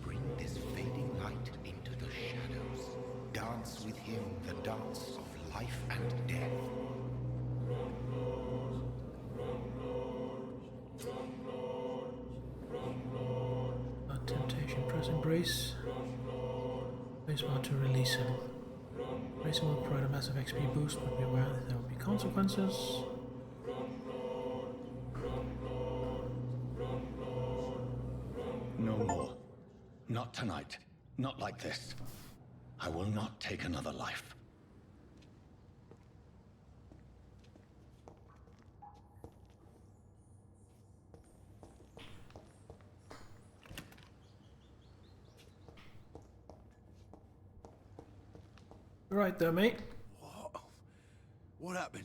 [SPEAKER 3] Bring this fading light into the shadows. Dance with him the dance of life and death.
[SPEAKER 1] Not temptation. Press embrace. Place one to release him. Embracing will provide a massive XP boost, but be aware that there will be consequences.
[SPEAKER 13] No more. Not tonight. Not like this. I will not take another life.
[SPEAKER 1] Right there, mate.
[SPEAKER 5] What happened?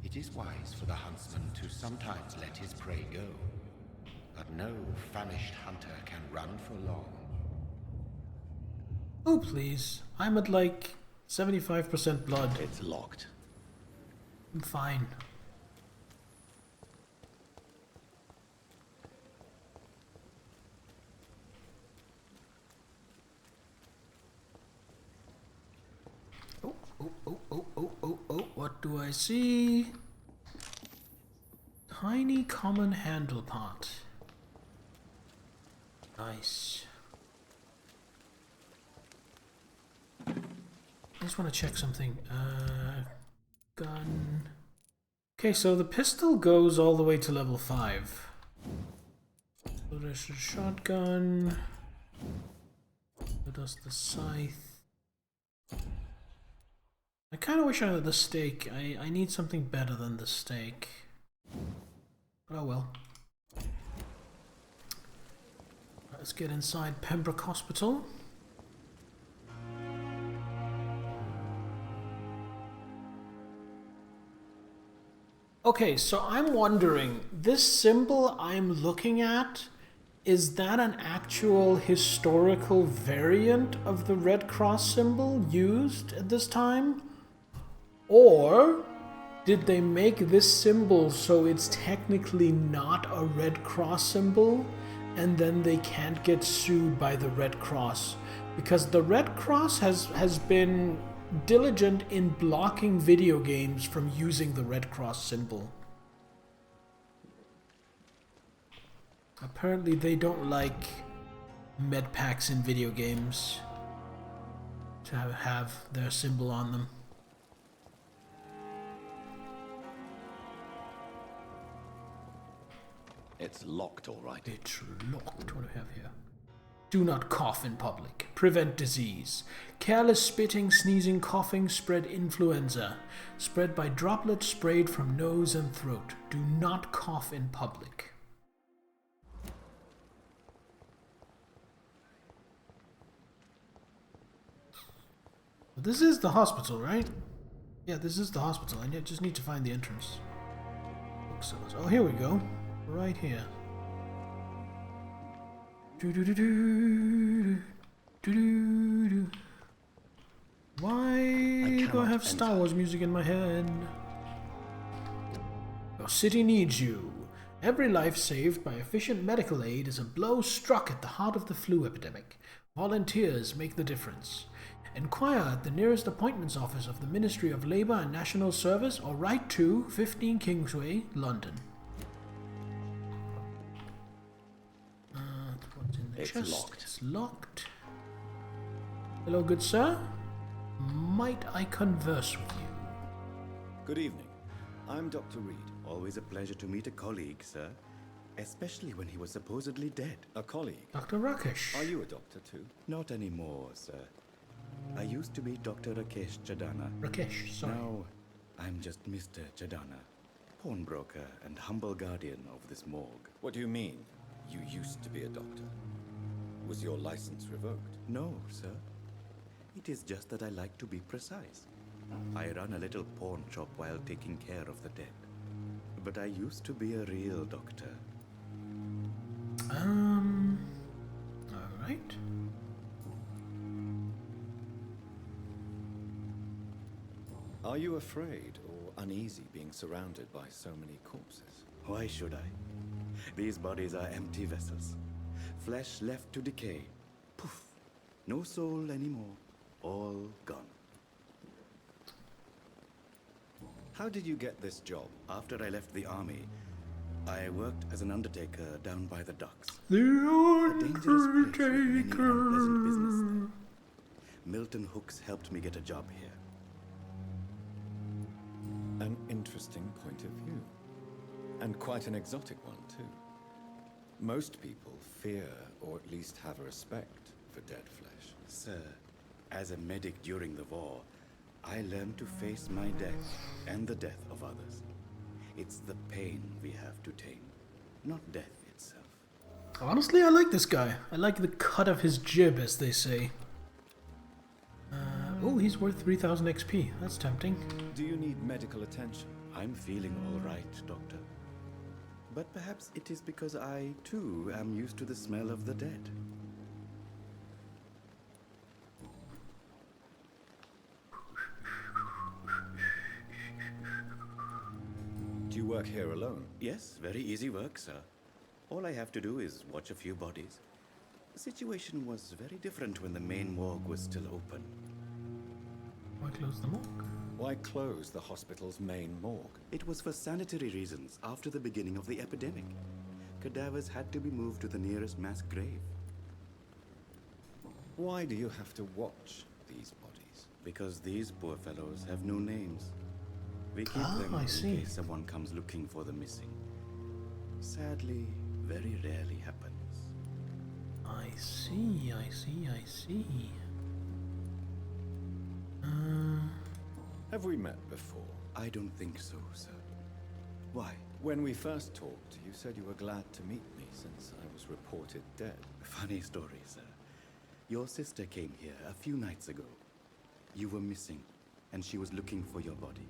[SPEAKER 3] It is wise for the huntsman to sometimes let his prey go. But no famished hunter can run for long.
[SPEAKER 1] Oh, please. I'm at like 75% blood.
[SPEAKER 11] It's locked.
[SPEAKER 1] I'm fine. Oh, what do I see? Tiny common handle pot. Nice. I just want to check something. Gun. Okay, so the pistol goes all the way to level 5. So there's the shotgun. So does the scythe. I kind of wish I had the stake. I need something better than the stake. But oh well. Let's get inside Pembroke Hospital. Okay, so I'm wondering, this symbol I'm looking at, is that an actual historical variant of the Red Cross symbol used at this time? Or did they make this symbol so it's technically not a Red Cross symbol, and then they can't get sued by the Red Cross? Because the Red Cross has been diligent in blocking video games from using the Red Cross symbol. Apparently they don't like med packs in video games to have their symbol on them.
[SPEAKER 11] It's locked, all right.
[SPEAKER 1] It's locked. What do we have here? Do not cough in public. Prevent disease. Careless spitting, sneezing, coughing spread influenza. Spread by droplets sprayed from nose and throat. Do not cough in public. This is the hospital, right? Yeah, this is the hospital. I just need to find the entrance. Booksellers. Oh, here we go. Right here. Why do I have Star Wars music in my head? Your city needs you. Every life saved by efficient medical aid is a blow struck at the heart of the flu epidemic. Volunteers make the difference. Inquire at the nearest appointments office of the Ministry of Labour and National Service or write to 15 Kingsway, London. What's in the
[SPEAKER 11] It's
[SPEAKER 1] chest?
[SPEAKER 11] locked.
[SPEAKER 1] It's locked. Hello, good sir. Might I converse with you?
[SPEAKER 15] Good evening. I'm Dr. Reed. Always a pleasure to meet a colleague, sir. Especially when he was supposedly dead.
[SPEAKER 11] A colleague?
[SPEAKER 1] Dr. Rakesh.
[SPEAKER 11] Are you a doctor too?
[SPEAKER 15] Not anymore, sir. I used to be Dr. Rakesh Chadana.
[SPEAKER 1] Rakesh, sorry.
[SPEAKER 15] Now, I'm just Mr. Chadana, pawnbroker and humble guardian of this morgue.
[SPEAKER 11] What do you mean? You used to be a doctor. Was your license revoked?
[SPEAKER 15] No, sir. It is just that I like to be precise. I run a little pawn shop while taking care of the dead. But I used to be a real doctor.
[SPEAKER 1] Alright.
[SPEAKER 11] Are you afraid or uneasy being surrounded by so many corpses?
[SPEAKER 15] Why should I? These bodies are empty vessels. Flesh left to decay. Poof. No soul anymore. All gone.
[SPEAKER 11] How did you get this job?
[SPEAKER 15] After I left the army, I worked as an undertaker down by the docks.
[SPEAKER 1] The
[SPEAKER 15] A dangerous place with many unpleasant business there. Milton Hooks helped me get a job here.
[SPEAKER 11] An interesting point of view. And quite an exotic one, too. Most people fear, or at least have a respect, for dead flesh.
[SPEAKER 15] Sir, as a medic during the war, I learned to face my death and the death of others. It's the pain we have to tame, not death itself.
[SPEAKER 1] Honestly, I like this guy. I like the cut of his jib, as they say. Oh, he's worth 3000 XP. That's tempting.
[SPEAKER 11] Do you need medical attention?
[SPEAKER 15] I'm feeling all right, Doctor. But perhaps it is because I, too, am used to the smell of the dead.
[SPEAKER 11] Do you work here alone?
[SPEAKER 15] Yes, very easy work, sir. All I have to do is watch a few bodies. The situation was very different when the main morgue was still open.
[SPEAKER 1] Why close the morgue?
[SPEAKER 11] Why close the hospital's main morgue?
[SPEAKER 15] It was for sanitary reasons after the beginning of the epidemic. Cadavers had to be moved to the nearest mass grave.
[SPEAKER 11] Why do you have to watch these bodies?
[SPEAKER 15] Because these poor fellows have no names. We keep them in case someone comes looking for the missing. Sadly, very rarely happens.
[SPEAKER 1] I see.
[SPEAKER 11] Have we met before?
[SPEAKER 15] I don't think so, sir. Why?
[SPEAKER 11] When we first talked, you said you were glad to meet me since I was reported dead.
[SPEAKER 15] Funny story, sir. Your sister came here a few nights ago. You were missing, and she was looking for your body.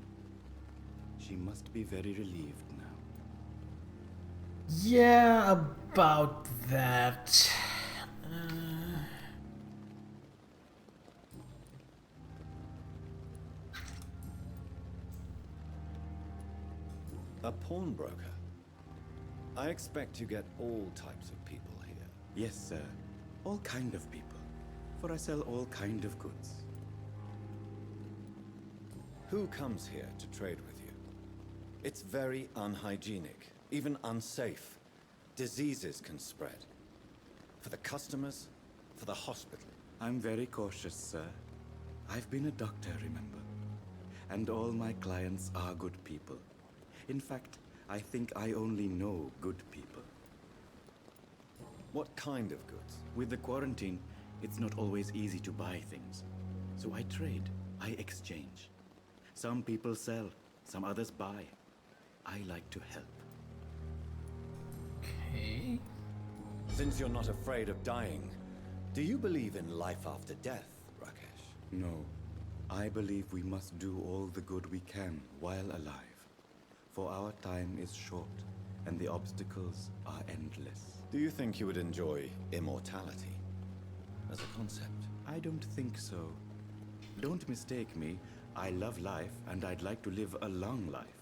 [SPEAKER 15] She must be very relieved now.
[SPEAKER 1] Yeah, about that.
[SPEAKER 11] A pawnbroker? I expect you get all types of people here.
[SPEAKER 15] Yes, sir. All kind of people. For I sell all kind of goods.
[SPEAKER 11] Who comes here to trade with you? It's very unhygienic, even unsafe. Diseases can spread. For the customers, for the hospital.
[SPEAKER 15] I'm very cautious, sir. I've been a doctor, remember? And all my clients are good people. In fact, I think I only know good people.
[SPEAKER 11] What kind of goods?
[SPEAKER 15] With the quarantine, it's not always easy to buy things. So I trade, I exchange. Some people sell, some others buy. I like to help.
[SPEAKER 1] Okay.
[SPEAKER 11] Since you're not afraid of dying, do you believe in life after death, Rakesh?
[SPEAKER 15] No. I believe we must do all the good we can while alive. For our time is short, and the obstacles are endless.
[SPEAKER 11] Do you think you would enjoy immortality as a concept?
[SPEAKER 15] I don't think so. Don't mistake me. I love life, and I'd like to live a long life.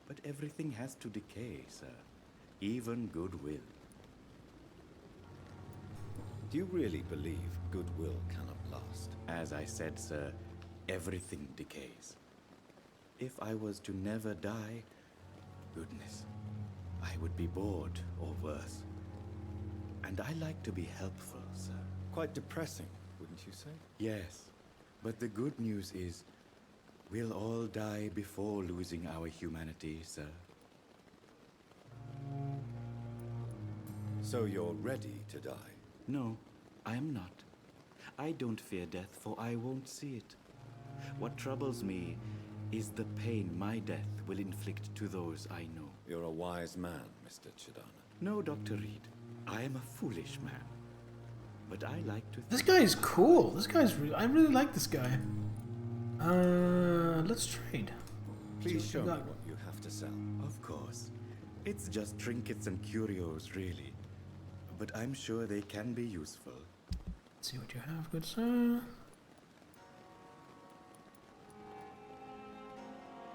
[SPEAKER 15] But everything has to decay, sir. Even goodwill.
[SPEAKER 11] Do you really believe goodwill cannot last?
[SPEAKER 15] As I said, sir, everything decays. If I was to never die, goodness, I would be bored or worse. And I like to be helpful, sir.
[SPEAKER 11] Quite depressing, wouldn't you say?
[SPEAKER 15] Yes, but the good news is, we'll all die before losing our humanity, sir.
[SPEAKER 11] So you're ready to die?
[SPEAKER 15] No, I am not. I don't fear death, for I won't see it. What troubles me is the pain my death will inflict to those I know.
[SPEAKER 11] You're a wise man, Mr. Chidana.
[SPEAKER 15] No, Dr. Reed. I am a foolish man. But I like to think...
[SPEAKER 1] This guy is cool. This guy's I really like this guy. Let's trade.
[SPEAKER 11] Please show me what you have to sell.
[SPEAKER 15] Of course. It's just trinkets and curios, really. But I'm sure they can be useful.
[SPEAKER 1] Let's see what you have, good sir.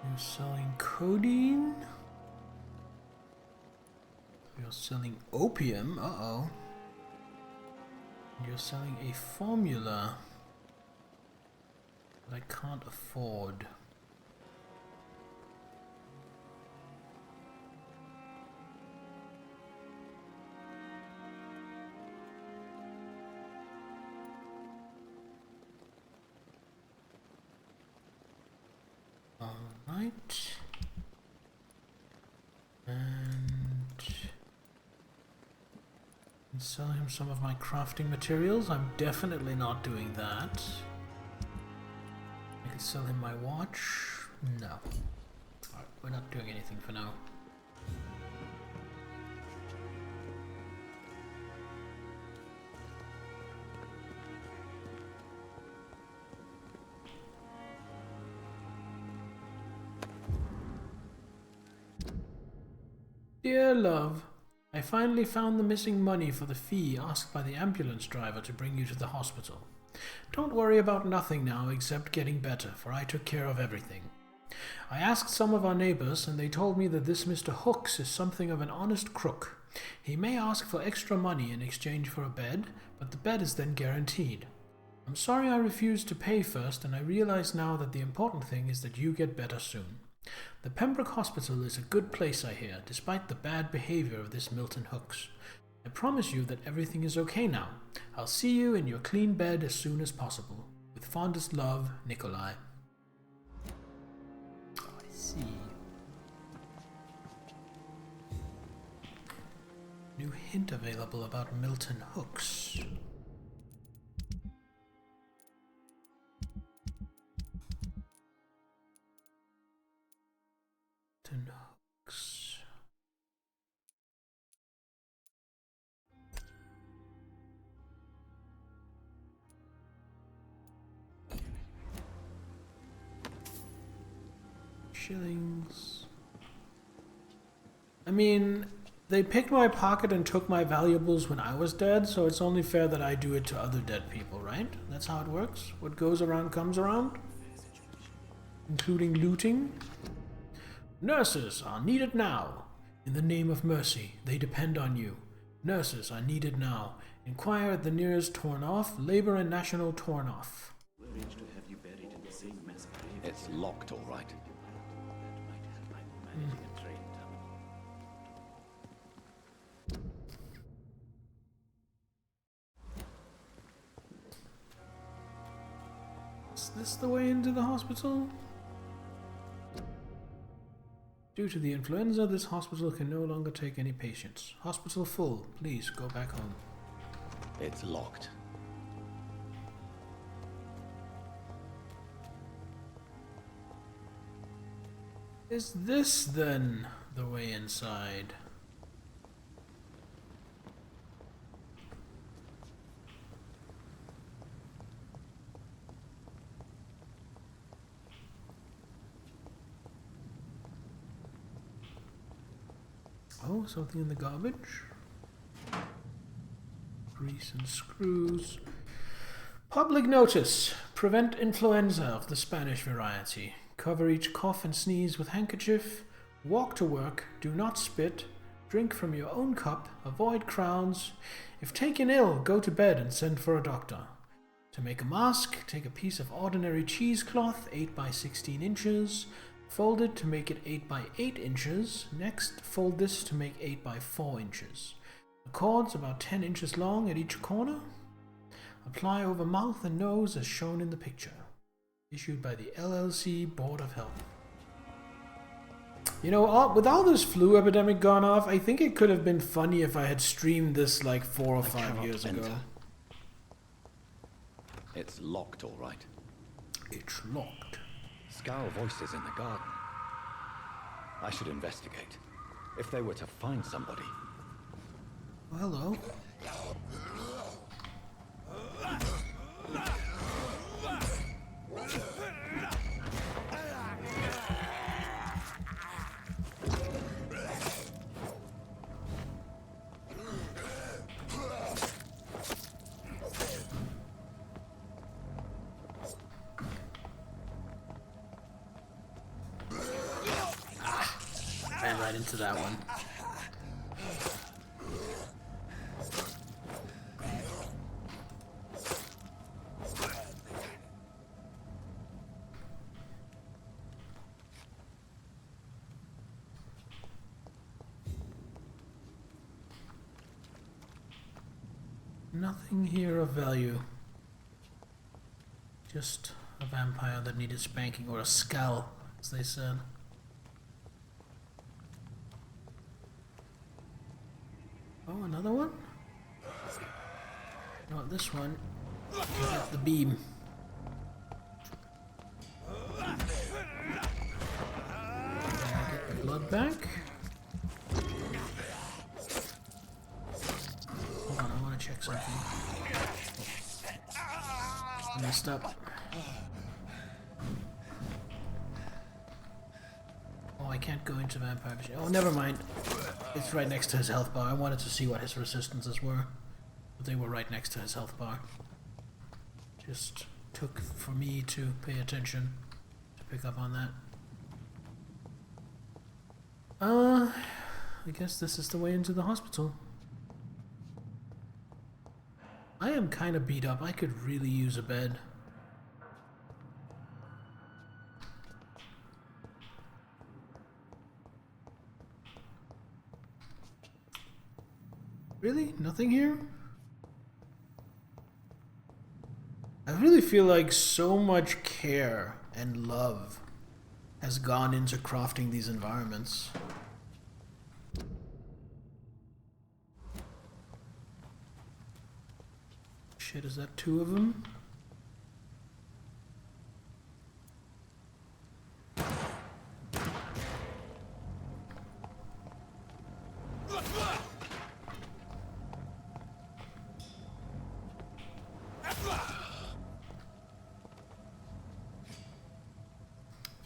[SPEAKER 1] You're selling codeine. You're selling opium. Uh-oh. You're selling a formula that I can't afford. Alright. And sell him some of my crafting materials. I'm definitely not doing that. I could sell him my watch. No. Alright, we're not doing anything for now. Dear love, I finally found the missing money for the fee asked by the ambulance driver to bring you to the hospital. Don't worry about nothing now except getting better, for I took care of everything. I asked some of our neighbors, and they told me that this Mr. Hooks is something of an honest crook. He may ask for extra money in exchange for a bed, but the bed is then guaranteed. I'm sorry I refused to pay first, and I realize now that the important thing is that you get better soon. The Pembroke Hospital is a good place, I hear, despite the bad behavior of this Milton Hooks. I promise you that everything is okay now. I'll see you in your clean bed as soon as possible. With fondest love, Nikolai. Oh, I see. New hint available about Milton Hooks. Milton Hooks. Shillings. I mean, they picked my pocket and took my valuables when I was dead, so it's only fair that I do it to other dead people, right? That's how it works. What goes around comes around. Including looting. Nurses are needed now. In the name of mercy, they depend on you. Nurses are needed now. Inquire at the nearest torn off, Labor and National torn off.
[SPEAKER 11] It's locked, all right.
[SPEAKER 1] Is this the way into the hospital? Due to the influenza, this hospital can no longer take any patients. Hospital full. Please go back home.
[SPEAKER 11] It's locked.
[SPEAKER 1] Is this then the way inside? Oh, something in the garbage. Grease and screws. Public notice. Prevent influenza of the Spanish variety. Cover each cough and sneeze with handkerchief. Walk to work. Do not spit. Drink from your own cup. Avoid crowds. If taken ill, go to bed and send for a doctor. To make a mask, take a piece of ordinary cheesecloth, 8 by 16 inches. Fold it to make it 8 by 8 inches. Next, fold this to make 8 by 4 inches. The cord's about 10 inches long at each corner. Apply over mouth and nose as shown in the picture. Issued by the LLC Board of Health. You know, with all this flu epidemic gone off, I think it could have been funny if I had streamed this like 4 or 5 years ago.
[SPEAKER 11] It's locked, all right.
[SPEAKER 1] It's locked.
[SPEAKER 11] Scowl voices in the garden. I should investigate. If they were to find somebody.
[SPEAKER 1] Oh, hello. Ran right into that one. Nothing here of value. Just a vampire that needed spanking, or a skull, as they said. Oh, another one? No, this one. Get the beam. Get the blood back. Hold on, I want to check something. I messed up. Oh, I can't go into vampire vision. Oh, never mind. It's right next to his health bar. I wanted to see what his resistances were, but they were right next to his health bar. Just took for me to pay attention to pick up on that. I guess this is the way into the hospital. I am kind of beat up. I could really use a bed. Really? Nothing here? I really feel like so much care and love has gone into crafting these environments. Shit, is that 2 of them?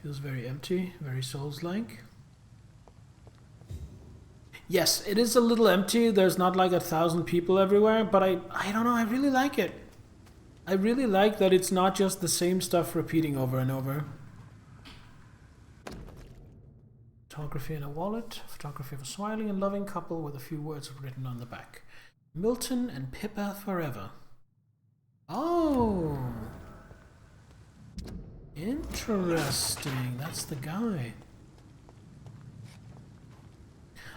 [SPEAKER 1] Feels very empty, very Souls-like. Yes, it is a little empty. There's not like 1,000 people everywhere, but I don't know, I really like it. I really like that it's not just the same stuff repeating over and over. Photography in a wallet. Photography of a smiling and loving couple with a few words written on the back. Milton and Pippa forever. Oh! Interesting. That's the guy.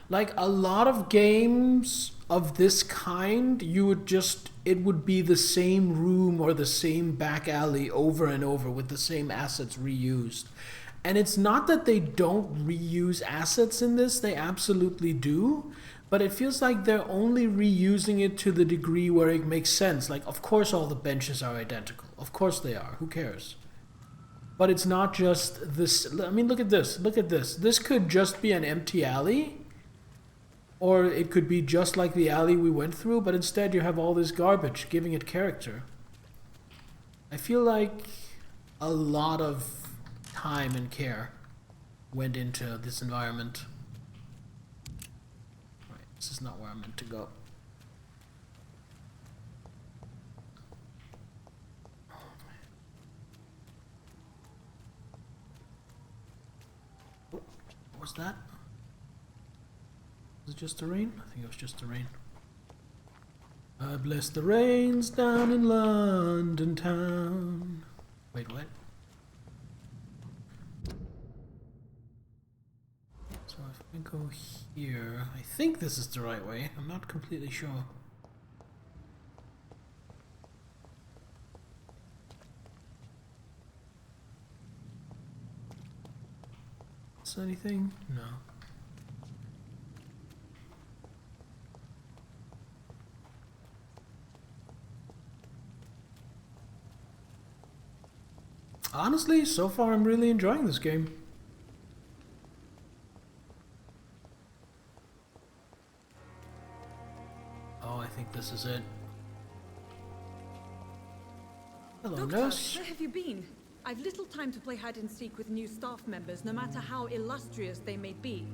[SPEAKER 1] Like a lot of games of this kind, you would just, it would be the same room or the same back alley over and over with the same assets reused. And it's not that they don't reuse assets in this, they absolutely do. But it feels like they're only reusing it to the degree where it makes sense. Like, of course all the benches are identical. Of course they are. Who cares? But it's not just this. I mean, look at this. Look at this. This could just be an empty alley. Or it could be just like the alley we went through. But instead you have all this garbage giving it character. I feel like a lot of time and care went into this environment. Right, this is not where I'm meant to go. What was that? Was it just the rain? I think it was just the rain. I bless the rains down in London town. Wait, what? So if we go here, I think this is the right way. I'm not completely sure. Is there anything? No. Honestly, so far I'm really enjoying this game. Oh, I think this is it. Hello,
[SPEAKER 14] Doctor,
[SPEAKER 1] nurse.
[SPEAKER 14] where have you been? I've little time to play hide and seek with new staff members, no matter how illustrious they may be.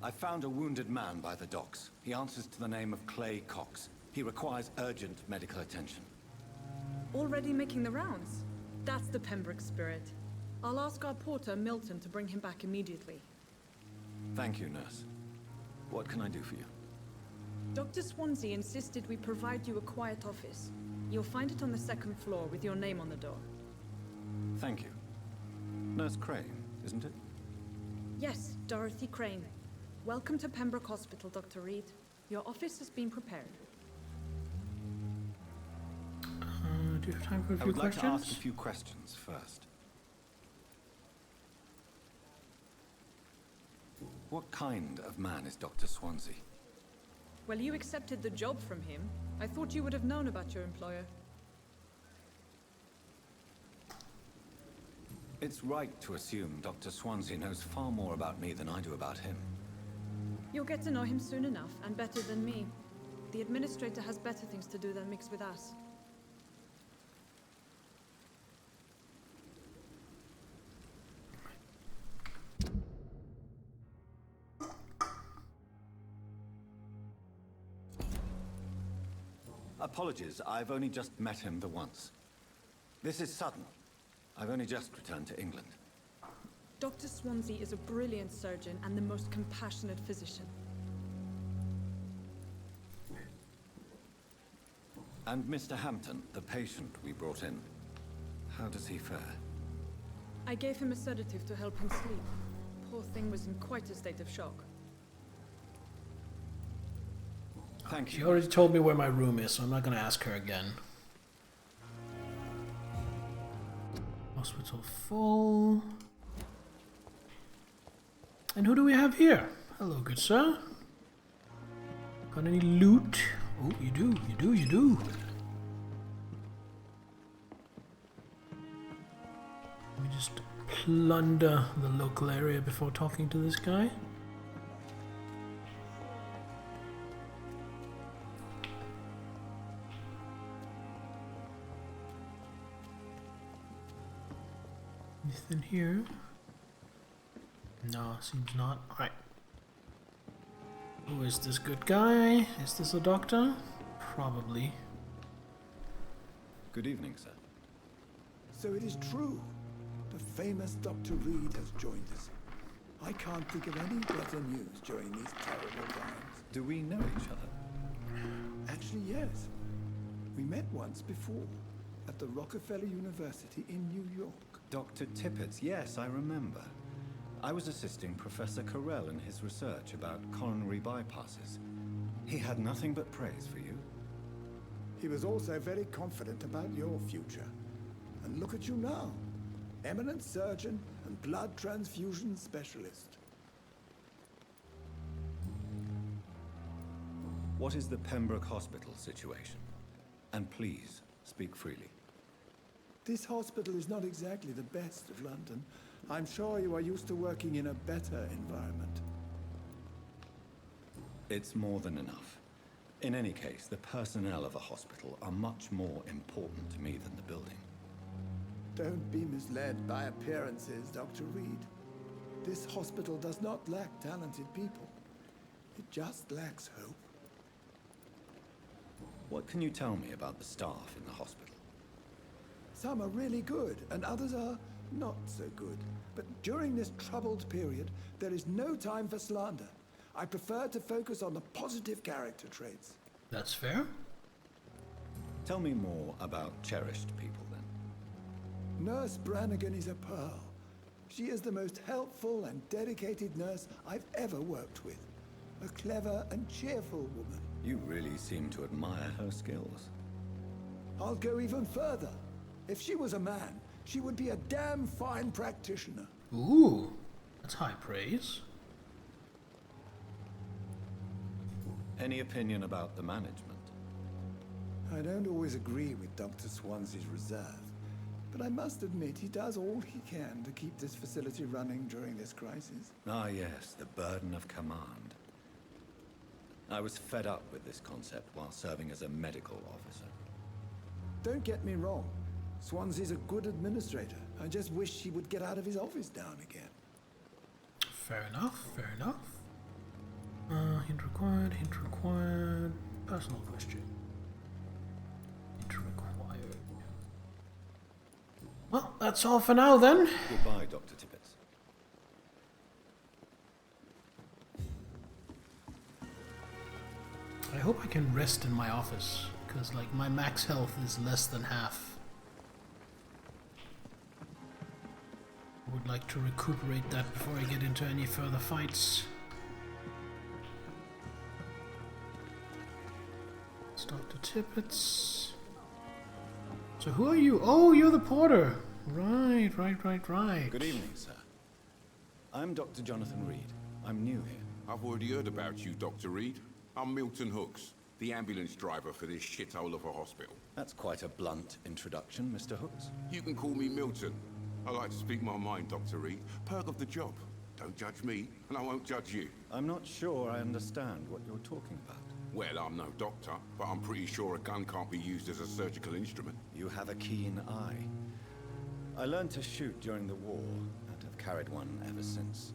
[SPEAKER 13] I found a wounded man by the docks. He answers to the name of Clay Cox. He requires urgent medical attention.
[SPEAKER 14] Already making the rounds? That's the Pembroke spirit. I'll ask our porter, Milton, to bring him back immediately.
[SPEAKER 13] Thank you, nurse. What can I do for you?
[SPEAKER 14] Dr. Swansea insisted we provide you a quiet office. You'll find it on the 2nd floor with your name on the door.
[SPEAKER 13] Thank you. Nurse Crane, isn't it?
[SPEAKER 14] Yes, Dorothy Crane. Welcome to Pembroke Hospital, Dr. Reed. Your office has been prepared.
[SPEAKER 1] Do you have time for a few questions?
[SPEAKER 13] I would like to ask a few questions first. What kind of man is Dr. Swansea?
[SPEAKER 14] Well, you accepted the job from him. I thought you would have known about your employer.
[SPEAKER 13] It's right to assume Dr. Swansea knows far more about me than I do about him.
[SPEAKER 14] You'll get to know him soon enough, and better than me. The administrator has better things to do than mix with us.
[SPEAKER 13] Apologies, I've only just met him the once. This is sudden. I've only just returned to England.
[SPEAKER 14] Dr. Swansea is a brilliant surgeon and the most compassionate physician.
[SPEAKER 13] And Mr. Hampton, the patient we brought in, how does he fare?
[SPEAKER 14] I gave him a sedative to help him sleep. Poor thing was in quite a state of shock.
[SPEAKER 13] Thank you.
[SPEAKER 1] She already told me where my room is, so I'm not gonna ask her again. Hospital full. And who do we have here? Hello, good sir. Got any loot? Oh, you do, you do, you do. Let me just plunder the local area before talking to this guy. Anything here? No, seems not. Alright. Who is this good guy? Is this a doctor? Probably.
[SPEAKER 13] Good evening, sir.
[SPEAKER 16] So it is true. The famous Dr. Reed has joined us. I can't think of any better news during these terrible times.
[SPEAKER 13] Do we know each other?
[SPEAKER 16] Actually, yes. We met once before, at the Rockefeller University in New York.
[SPEAKER 13] Dr. Tippett, yes, I remember. I was assisting Professor Carell in his research about coronary bypasses. He had nothing but praise for you.
[SPEAKER 16] He was also very confident about your future. And look at you now. Eminent surgeon and blood transfusion specialist.
[SPEAKER 13] What is the Pembroke Hospital situation? And please, speak freely.
[SPEAKER 16] This hospital is not exactly the best of London. I'm sure you are used to working in a better environment.
[SPEAKER 13] It's more than enough. In any case, the personnel of a hospital are much more important to me than the building.
[SPEAKER 16] Don't be misled by appearances, Dr. Reed. This hospital does not lack talented people. It just lacks hope.
[SPEAKER 13] What can you tell me about the staff in the hospital?
[SPEAKER 16] Some are really good, and others are not so good. But during this troubled period, there is no time for slander. I prefer to focus on the positive character traits.
[SPEAKER 1] That's fair.
[SPEAKER 13] Tell me more about cherished people, then.
[SPEAKER 16] Nurse Brannigan is a pearl. She is the most helpful and dedicated nurse I've ever worked with. A clever and cheerful woman.
[SPEAKER 13] You really seem to admire her skills.
[SPEAKER 16] I'll go even further. If she was a man, she would be a damn fine practitioner.
[SPEAKER 1] Ooh, that's high praise.
[SPEAKER 13] Any opinion about the management?
[SPEAKER 16] I don't always agree with Dr. Swansea's reserve, but I must admit he does all he can to keep this facility running during this crisis.
[SPEAKER 13] Ah yes, the burden of command. I was fed up with this concept while serving as a medical officer.
[SPEAKER 16] Don't get me wrong. Swansea's a good administrator. I just wish he would get out of his office now and again.
[SPEAKER 1] Fair enough, fair enough. Hint required, hint required. Personal question. Hint required. Well, that's all for now then.
[SPEAKER 13] Goodbye, Dr. Tippett.
[SPEAKER 1] I hope I can rest in my office, because like my max health is less than half. I would like to recuperate that before I get into any further fights. It's Dr. Tippett's. So who are you? Oh, you're the porter. Right.
[SPEAKER 13] Good evening, sir. I'm Dr. Jonathan Reed. I'm new here.
[SPEAKER 17] I've already heard about you, Dr. Reed. I'm Milton Hooks, the ambulance driver for this shithole of a hospital.
[SPEAKER 13] That's quite a blunt introduction, Mr. Hooks.
[SPEAKER 17] You can call me Milton. I like to speak my mind, Dr. Reed. Perk of the job. Don't judge me, and I won't judge you.
[SPEAKER 13] I'm not sure I understand what you're talking about.
[SPEAKER 17] Well, I'm no doctor, but I'm pretty sure a gun can't be used as a surgical instrument.
[SPEAKER 13] You have a keen eye. I learned to shoot during the war, and have carried one ever since.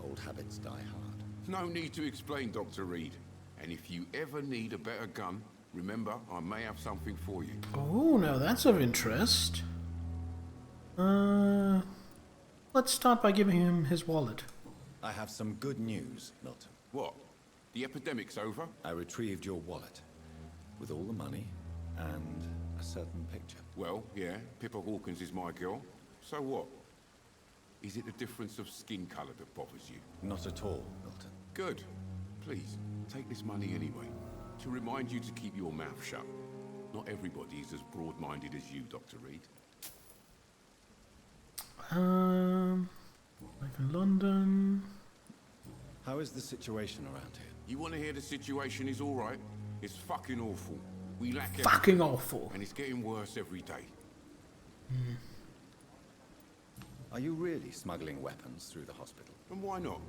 [SPEAKER 13] Old habits die hard.
[SPEAKER 17] No need to explain, Dr. Reed. And if you ever need a better gun, remember, I may have something for you.
[SPEAKER 1] Oh, now that's of interest. Well, let's start by giving him his wallet.
[SPEAKER 13] I have some good news, Milton.
[SPEAKER 17] What? The epidemic's over?
[SPEAKER 13] I retrieved your wallet with all the money and a certain picture.
[SPEAKER 17] Well, yeah, Pippa Hawkins is my girl. So what? Is it the difference of skin colour that bothers you?
[SPEAKER 13] Not at all, Milton.
[SPEAKER 17] Good. Please, take this money anyway. To remind you to keep your mouth shut. Not everybody is as broad-minded as you, Dr. Reed.
[SPEAKER 1] Like in London.
[SPEAKER 13] How is the situation around here?
[SPEAKER 17] You want to hear the situation is all right? It's fucking awful. We lack
[SPEAKER 1] fucking awful.
[SPEAKER 17] And it's getting worse every day.
[SPEAKER 13] Are you really smuggling weapons through the hospital?
[SPEAKER 17] And why not?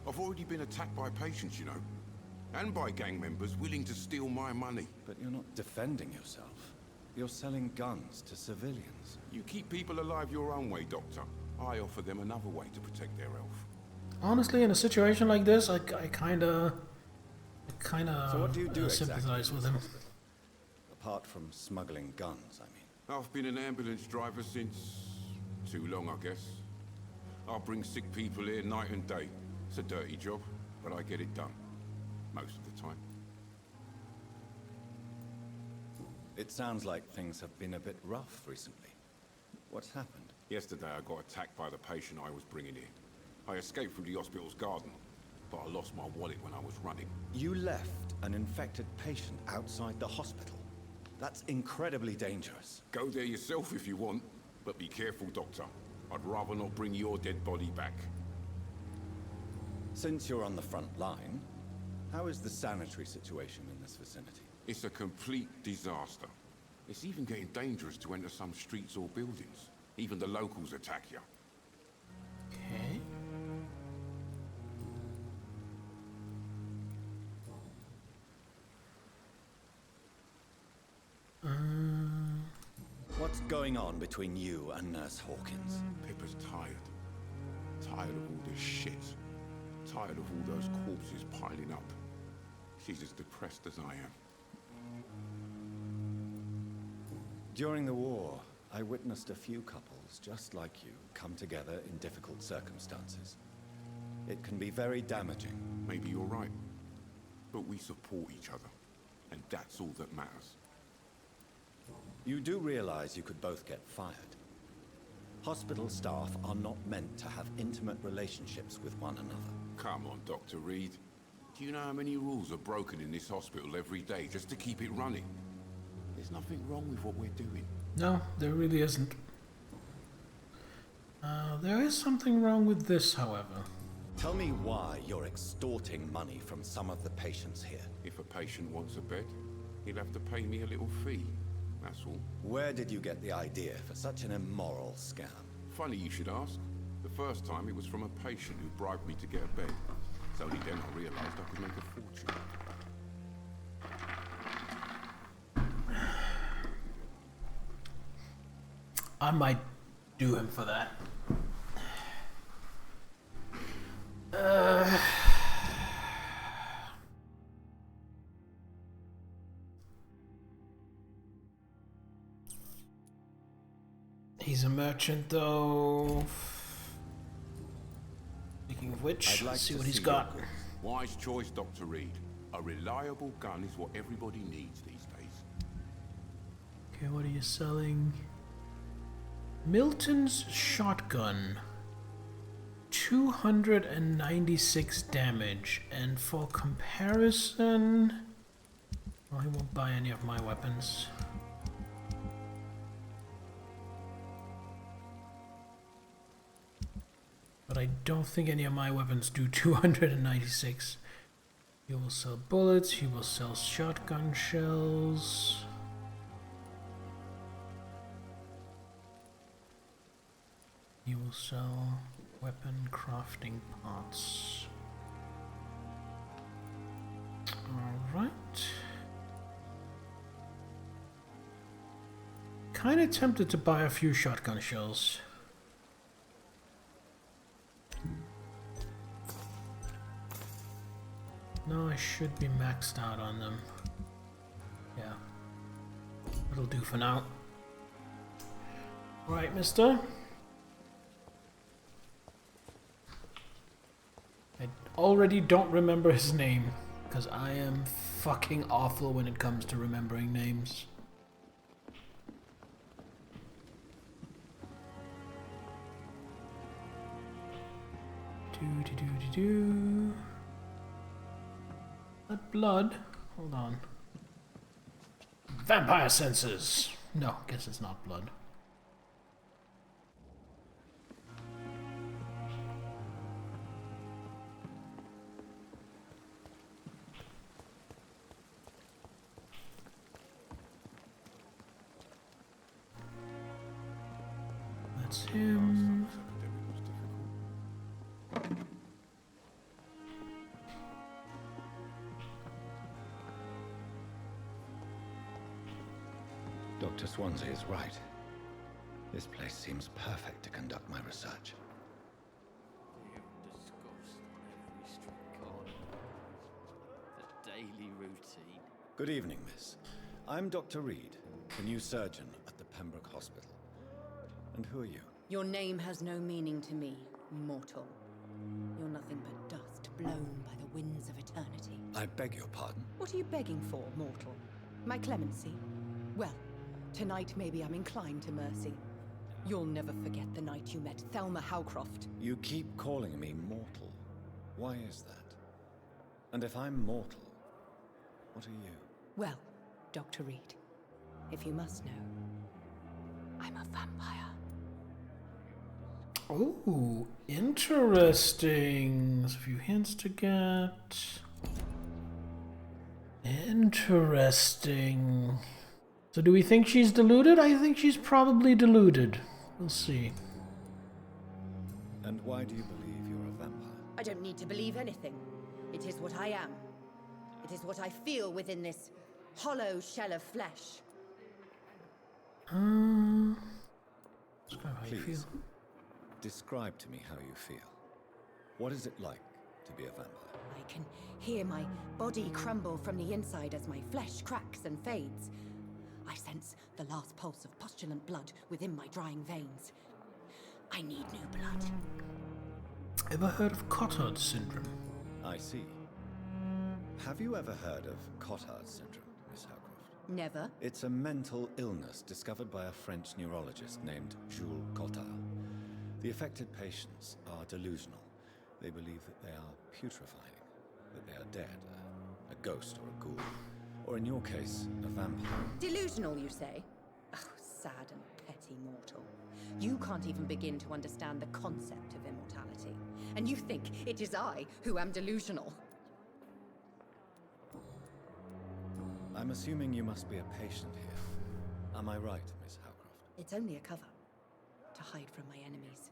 [SPEAKER 17] I've already been attacked by patients, you know. And by gang members willing to steal my money.
[SPEAKER 13] But you're not defending yourself. You're selling guns to civilians.
[SPEAKER 17] You keep people alive your own way, Doctor. I offer them another way to protect their health.
[SPEAKER 1] Honestly, in a situation like this, I kinda
[SPEAKER 13] So what do you do
[SPEAKER 1] sympathize
[SPEAKER 13] exactly
[SPEAKER 1] with him.
[SPEAKER 13] Apart from smuggling guns, I mean.
[SPEAKER 17] I've been an ambulance driver since... too long, I guess. I bring sick people here night and day. It's a dirty job, but I get it done. Most of the time.
[SPEAKER 13] It sounds like things have been a bit rough recently. What's happened?
[SPEAKER 17] Yesterday I got attacked by the patient I was bringing here. I escaped through the hospital's garden, but I lost my wallet when I was running.
[SPEAKER 13] You left an infected patient outside the hospital? That's incredibly dangerous.
[SPEAKER 17] Go there yourself if you want, but be careful, Doctor. I'd rather not bring your dead body back.
[SPEAKER 13] Since you're on the front line, how is the sanitary situation in this vicinity?
[SPEAKER 17] It's a complete disaster. It's even getting dangerous to enter some streets or buildings. Even the locals attack you.
[SPEAKER 1] Okay.
[SPEAKER 13] What's going on between you and Nurse Hawkins?
[SPEAKER 17] Pippa's tired. Tired of all this shit. Tired of all those corpses piling up. She's as depressed as I am.
[SPEAKER 13] During the war, I witnessed a few couples just like you come together in difficult circumstances. It can be very damaging.
[SPEAKER 17] Maybe you're right. But we support each other. And that's all that matters.
[SPEAKER 13] You do realize you could both get fired. Hospital staff are not meant to have intimate relationships with one another.
[SPEAKER 17] Come on, Dr. Reed. Do you know how many rules are broken in this hospital every day just to keep it running? There's nothing wrong with what we're doing.
[SPEAKER 1] No, there really isn't. There is something wrong with this, however.
[SPEAKER 13] Tell me why you're extorting money from some of the patients here.
[SPEAKER 17] If a patient wants a bed, he'll have to pay me a little fee. That's all.
[SPEAKER 13] Where did you get the idea for such an immoral scam?
[SPEAKER 17] Funny you should ask. The first time it was from a patient who bribed me to get a bed. It's only then I realized I could make a fortune.
[SPEAKER 1] I might do him for that. He's a merchant, though. Speaking of which,
[SPEAKER 17] I'd like
[SPEAKER 1] let's see
[SPEAKER 17] to
[SPEAKER 1] what he's
[SPEAKER 17] see
[SPEAKER 1] got.
[SPEAKER 17] your goods. Wise choice, Dr. Reed. A reliable gun is what everybody needs these days.
[SPEAKER 1] Okay, what are you selling? Milton's shotgun. 296 damage. And for comparison... Well, he won't buy any of my weapons. But I don't think any of my weapons do 296. He will sell bullets, he will sell shotgun shells. He will sell weapon crafting parts. Alright. Kinda tempted to buy a few shotgun shells. No, I should be maxed out on them. Yeah. That'll do for now. Right, mister. already don't remember his name, because I am fucking awful when it comes to remembering names. Do. That blood. Hold on. Vampire senses. No, guess it's not blood. That's him.
[SPEAKER 11] Dr. Swansea is right. This place seems perfect to conduct my research.
[SPEAKER 18] The daily routine.
[SPEAKER 11] Good evening, miss. I'm Dr. Reed, the new surgeon at the Pembroke Hospital. And who are you?
[SPEAKER 19] Your name has no meaning to me, mortal. You're nothing but dust blown by the winds of eternity.
[SPEAKER 11] I beg your pardon?
[SPEAKER 19] What are you begging for, mortal? My clemency? Well, tonight maybe I'm inclined to mercy. You'll never forget the night you met Thelma Howcroft.
[SPEAKER 11] You keep calling me mortal. Why is that? And if I'm mortal, what are you?
[SPEAKER 19] Well, Dr. Reed, if you must know, I'm a vampire.
[SPEAKER 1] Oh, interesting. There's a few hints to get. Interesting. So do we think she's deluded? I think she's probably deluded. We'll see.
[SPEAKER 11] And why do you believe you're a vampire?
[SPEAKER 19] I don't need to believe anything. It is what I am. It is what I feel within this hollow shell of flesh.
[SPEAKER 1] Describe how you feel.
[SPEAKER 11] Please, describe to me how you feel. What is it like to be a vampire?
[SPEAKER 19] I can hear my body crumble from the inside as my flesh cracks and fades. I sense the last pulse of postulant blood within my drying veins. I need new blood.
[SPEAKER 1] Ever heard of Cotard syndrome?
[SPEAKER 11] I see. Have you ever heard of Cotard syndrome, Miss Howcroft?
[SPEAKER 19] Never.
[SPEAKER 11] It's a mental illness discovered by a French neurologist named Jules Cotard. The affected patients are delusional. They believe that they are putrefying, that they are dead, a ghost or a ghoul, or in your case, a vampire.
[SPEAKER 19] Delusional, you say? Oh, sad and petty mortal. You can't even begin to understand the concept of immortality. And you think it is I who am delusional.
[SPEAKER 11] I'm assuming you must be a patient here. Am I right, Miss Howcroft?
[SPEAKER 19] It's only a cover. To hide from my enemies.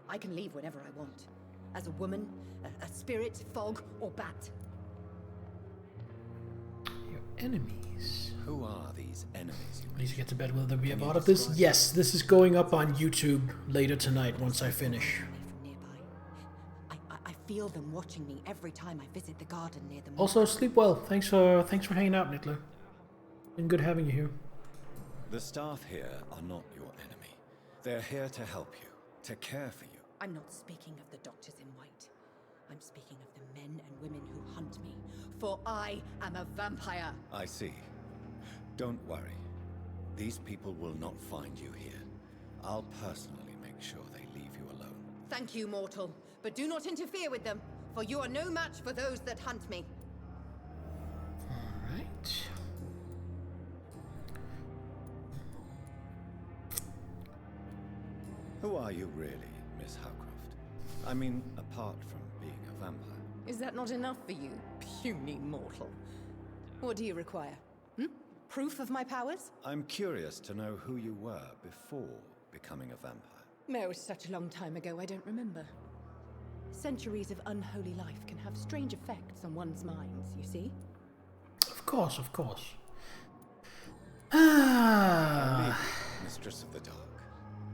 [SPEAKER 19] I can leave whenever I want. As a woman, a spirit, fog, or bat.
[SPEAKER 1] Your enemies.
[SPEAKER 11] Who are these enemies?
[SPEAKER 1] I need to get to bed. Will there be a VOD of this? Yes, this is going up on YouTube later tonight once I finish.
[SPEAKER 19] I feel them watching me every time I visit the garden near the moon.
[SPEAKER 1] Also, sleep well. Thanks for hanging out, Nittler. Been good having you here.
[SPEAKER 11] The staff here are not your enemy. They're here to help you, to care for you.
[SPEAKER 19] I'm not speaking of the doctors in white. I'm speaking of the men and women who hunt me. For I am a vampire.
[SPEAKER 11] I see. Don't worry. These people will not find you here. I'll personally make sure they leave you alone.
[SPEAKER 19] Thank you, mortal. But do not interfere with them, for you are no match for those that hunt me.
[SPEAKER 1] Alright.
[SPEAKER 11] Who are you really, Miss Howcroft? I mean, apart from being a vampire.
[SPEAKER 19] Is that not enough for you, puny mortal? What do you require? Proof of my powers?
[SPEAKER 11] I'm curious to know who you were before becoming a vampire.
[SPEAKER 19] No, it was such a long time ago, I don't remember. Centuries of unholy life can have strange effects on one's minds, you see?
[SPEAKER 1] Of course, of course.
[SPEAKER 11] I'll leave you, Mistress of the Dark,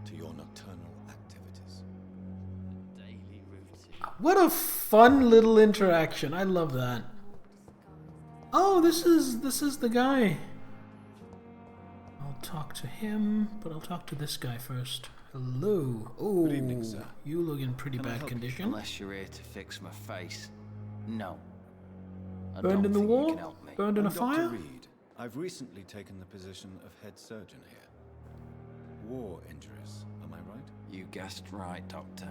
[SPEAKER 11] to your nocturnal activities.
[SPEAKER 18] Daily routine.
[SPEAKER 1] What a fun little interaction. I love that. Oh, this is the guy. I'll talk to him, but I'll talk to this guy first. Hello. Oh,
[SPEAKER 11] good evening, sir.
[SPEAKER 1] You look in pretty bad condition.
[SPEAKER 18] Unless you're here to fix my face. No. I
[SPEAKER 1] Burned
[SPEAKER 18] don't
[SPEAKER 1] in the
[SPEAKER 18] think you
[SPEAKER 1] wall?
[SPEAKER 18] can help me.
[SPEAKER 1] Burned in a
[SPEAKER 13] I'm Dr.
[SPEAKER 1] fire?
[SPEAKER 13] Reed. I've recently taken the position of head surgeon here. War injuries, am I right?
[SPEAKER 18] You guessed right, Doctor.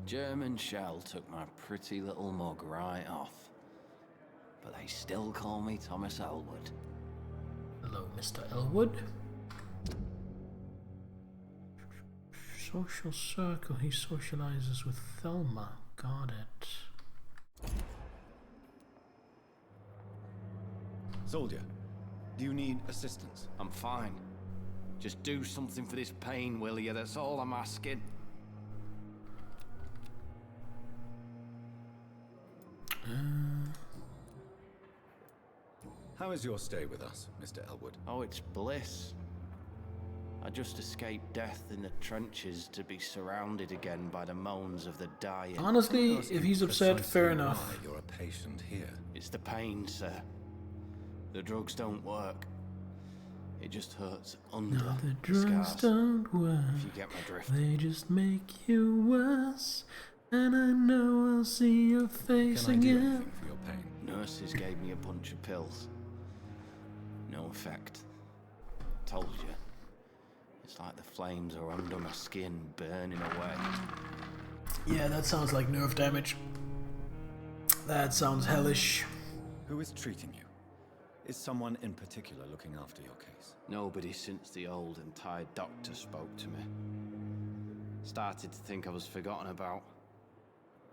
[SPEAKER 18] German shell took my pretty little mug right off. But they still call me Thomas Elwood.
[SPEAKER 1] Hello, Mr. Elwood. Social circle. He socializes with Thelma. Got it.
[SPEAKER 13] Soldier, do you need assistance?
[SPEAKER 18] I'm fine. Just do something for this pain, will you? That's all I'm asking.
[SPEAKER 13] How is your stay with us, Mr. Elwood?
[SPEAKER 18] Oh, it's bliss. I just escaped death in the trenches to be surrounded again by the moans of the dying.
[SPEAKER 1] Honestly, if he's upset, fair enough.
[SPEAKER 13] You're a patient here.
[SPEAKER 18] It's the pain, sir. The drugs don't work. It just hurts under
[SPEAKER 1] No, the
[SPEAKER 18] the
[SPEAKER 1] drugs
[SPEAKER 18] scars.
[SPEAKER 1] don't work.
[SPEAKER 18] If you get my drift.
[SPEAKER 1] They just make you worse. And I know I'll see your face
[SPEAKER 13] Can I do
[SPEAKER 1] again.
[SPEAKER 13] anything for your pain?
[SPEAKER 18] Nurses gave me a bunch of pills. No effect. Told you. It's like the flames are under my skin, burning away.
[SPEAKER 1] Yeah, that sounds like nerve damage. That sounds hellish.
[SPEAKER 13] Who is treating you? Is someone in particular looking after your case?
[SPEAKER 18] Nobody since the old and tired doctor spoke to me. Started to think I was forgotten about.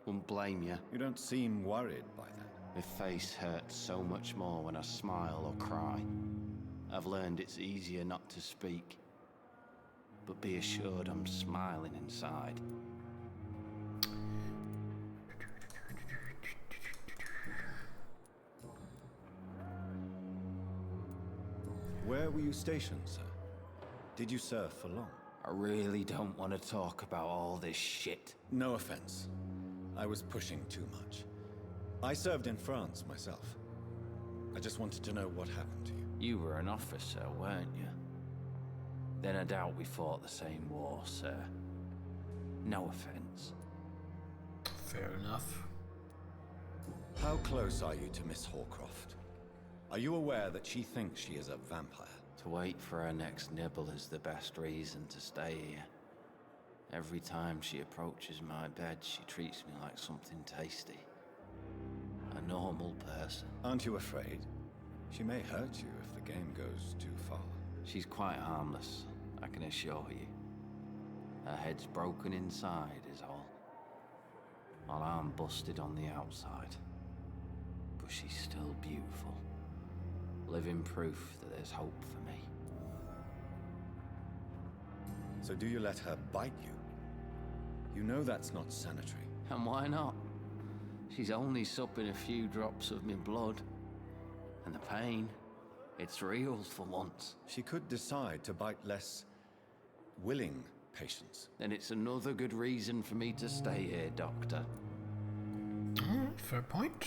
[SPEAKER 18] Wouldn't blame you.
[SPEAKER 13] You don't seem worried by that.
[SPEAKER 18] My face hurts so much more when I smile or cry. I've learned it's easier not to speak. But be assured I'm smiling inside.
[SPEAKER 13] Where were you stationed, sir? Did you serve for long?
[SPEAKER 18] I really don't want to talk about all this shit.
[SPEAKER 13] No offense. I was pushing too much. I served in France myself. I just wanted to know what happened to you.
[SPEAKER 18] You were an officer, weren't you? Then I doubt we fought the same war, sir. No offense.
[SPEAKER 1] Fair enough.
[SPEAKER 13] How close are you to Miss Horcroft? Are you aware that she thinks she is a vampire?
[SPEAKER 18] To wait for her next nibble is the best reason to stay here. Every time she approaches my bed, she treats me like something tasty. A normal person.
[SPEAKER 13] Aren't you afraid? She may hurt you if the game goes too far.
[SPEAKER 18] She's quite harmless, I can assure you. Her head's broken inside is all. While I'm busted on the outside. But she's still beautiful. Living proof that there's hope for me.
[SPEAKER 13] So do you let her bite you? You know that's not sanitary.
[SPEAKER 18] And why not? She's only supping a few drops of my blood. And the pain, it's real for once.
[SPEAKER 13] She could decide to bite less willing patients.
[SPEAKER 18] Then it's another good reason for me to stay here, Doctor.
[SPEAKER 1] Fair point.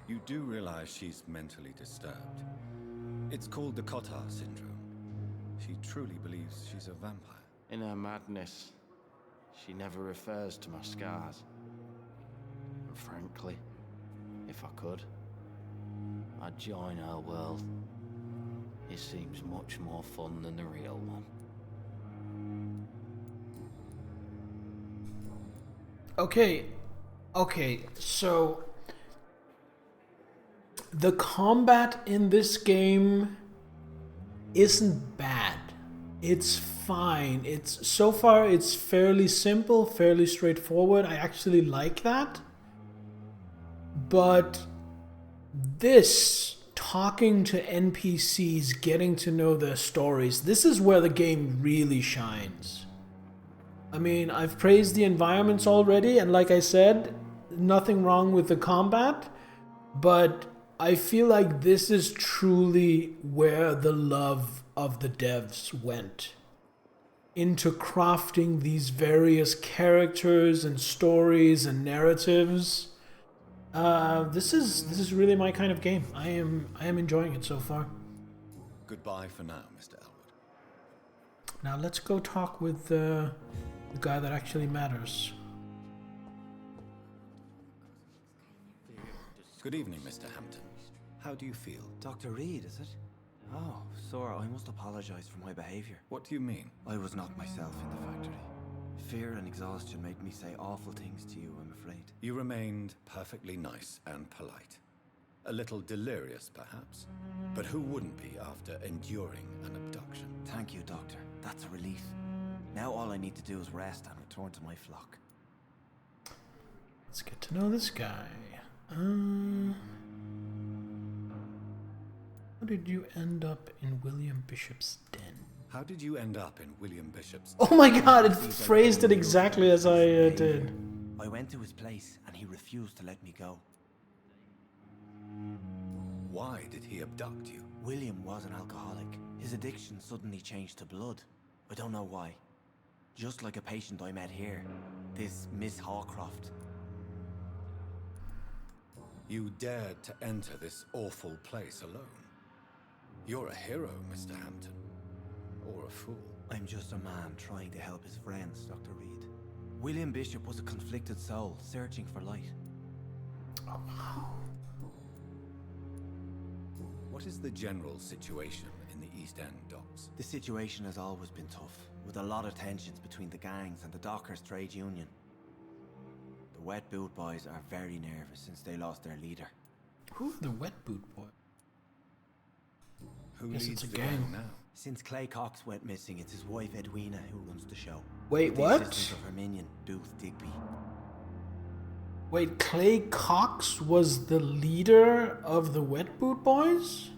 [SPEAKER 13] You do realize she's mentally disturbed. It's called the Cotard syndrome. She truly believes she's a vampire.
[SPEAKER 18] In her madness, she never refers to my scars. And frankly, if I could, I'd join her world. It seems much more fun than the real one.
[SPEAKER 1] Okay, so the combat in this game isn't bad. It's fine. So far it's fairly simple, fairly straightforward. I actually like that. But this, talking to NPCs, getting to know their stories, this is where the game really shines. I mean, I've praised the environments already, and like I said, nothing wrong with the combat, but I feel like this is truly where the love of the devs went. Into crafting these various characters and stories and narratives. This is really my kind of game. I am enjoying it so far.
[SPEAKER 13] Goodbye for now, Mr. Elwood.
[SPEAKER 1] Now let's go talk with the guy that actually matters.
[SPEAKER 13] Good evening, Mr. Hampton. How do you feel?
[SPEAKER 12] Dr. Reed, is it? Oh, sir, I must apologize for my behavior.
[SPEAKER 13] What do you mean?
[SPEAKER 12] I was not myself in the factory. Fear and exhaustion made me say awful things to you, I'm afraid.
[SPEAKER 13] You remained perfectly nice and polite. A little delirious, perhaps. But who wouldn't be after enduring an abduction?
[SPEAKER 12] Thank you, Doctor. That's a relief. Now all I need to do is rest and return to my flock.
[SPEAKER 1] Let's get to know this guy. How did you end up in William Bishop's den?
[SPEAKER 13] How did you end up in William Bishop's
[SPEAKER 1] Oh my god, it phrased it exactly as I did.
[SPEAKER 12] I went to his place and he refused to let me go.
[SPEAKER 13] Why did he abduct you?
[SPEAKER 12] William was an alcoholic. His addiction suddenly changed to blood. I don't know why. Just like a patient I met here. This Miss Hawcroft.
[SPEAKER 13] You dared to enter this awful place alone. You're a hero, Mr. Hampton. Or a fool.
[SPEAKER 12] I'm just a man trying to help his friends, Dr. Reed. William Bishop was a conflicted soul, searching for light.
[SPEAKER 1] Oh, wow.
[SPEAKER 13] What is the general situation in the East End docks?
[SPEAKER 12] The situation has always been tough, with a lot of tensions between the gangs and the dockers' trade union. The Wet Boot Boys are very nervous since they lost their leader.
[SPEAKER 1] Who are the Wet Boot Boys?
[SPEAKER 13] Who
[SPEAKER 1] Guess
[SPEAKER 13] leads
[SPEAKER 1] it's a
[SPEAKER 13] the
[SPEAKER 1] gang
[SPEAKER 13] now?
[SPEAKER 12] Since Clay Cox went missing, it's his wife Edwina who runs the show.
[SPEAKER 1] Wait,
[SPEAKER 12] with the
[SPEAKER 1] what?
[SPEAKER 12] assistance of her minion, Booth Digby.
[SPEAKER 1] Wait, Clay Cox was the leader of the Wet Boot Boys?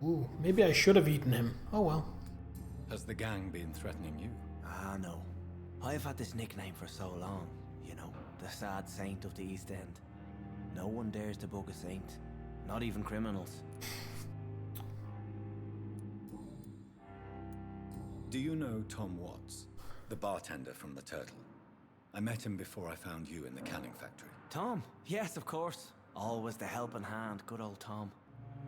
[SPEAKER 1] Ooh, maybe I should have eaten him. Oh well.
[SPEAKER 13] Has the gang been threatening you?
[SPEAKER 12] Ah, no. I've had this nickname for so long, you know, the sad saint of the East End. No one dares to bug a saint, not even criminals.
[SPEAKER 13] Do you know Tom Watts, the bartender from the Turtle? I met him before I found you in the canning factory.
[SPEAKER 12] Tom? Yes, of course. Always the helping hand, good old Tom.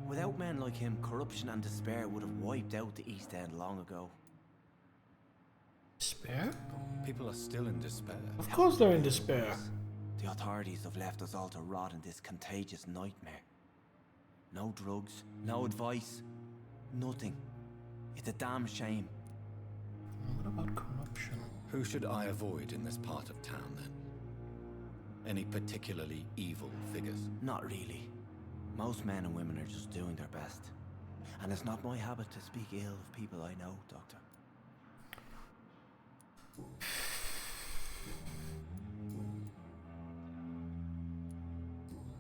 [SPEAKER 12] Without men like him, corruption and despair would have wiped out the East End long ago.
[SPEAKER 1] Despair?
[SPEAKER 13] People are still in despair.
[SPEAKER 1] Of course they're in despair.
[SPEAKER 12] The authorities have left us all to rot in this contagious nightmare. No drugs, no advice, nothing. It's a damn shame.
[SPEAKER 1] What about corruption?
[SPEAKER 13] Who should I avoid in this part of town, then? Any particularly evil figures?
[SPEAKER 12] Not really. Most men and women are just doing their best. And it's not my habit to speak ill of people I know, Doctor.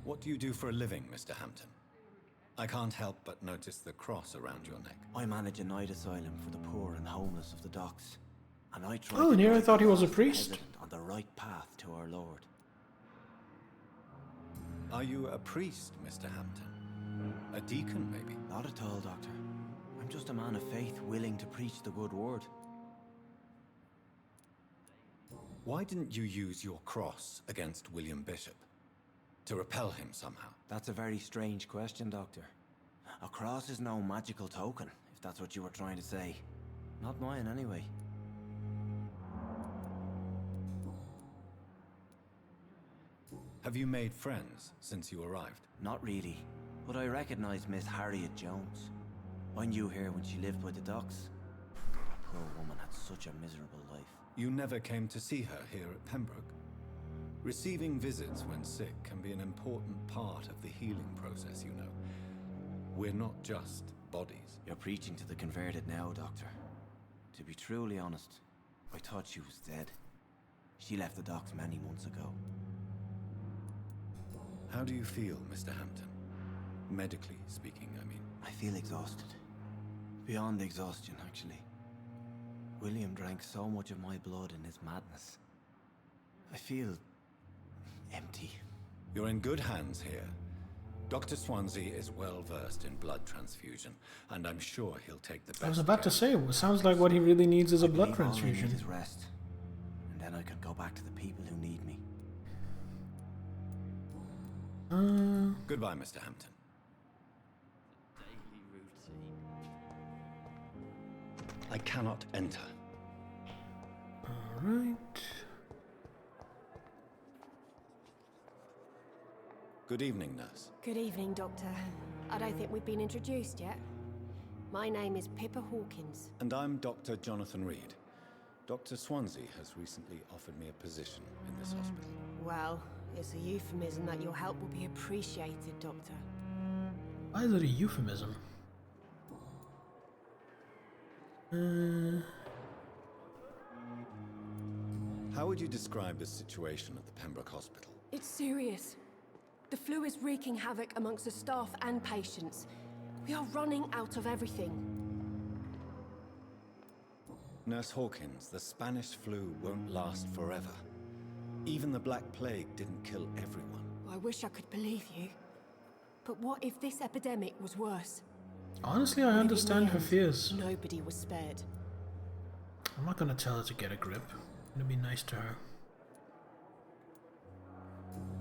[SPEAKER 13] What do you do for a living, Mr. Hampton? I can't help but notice the cross around your neck.
[SPEAKER 12] I manage a night asylum for the poor and homeless of the docks. And I try
[SPEAKER 1] Oh, and here I thought he was a priest.
[SPEAKER 12] on the right path to our Lord.
[SPEAKER 13] Are you a priest, Mr. Hampton? A deacon, maybe?
[SPEAKER 12] Not at all, Doctor. I'm just a man of faith willing to preach the good word.
[SPEAKER 13] Why didn't you use your cross against William Bishop? To repel him somehow?
[SPEAKER 12] That's a very strange question, Doctor. A cross is no magical token, if that's what you were trying to say. Not mine, anyway.
[SPEAKER 13] Have you made friends since you arrived?
[SPEAKER 12] Not really, but I recognize Miss Harriet Jones. I knew her when she lived by the docks. The poor woman had such a miserable life.
[SPEAKER 13] You never came to see her here at Pembroke? Receiving visits when sick can be an important part of the healing process, you know. We're not just bodies.
[SPEAKER 12] You're preaching to the converted now, Doctor. To be truly honest, I thought she was dead. She left the docks many months ago.
[SPEAKER 13] How do you feel, Mr. Hampton? Medically speaking, I mean.
[SPEAKER 12] I feel exhausted. Beyond exhaustion, actually. William drank so much of my blood in his madness. I feel empty.
[SPEAKER 13] You're in good hands here. Dr. Swansea is well versed in blood transfusion, and I'm sure he'll take the best
[SPEAKER 1] I was about to say, it sounds like what he really needs is a blood transfusion.
[SPEAKER 12] All I need is rest, and then I can go back to the people who need me.
[SPEAKER 13] Goodbye, Mr. Hampton.
[SPEAKER 18] Daily routine.
[SPEAKER 13] I cannot enter.
[SPEAKER 1] Alright.
[SPEAKER 13] Good evening, nurse.
[SPEAKER 20] Good evening, Doctor. I don't think we've been introduced yet. My name is Pippa Hawkins.
[SPEAKER 13] And I'm Dr. Jonathan Reed. Dr. Swansea has recently offered me a position in this hospital.
[SPEAKER 20] Well, it's a euphemism that your help will be appreciated, Doctor.
[SPEAKER 1] Why is it a euphemism?
[SPEAKER 13] How would you describe the situation at the Pembroke Hospital?
[SPEAKER 20] It's serious. The flu is wreaking havoc amongst the staff and patients. We are running out of everything.
[SPEAKER 13] Nurse Hawkins, the Spanish flu won't last forever. Even the Black Plague didn't kill everyone.
[SPEAKER 20] I wish I could believe you. But what if this epidemic was worse?
[SPEAKER 1] Honestly, I understand her fears.
[SPEAKER 20] Nobody was spared.
[SPEAKER 1] I'm not gonna tell her to get a grip. I'm gonna be nice to her.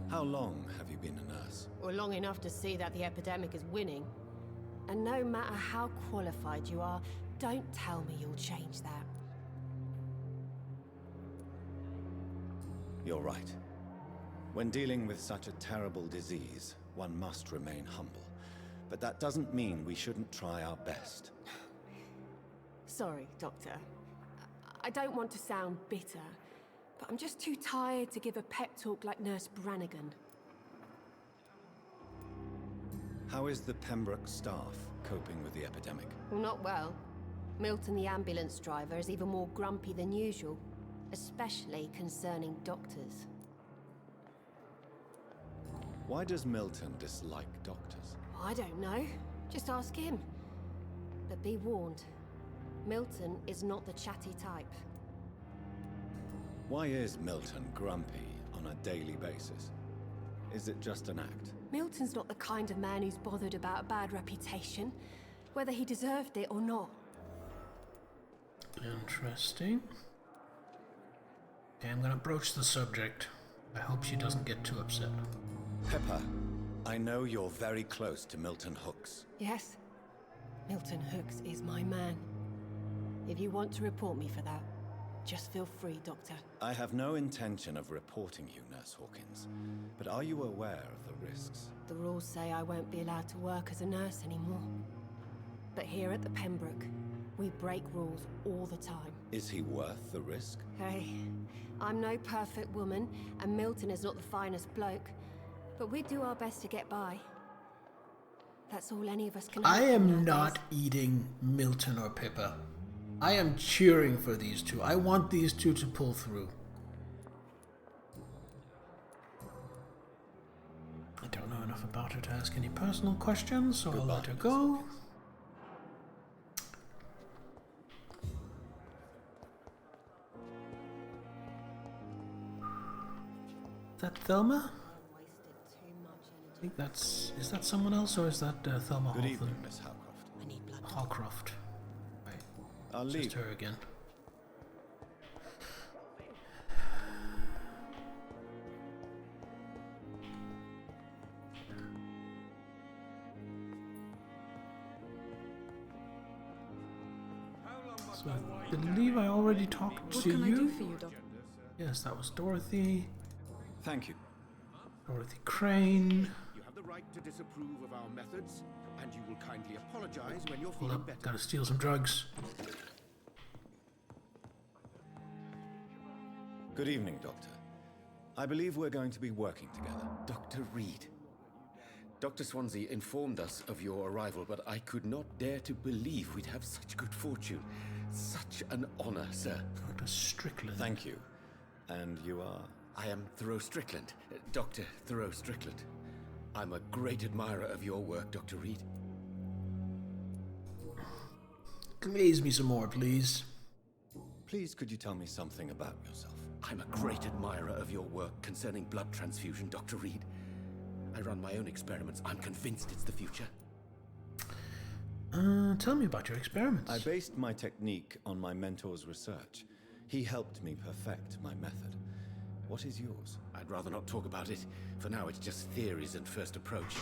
[SPEAKER 13] How long have you been a nurse?
[SPEAKER 20] Well, long enough to see that the epidemic is winning. And no matter how qualified you are, don't tell me you'll change that.
[SPEAKER 13] You're right. When dealing with such a terrible disease, one must remain humble. But that doesn't mean we shouldn't try our best.
[SPEAKER 20] Sorry, Doctor. I don't want to sound bitter, but I'm just too tired to give a pep talk like Nurse Brannigan.
[SPEAKER 13] How is the Pembroke staff coping with the epidemic?
[SPEAKER 20] Well, not well. Milton, the ambulance driver, is even more grumpy than usual, especially concerning doctors.
[SPEAKER 13] Why does Milton dislike doctors?
[SPEAKER 20] I don't know. Just ask him. But be warned, Milton is not the chatty type.
[SPEAKER 13] Why is Milton grumpy on a daily basis? Is it just an act?
[SPEAKER 20] Milton's not the kind of man who's bothered about a bad reputation, whether he deserved it or not.
[SPEAKER 1] Interesting. Okay, I'm gonna broach the subject. I hope she doesn't get too upset.
[SPEAKER 13] Pepper, I know you're very close to Milton Hooks.
[SPEAKER 20] Yes, Milton Hooks is my man. If you want to report me for that, just feel free, Doctor.
[SPEAKER 13] I have no intention of reporting you, Nurse Hawkins. But are you aware of the risks?
[SPEAKER 20] The rules say I won't be allowed to work as a nurse anymore. But here at the Pembroke, we break rules all the time.
[SPEAKER 13] Is he worth the risk?
[SPEAKER 20] Hey, I'm no perfect woman, and Milton is not the finest bloke. But we do our best to get by. That's all any of us can
[SPEAKER 1] I
[SPEAKER 20] hope for
[SPEAKER 1] am
[SPEAKER 20] nowadays.
[SPEAKER 1] not eating Milton or Pippa. I am cheering for these two. I want these two to pull through. I don't know enough about her to ask any personal questions, so I'll let her go. Is that Thelma? I think that's... Is that someone else, or is that Thelma
[SPEAKER 13] Good
[SPEAKER 1] Hawthorne?
[SPEAKER 13] evening, Miss Howcroft.
[SPEAKER 1] Hawcroft. Right.
[SPEAKER 13] I'll
[SPEAKER 1] It's
[SPEAKER 13] leave.
[SPEAKER 1] just her again. So I believe I already talked
[SPEAKER 14] What
[SPEAKER 1] to
[SPEAKER 14] can
[SPEAKER 1] you.
[SPEAKER 14] I do for you, Doctor?
[SPEAKER 1] Yes, that was Dorothy.
[SPEAKER 13] Thank you.
[SPEAKER 1] Dorothy Crane.
[SPEAKER 2] You have the right to disapprove of our methods, and you will kindly apologize when you're
[SPEAKER 1] Hold
[SPEAKER 2] feeling
[SPEAKER 1] up,
[SPEAKER 2] better.
[SPEAKER 1] gotta steal some drugs.
[SPEAKER 13] Good evening, Doctor. I believe we're going to be working together.
[SPEAKER 2] Dr. Reed. Dr. Swansea informed us of your arrival, but I could not dare to believe we'd have such good fortune. Such an honor, sir.
[SPEAKER 1] Dr. Strickland.
[SPEAKER 13] Thank you. And you are?
[SPEAKER 2] I am Thoreau Strickland, Dr. Thoreau Strickland. I'm a great admirer of your work, Dr. Reed.
[SPEAKER 1] Glaze me some more, please.
[SPEAKER 13] Please, could you tell me something about yourself?
[SPEAKER 2] I'm a great admirer of your work concerning blood transfusion, Dr. Reed. I run my own experiments. I'm convinced it's the future.
[SPEAKER 1] Tell me about your experiments.
[SPEAKER 13] I based my technique on my mentor's research. He helped me perfect my method. What is yours?
[SPEAKER 2] I'd rather not talk about it. For now, it's just theories and first approach.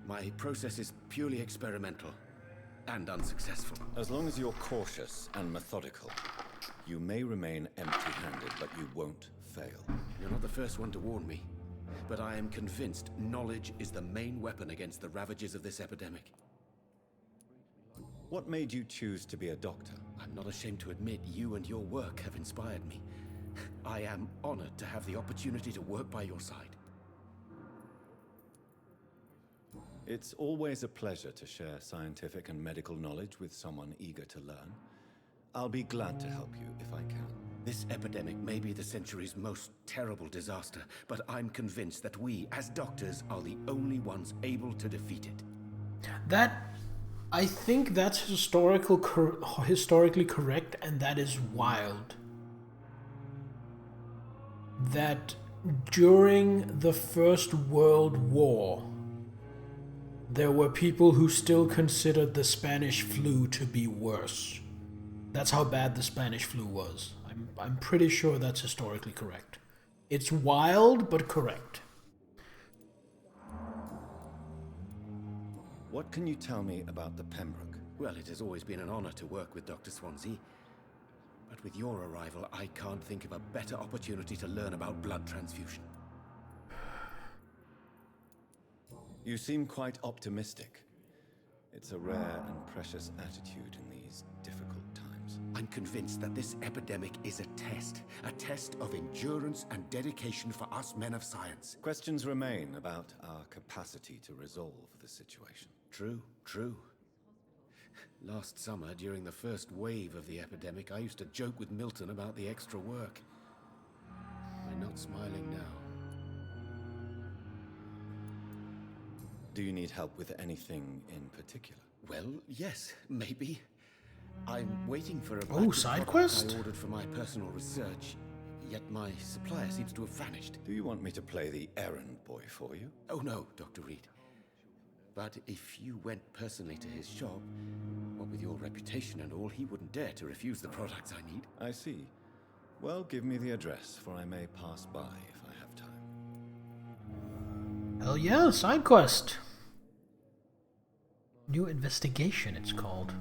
[SPEAKER 2] My process is purely experimental and unsuccessful.
[SPEAKER 13] As long as you're cautious and methodical, you may remain empty-handed, but you won't fail.
[SPEAKER 2] You're not the first one to warn me. but I am convinced knowledge is the main weapon against the ravages of this epidemic.
[SPEAKER 11] What made you choose to be a doctor?
[SPEAKER 2] I'm not ashamed to admit you and your work have inspired me. I am honored to have the opportunity to work by your side.
[SPEAKER 11] It's always a pleasure to share scientific and medical knowledge with someone eager to learn. I'll be glad to help you if I can.
[SPEAKER 2] This epidemic may be the century's most terrible disaster, but I'm convinced that we, as doctors, are the only ones able to defeat it.
[SPEAKER 1] I think that's historically correct, and that is wild. That during the First World War, there were people who still considered the Spanish flu to be worse. That's how bad the Spanish flu was. I'm pretty sure that's historically correct. It's wild, but correct.
[SPEAKER 11] What can you tell me about the Pembroke?
[SPEAKER 2] Well, it has always been an honor to work with Dr. Swansea. But with your arrival, I can't think of a better opportunity to learn about blood transfusion.
[SPEAKER 11] You seem quite optimistic. It's a rare and precious attitude in these difficult times.
[SPEAKER 2] I'm convinced that this epidemic is a test of endurance and dedication for us men of science.
[SPEAKER 11] Questions remain about our capacity to resolve the situation.
[SPEAKER 2] True. Last summer, during the first wave of the epidemic, I used to joke with Milton about the extra work. We're not smiling now.
[SPEAKER 11] Do you need help with anything in particular?
[SPEAKER 2] Well, yes, maybe. I'm waiting for a batch of
[SPEAKER 1] side
[SPEAKER 2] products
[SPEAKER 1] quest?
[SPEAKER 2] I ordered for my personal research, yet my supplier seems to have vanished.
[SPEAKER 11] Do you want me to play the errand boy for you?
[SPEAKER 2] Oh no, Dr. Reed. But if you went personally to his shop, what with your reputation and all, he wouldn't dare to refuse the products I need.
[SPEAKER 11] I see. Well, give me the address, for I may pass by if I have time.
[SPEAKER 1] Hell yeah, side quest. New investigation, it's called.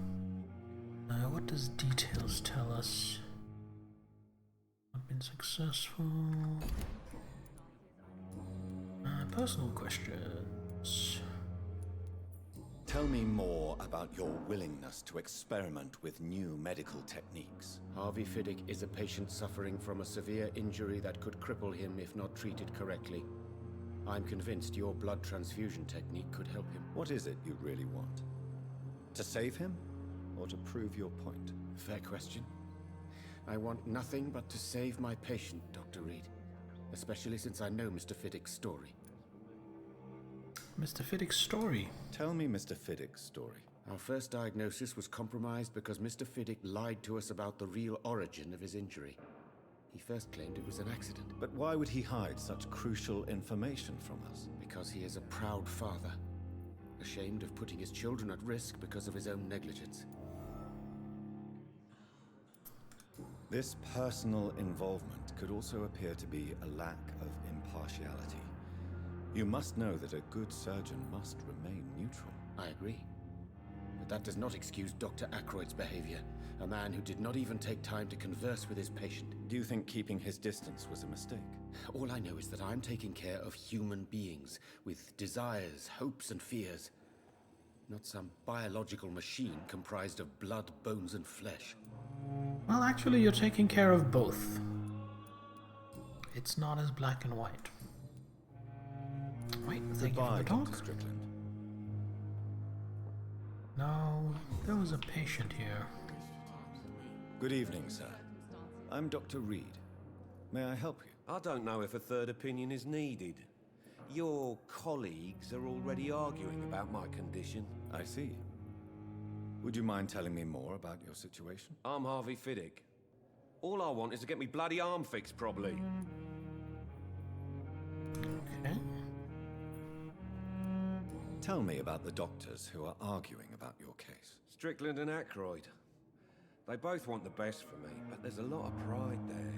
[SPEAKER 1] What does details tell us? Not been successful. Personal questions.
[SPEAKER 11] Tell me more about your willingness to experiment with new medical techniques.
[SPEAKER 2] Harvey Fiddick is a patient suffering from a severe injury that could cripple him if not treated correctly. I'm convinced your blood transfusion technique could help him.
[SPEAKER 11] What is it you really want? To save him? Or to prove your point?
[SPEAKER 2] Fair question. I want nothing but to save my patient, Dr. Reed. Especially since I know Mr. Fiddick's story.
[SPEAKER 1] Mr. Fiddick's story?
[SPEAKER 11] Tell me Mr. Fiddick's story.
[SPEAKER 2] Our first diagnosis was compromised because Mr. Fiddick lied to us about the real origin of his injury. He first claimed it was an accident.
[SPEAKER 11] But why would he hide such crucial information from us?
[SPEAKER 2] Because he is a proud father, ashamed of putting his children at risk because of his own negligence.
[SPEAKER 11] This personal involvement could also appear to be a lack of impartiality. You must know that a good surgeon must remain neutral.
[SPEAKER 2] I agree. But that does not excuse Dr. Ackroyd's behavior, a man who did not even take time to converse with his patient.
[SPEAKER 11] Do you think keeping his distance was a mistake?
[SPEAKER 2] All I know is that I'm taking care of human beings with desires, hopes, and fears. Not some biological machine comprised of blood, bones, and flesh.
[SPEAKER 1] Well, actually, you're taking care of both. It's not as black and white. Wait, thank you for the talk.
[SPEAKER 11] Dr. Strickland.
[SPEAKER 1] No, there was a patient here.
[SPEAKER 11] Good evening, sir. I'm Dr. Reed. May I help you?
[SPEAKER 21] I don't know if a third opinion is needed. Your colleagues are already arguing about my condition.
[SPEAKER 11] I see. Would you mind telling me more about your situation?
[SPEAKER 21] I'm Harvey Fiddick. All I want is to get me bloody arm fixed properly.
[SPEAKER 1] Okay.
[SPEAKER 11] Tell me about the doctors who are arguing about your case.
[SPEAKER 21] Strickland and Ackroyd. They both want the best for me, but there's a lot of pride there.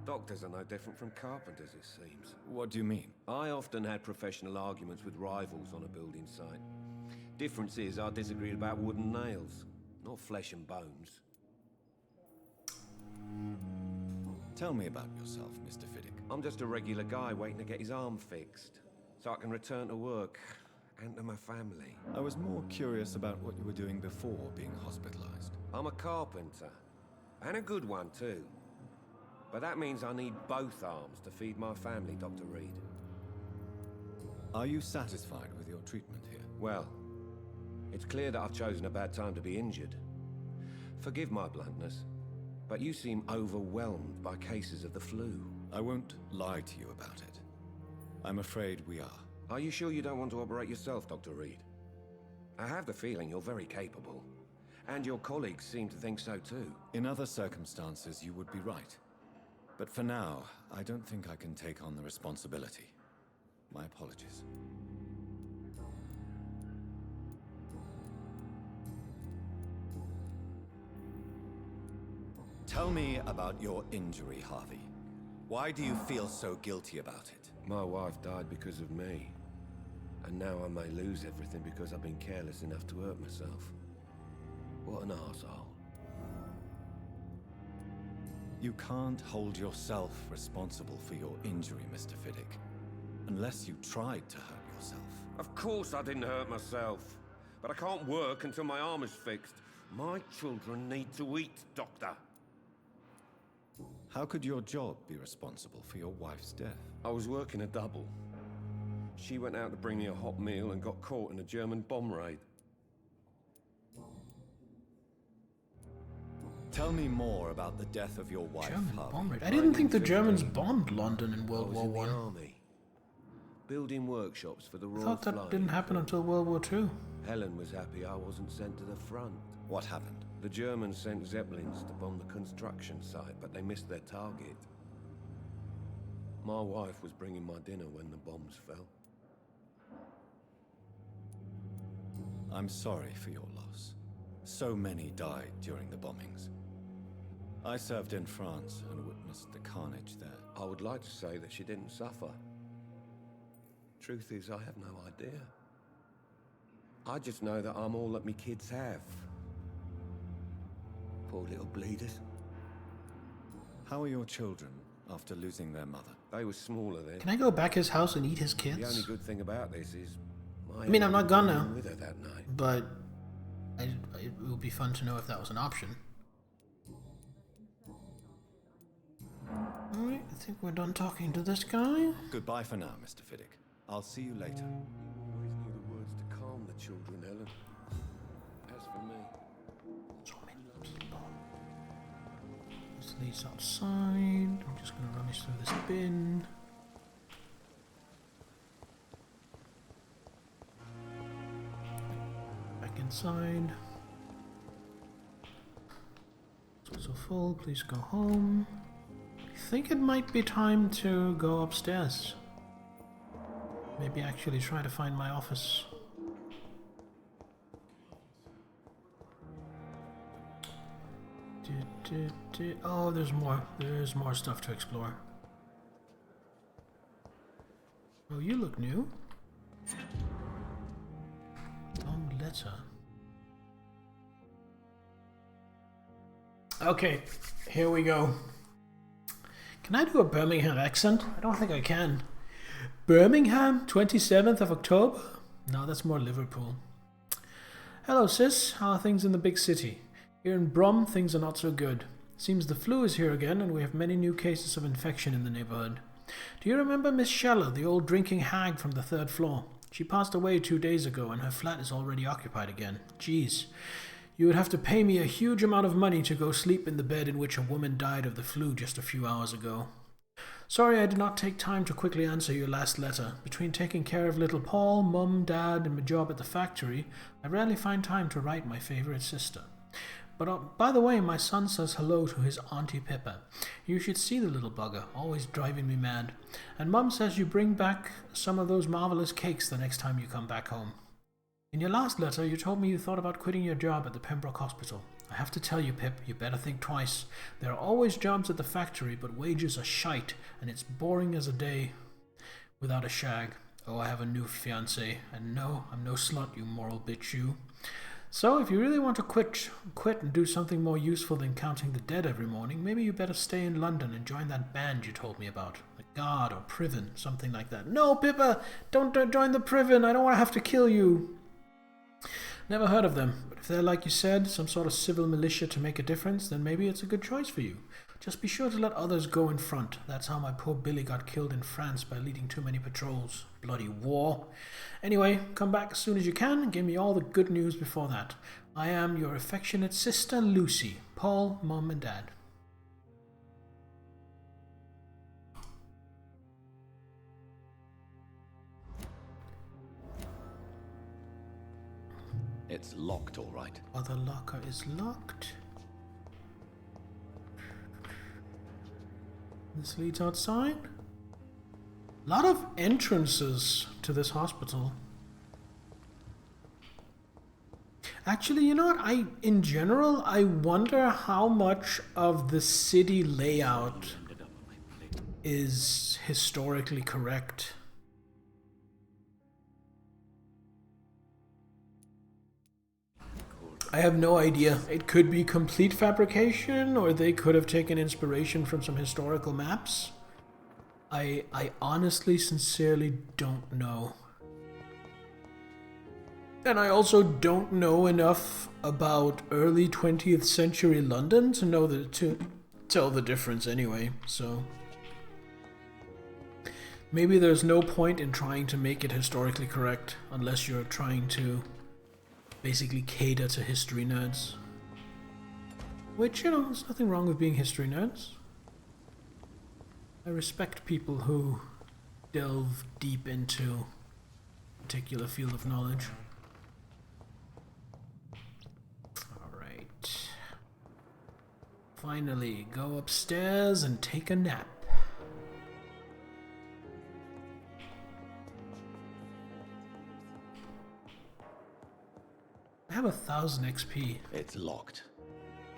[SPEAKER 21] Doctors are no different from carpenters, it seems.
[SPEAKER 11] What do you mean?
[SPEAKER 21] I often had professional arguments with rivals on a building site. Difference is I disagreed about wood and nails, not flesh and bones.
[SPEAKER 13] Tell me about yourself, Mr. Fiddick.
[SPEAKER 21] I'm just a regular guy waiting to get his arm fixed, so I can return to work and to my family.
[SPEAKER 13] I was more curious about what you were doing before being hospitalized.
[SPEAKER 21] I'm a carpenter, and a good one too. But that means I need both arms to feed my family, Dr. Reed.
[SPEAKER 13] Are you satisfied with your treatment here?
[SPEAKER 21] Well, it's clear that I've chosen a bad time to be injured. Forgive my bluntness, but you seem overwhelmed by cases of the flu.
[SPEAKER 13] I won't lie to you about it. I'm afraid we are.
[SPEAKER 21] Are you sure you don't want to operate yourself, Dr. Reed? I have the feeling you're very capable, and your colleagues seem to think so too.
[SPEAKER 13] In other circumstances, you would be right. But for now, I don't think I can take on the responsibility. My apologies. Tell me about your injury, Harvey. Why do you feel so guilty about it?
[SPEAKER 21] My wife died because of me. And now I may lose everything because I've been careless enough to hurt myself. What an arsehole.
[SPEAKER 13] You can't hold yourself responsible for your injury, Mr. Fiddick. Unless you tried to hurt yourself.
[SPEAKER 21] Of course I didn't hurt myself. But I can't work until my arm is fixed. My children need to eat, Doctor.
[SPEAKER 13] How could your job be responsible for your wife's death?
[SPEAKER 21] I was working a double. She went out to bring me a hot meal and got caught in a German bomb raid.
[SPEAKER 13] Tell me more about the death of your wife,
[SPEAKER 1] German
[SPEAKER 13] Harvey.
[SPEAKER 1] bomb raid? I didn't think the Germans bombed London in World War
[SPEAKER 21] I was in
[SPEAKER 1] I.
[SPEAKER 21] the army, building workshops for the
[SPEAKER 1] I
[SPEAKER 21] Royal
[SPEAKER 1] thought that
[SPEAKER 21] Flying
[SPEAKER 1] didn't happen
[SPEAKER 21] Corps.
[SPEAKER 1] until World War II.
[SPEAKER 21] Helen was happy I wasn't sent to the front.
[SPEAKER 13] What happened?
[SPEAKER 21] The Germans sent Zeppelins to bomb the construction site, but they missed their target. My wife was bringing my dinner when the bombs fell.
[SPEAKER 13] I'm sorry for your loss. So many died during the bombings. I served in France and witnessed the carnage there.
[SPEAKER 21] I would like to say that she didn't suffer. Truth is, I have no idea. I just know that I'm all that me kids have. Poor little bleeders.
[SPEAKER 13] How are your children after losing their mother?
[SPEAKER 21] They were smaller then.
[SPEAKER 1] Can I go back his house and eat his kids?
[SPEAKER 21] The only good thing about this is
[SPEAKER 1] I mean, I'm not gonna,
[SPEAKER 21] with her that night.
[SPEAKER 1] but it would be fun to know if that was an option. Alright, I think we're done talking to this guy.
[SPEAKER 13] Goodbye for now, Mr. Fiddick. I'll see you later.
[SPEAKER 21] You always knew the words to calm the children, Helen. As for me...
[SPEAKER 1] So many people. This leads outside. I'm just gonna rummage through this bin. Back inside. It's also full. Please go home. I think it might be time to go upstairs. Maybe actually try to find my office. Oh, there's more. There's more stuff to explore. Oh, you look new. Long letter. Okay, here we go. Can I do a Birmingham accent? I don't think I can. Birmingham, 27th of October? No, that's more Liverpool. Hello, sis. How are things in the big city? Here in Brum, things are not so good. Seems the flu is here again, and we have many new cases of infection in the neighborhood. Do you remember Miss Scheller, the old drinking hag from the 3rd floor? She passed away 2 days ago, and her flat is already occupied again. Jeez. You would have to pay me a huge amount of money to go sleep in the bed in which a woman died of the flu just a few hours ago. Sorry I did not take time to quickly answer your last letter. Between taking care of little Paul, Mum, Dad, and my job at the factory, I rarely find time to write my favorite sister. But by the way, my son says hello to his Auntie Pippa. You should see the little bugger, always driving me mad. And Mum says you bring back some of those marvelous cakes the next time you come back home. In your last letter, you told me you thought about quitting your job at the Pembroke Hospital. I have to tell you, Pip, you better think twice. There are always jobs at the factory, but wages are shite, and it's boring as a day without a shag. Oh, I have a new fiancé, and no, I'm no slut, you moral bitch, you. So, if you really want to quit and do something more useful than counting the dead every morning, maybe you better stay in London and join that band you told me about. The Guard or Priven, something like that. No, Pippa! Don't join the Priven! I don't want to have to kill you! Never heard of them, but if they're, like you said, some sort of civil militia to make a difference, then maybe it's a good choice for you. Just be sure to let others go in front. That's how my poor Billy got killed in France by leading too many patrols. Bloody war. Anyway, come back as soon as you can and give me all the good news before that. I am your affectionate sister, Lucy. Paul, Mom and Dad.
[SPEAKER 11] It's locked, all right.
[SPEAKER 1] Other locker is locked. This leads outside. A lot of entrances to this hospital. Actually, you know what? In general, I wonder how much of the city layout is historically correct. I have no idea. It could be complete fabrication, or they could have taken inspiration from some historical maps. I honestly, sincerely don't know. And I also don't know enough about early 20th century London to know to tell the difference anyway, so... Maybe there's no point in trying to make it historically correct, unless you're trying to basically cater to history nerds. Which, you know, there's nothing wrong with being history nerds. I respect people who delve deep into a particular field of knowledge. Alright. Finally, go upstairs and take a nap. I have 1,000 XP.
[SPEAKER 11] It's locked.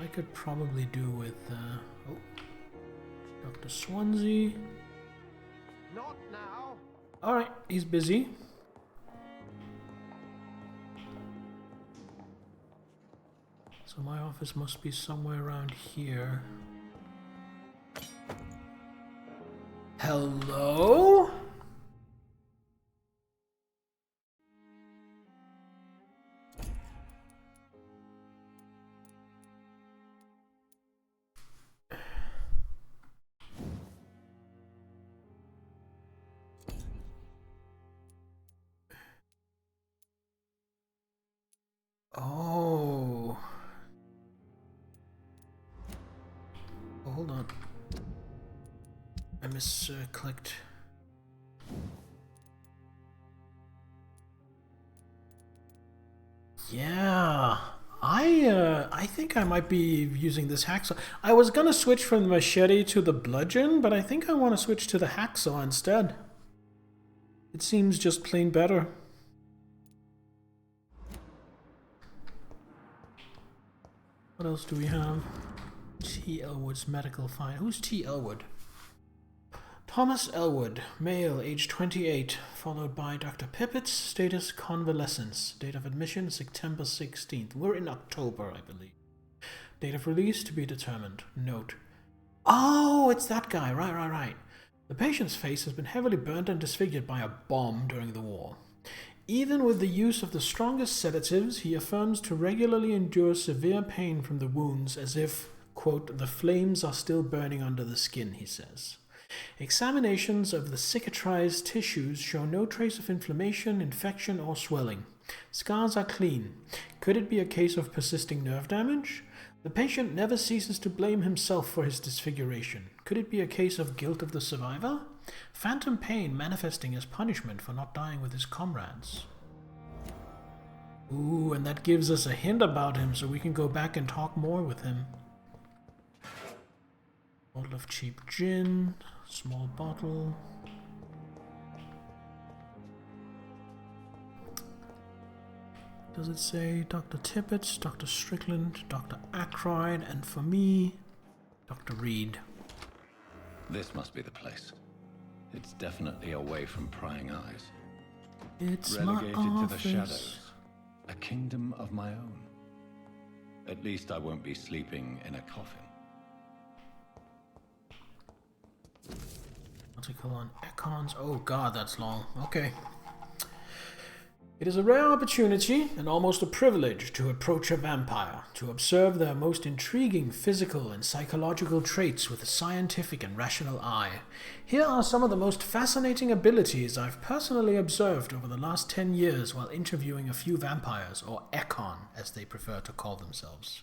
[SPEAKER 1] I could probably do with, oh, Dr. Swansea.
[SPEAKER 9] Not now.
[SPEAKER 1] Alright, he's busy. So my office must be somewhere around here. Hello? Oh. Oh, hold on. I misclicked. Yeah. I think I might be using this hacksaw. I was gonna switch from the machete to the bludgeon, but I think I want to switch to the hacksaw instead. It seems just plain better. What else do we have? T. Elwood's medical find. Who's T. Elwood? Thomas Elwood, male, age 28, followed by Dr. Pippett's status convalescence. Date of admission September 16th. We're in October, I believe. Date of release to be determined. Note. Oh, it's that guy. Right. The patient's face has been heavily burnt and disfigured by a bomb during the war. Even with the use of the strongest sedatives, he affirms to regularly endure severe pain from the wounds as if, quote, the flames are still burning under the skin, he says. Examinations of the cicatrized tissues show no trace of inflammation, infection, or swelling. Scars are clean. Could it be a case of persisting nerve damage? The patient never ceases to blame himself for his disfiguration. Could it be a case of guilt of the survivor? Phantom pain manifesting as punishment for not dying with his comrades. Ooh, and that gives us a hint about him, so we can go back and talk more with him. Bottle of cheap gin, small bottle. Does it say Dr. Tippett, Dr. Strickland, Dr. Ackroyd, and for me, Dr. Reed?
[SPEAKER 11] This must be the place. It's definitely away from prying eyes.
[SPEAKER 1] It's
[SPEAKER 11] relegated
[SPEAKER 1] my
[SPEAKER 11] to the
[SPEAKER 1] office.
[SPEAKER 11] shadows. A kingdom of my own. At least I won't be sleeping in a coffin.
[SPEAKER 1] Article on econs. Oh god, that's long. Okay. It is a rare opportunity and almost a privilege to approach a vampire, to observe their most intriguing physical and psychological traits with a scientific and rational eye. Here are some of the most fascinating abilities I've personally observed over the last 10 years while interviewing a few vampires, or econ as they prefer to call themselves.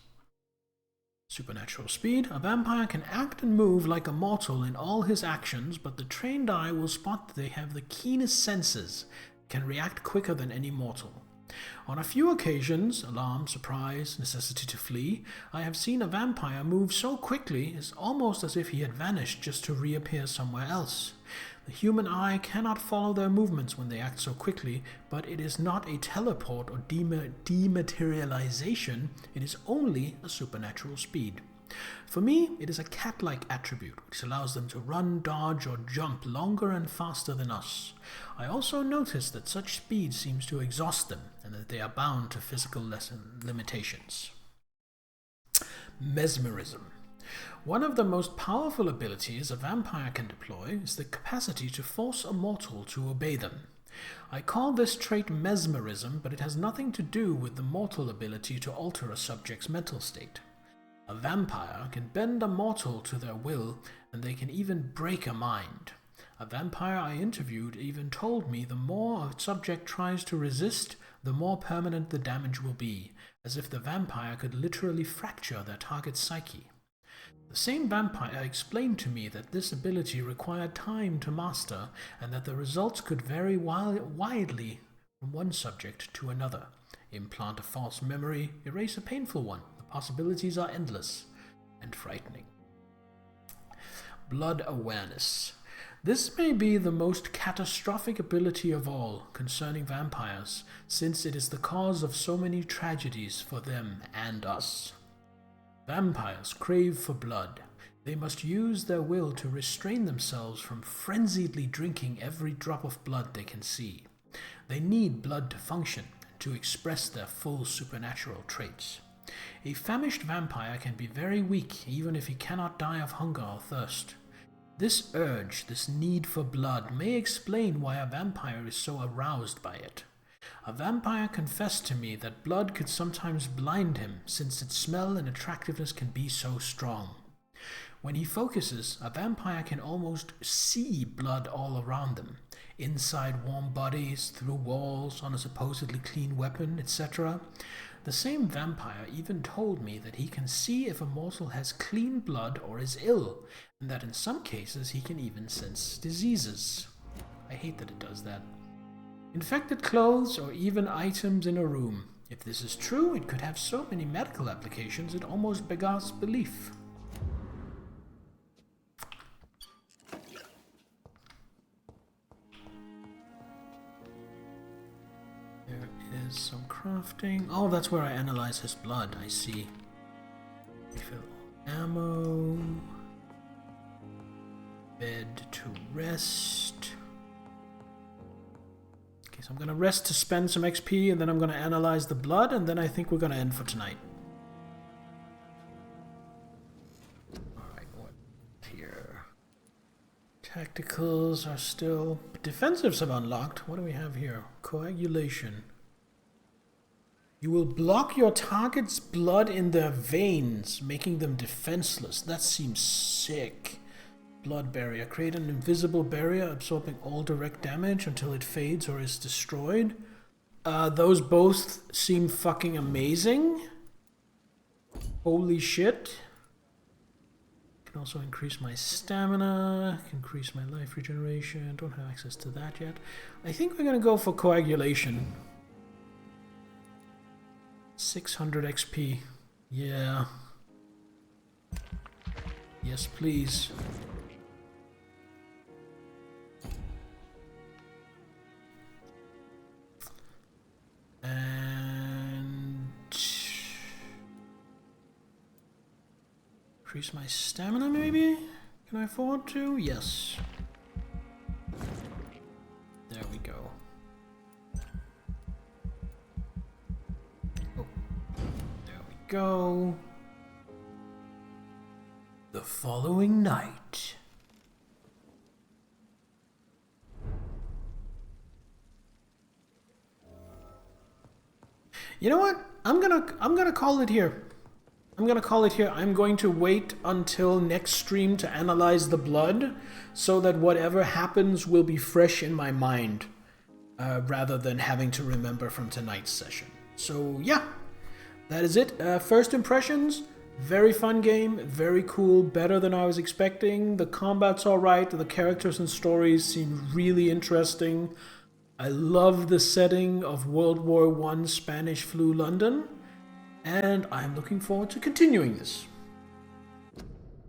[SPEAKER 1] Supernatural speed. A vampire can act and move like a mortal in all his actions, but the trained eye will spot that they have the keenest senses, can react quicker than any mortal. On a few occasions, alarm, surprise, necessity to flee, I have seen a vampire move so quickly it's almost as if he had vanished just to reappear somewhere else. The human eye cannot follow their movements when they act so quickly, but it is not a teleport or dematerialization, it is only a supernatural speed. For me, it is a cat-like attribute, which allows them to run, dodge, or jump longer and faster than us. I also notice that such speed seems to exhaust them, and that they are bound to physical limitations. Mesmerism. One of the most powerful abilities a vampire can deploy is the capacity to force a mortal to obey them. I call this trait mesmerism, but it has nothing to do with the mortal ability to alter a subject's mental state. A vampire can bend a mortal to their will, and they can even break a mind. A vampire I interviewed even told me the more a subject tries to resist, the more permanent the damage will be, as if the vampire could literally fracture their target's psyche. The same vampire explained to me that this ability required time to master, and that the results could vary widely from one subject to another. Implant a false memory, erase a painful one. Possibilities are endless and frightening. Blood awareness. This may be the most catastrophic ability of all concerning vampires, since it is the cause of so many tragedies for them and us. Vampires crave for blood. They must use their will to restrain themselves from frenziedly drinking every drop of blood they can see. They need blood to function and to express their full supernatural traits. A famished vampire can be very weak even if he cannot die of hunger or thirst. This urge, this need for blood, may explain why a vampire is so aroused by it. A vampire confessed to me that blood could sometimes blind him since its smell and attractiveness can be so strong. When he focuses, a vampire can almost see blood all around them, inside warm bodies, through walls, on a supposedly clean weapon, etc. The same vampire even told me that he can see if a mortal has clean blood or is ill, and that in some cases he can even sense diseases. I hate that it does that. Infected clothes or even items in a room. If this is true, it could have so many medical applications it almost beggars belief. There is some crafting. Oh, that's where I analyze his blood. I see. Refill ammo. Bed to rest. Okay, so I'm gonna rest to spend some XP, and then I'm gonna analyze the blood, and then I think we're gonna end for tonight. Alright, what here? Tacticals are still... Defensives have unlocked. What do we have here? Coagulation. You will block your target's blood in their veins, making them defenseless. That seems sick. Blood barrier. Create an invisible barrier absorbing all direct damage until it fades or is destroyed. Those both seem fucking amazing. Holy shit. Can also increase my stamina, increase my life regeneration. Don't have access to that yet. I think we're gonna go for coagulation. 600 XP. Yeah. Yes, please. And increase my stamina, maybe? Can I afford to? Yes. There we go. Oh, there we go. The following night. You know what? I'm gonna call it here. I'm going to wait until next stream to analyze the blood, so that whatever happens will be fresh in my mind, rather than having to remember from tonight's session. So yeah, that is it. First impressions, very fun game, very cool, better than I was expecting. The combat's alright, the characters and stories seem really interesting. I love the setting of World War I Spanish flu London, and I'm looking forward to continuing this.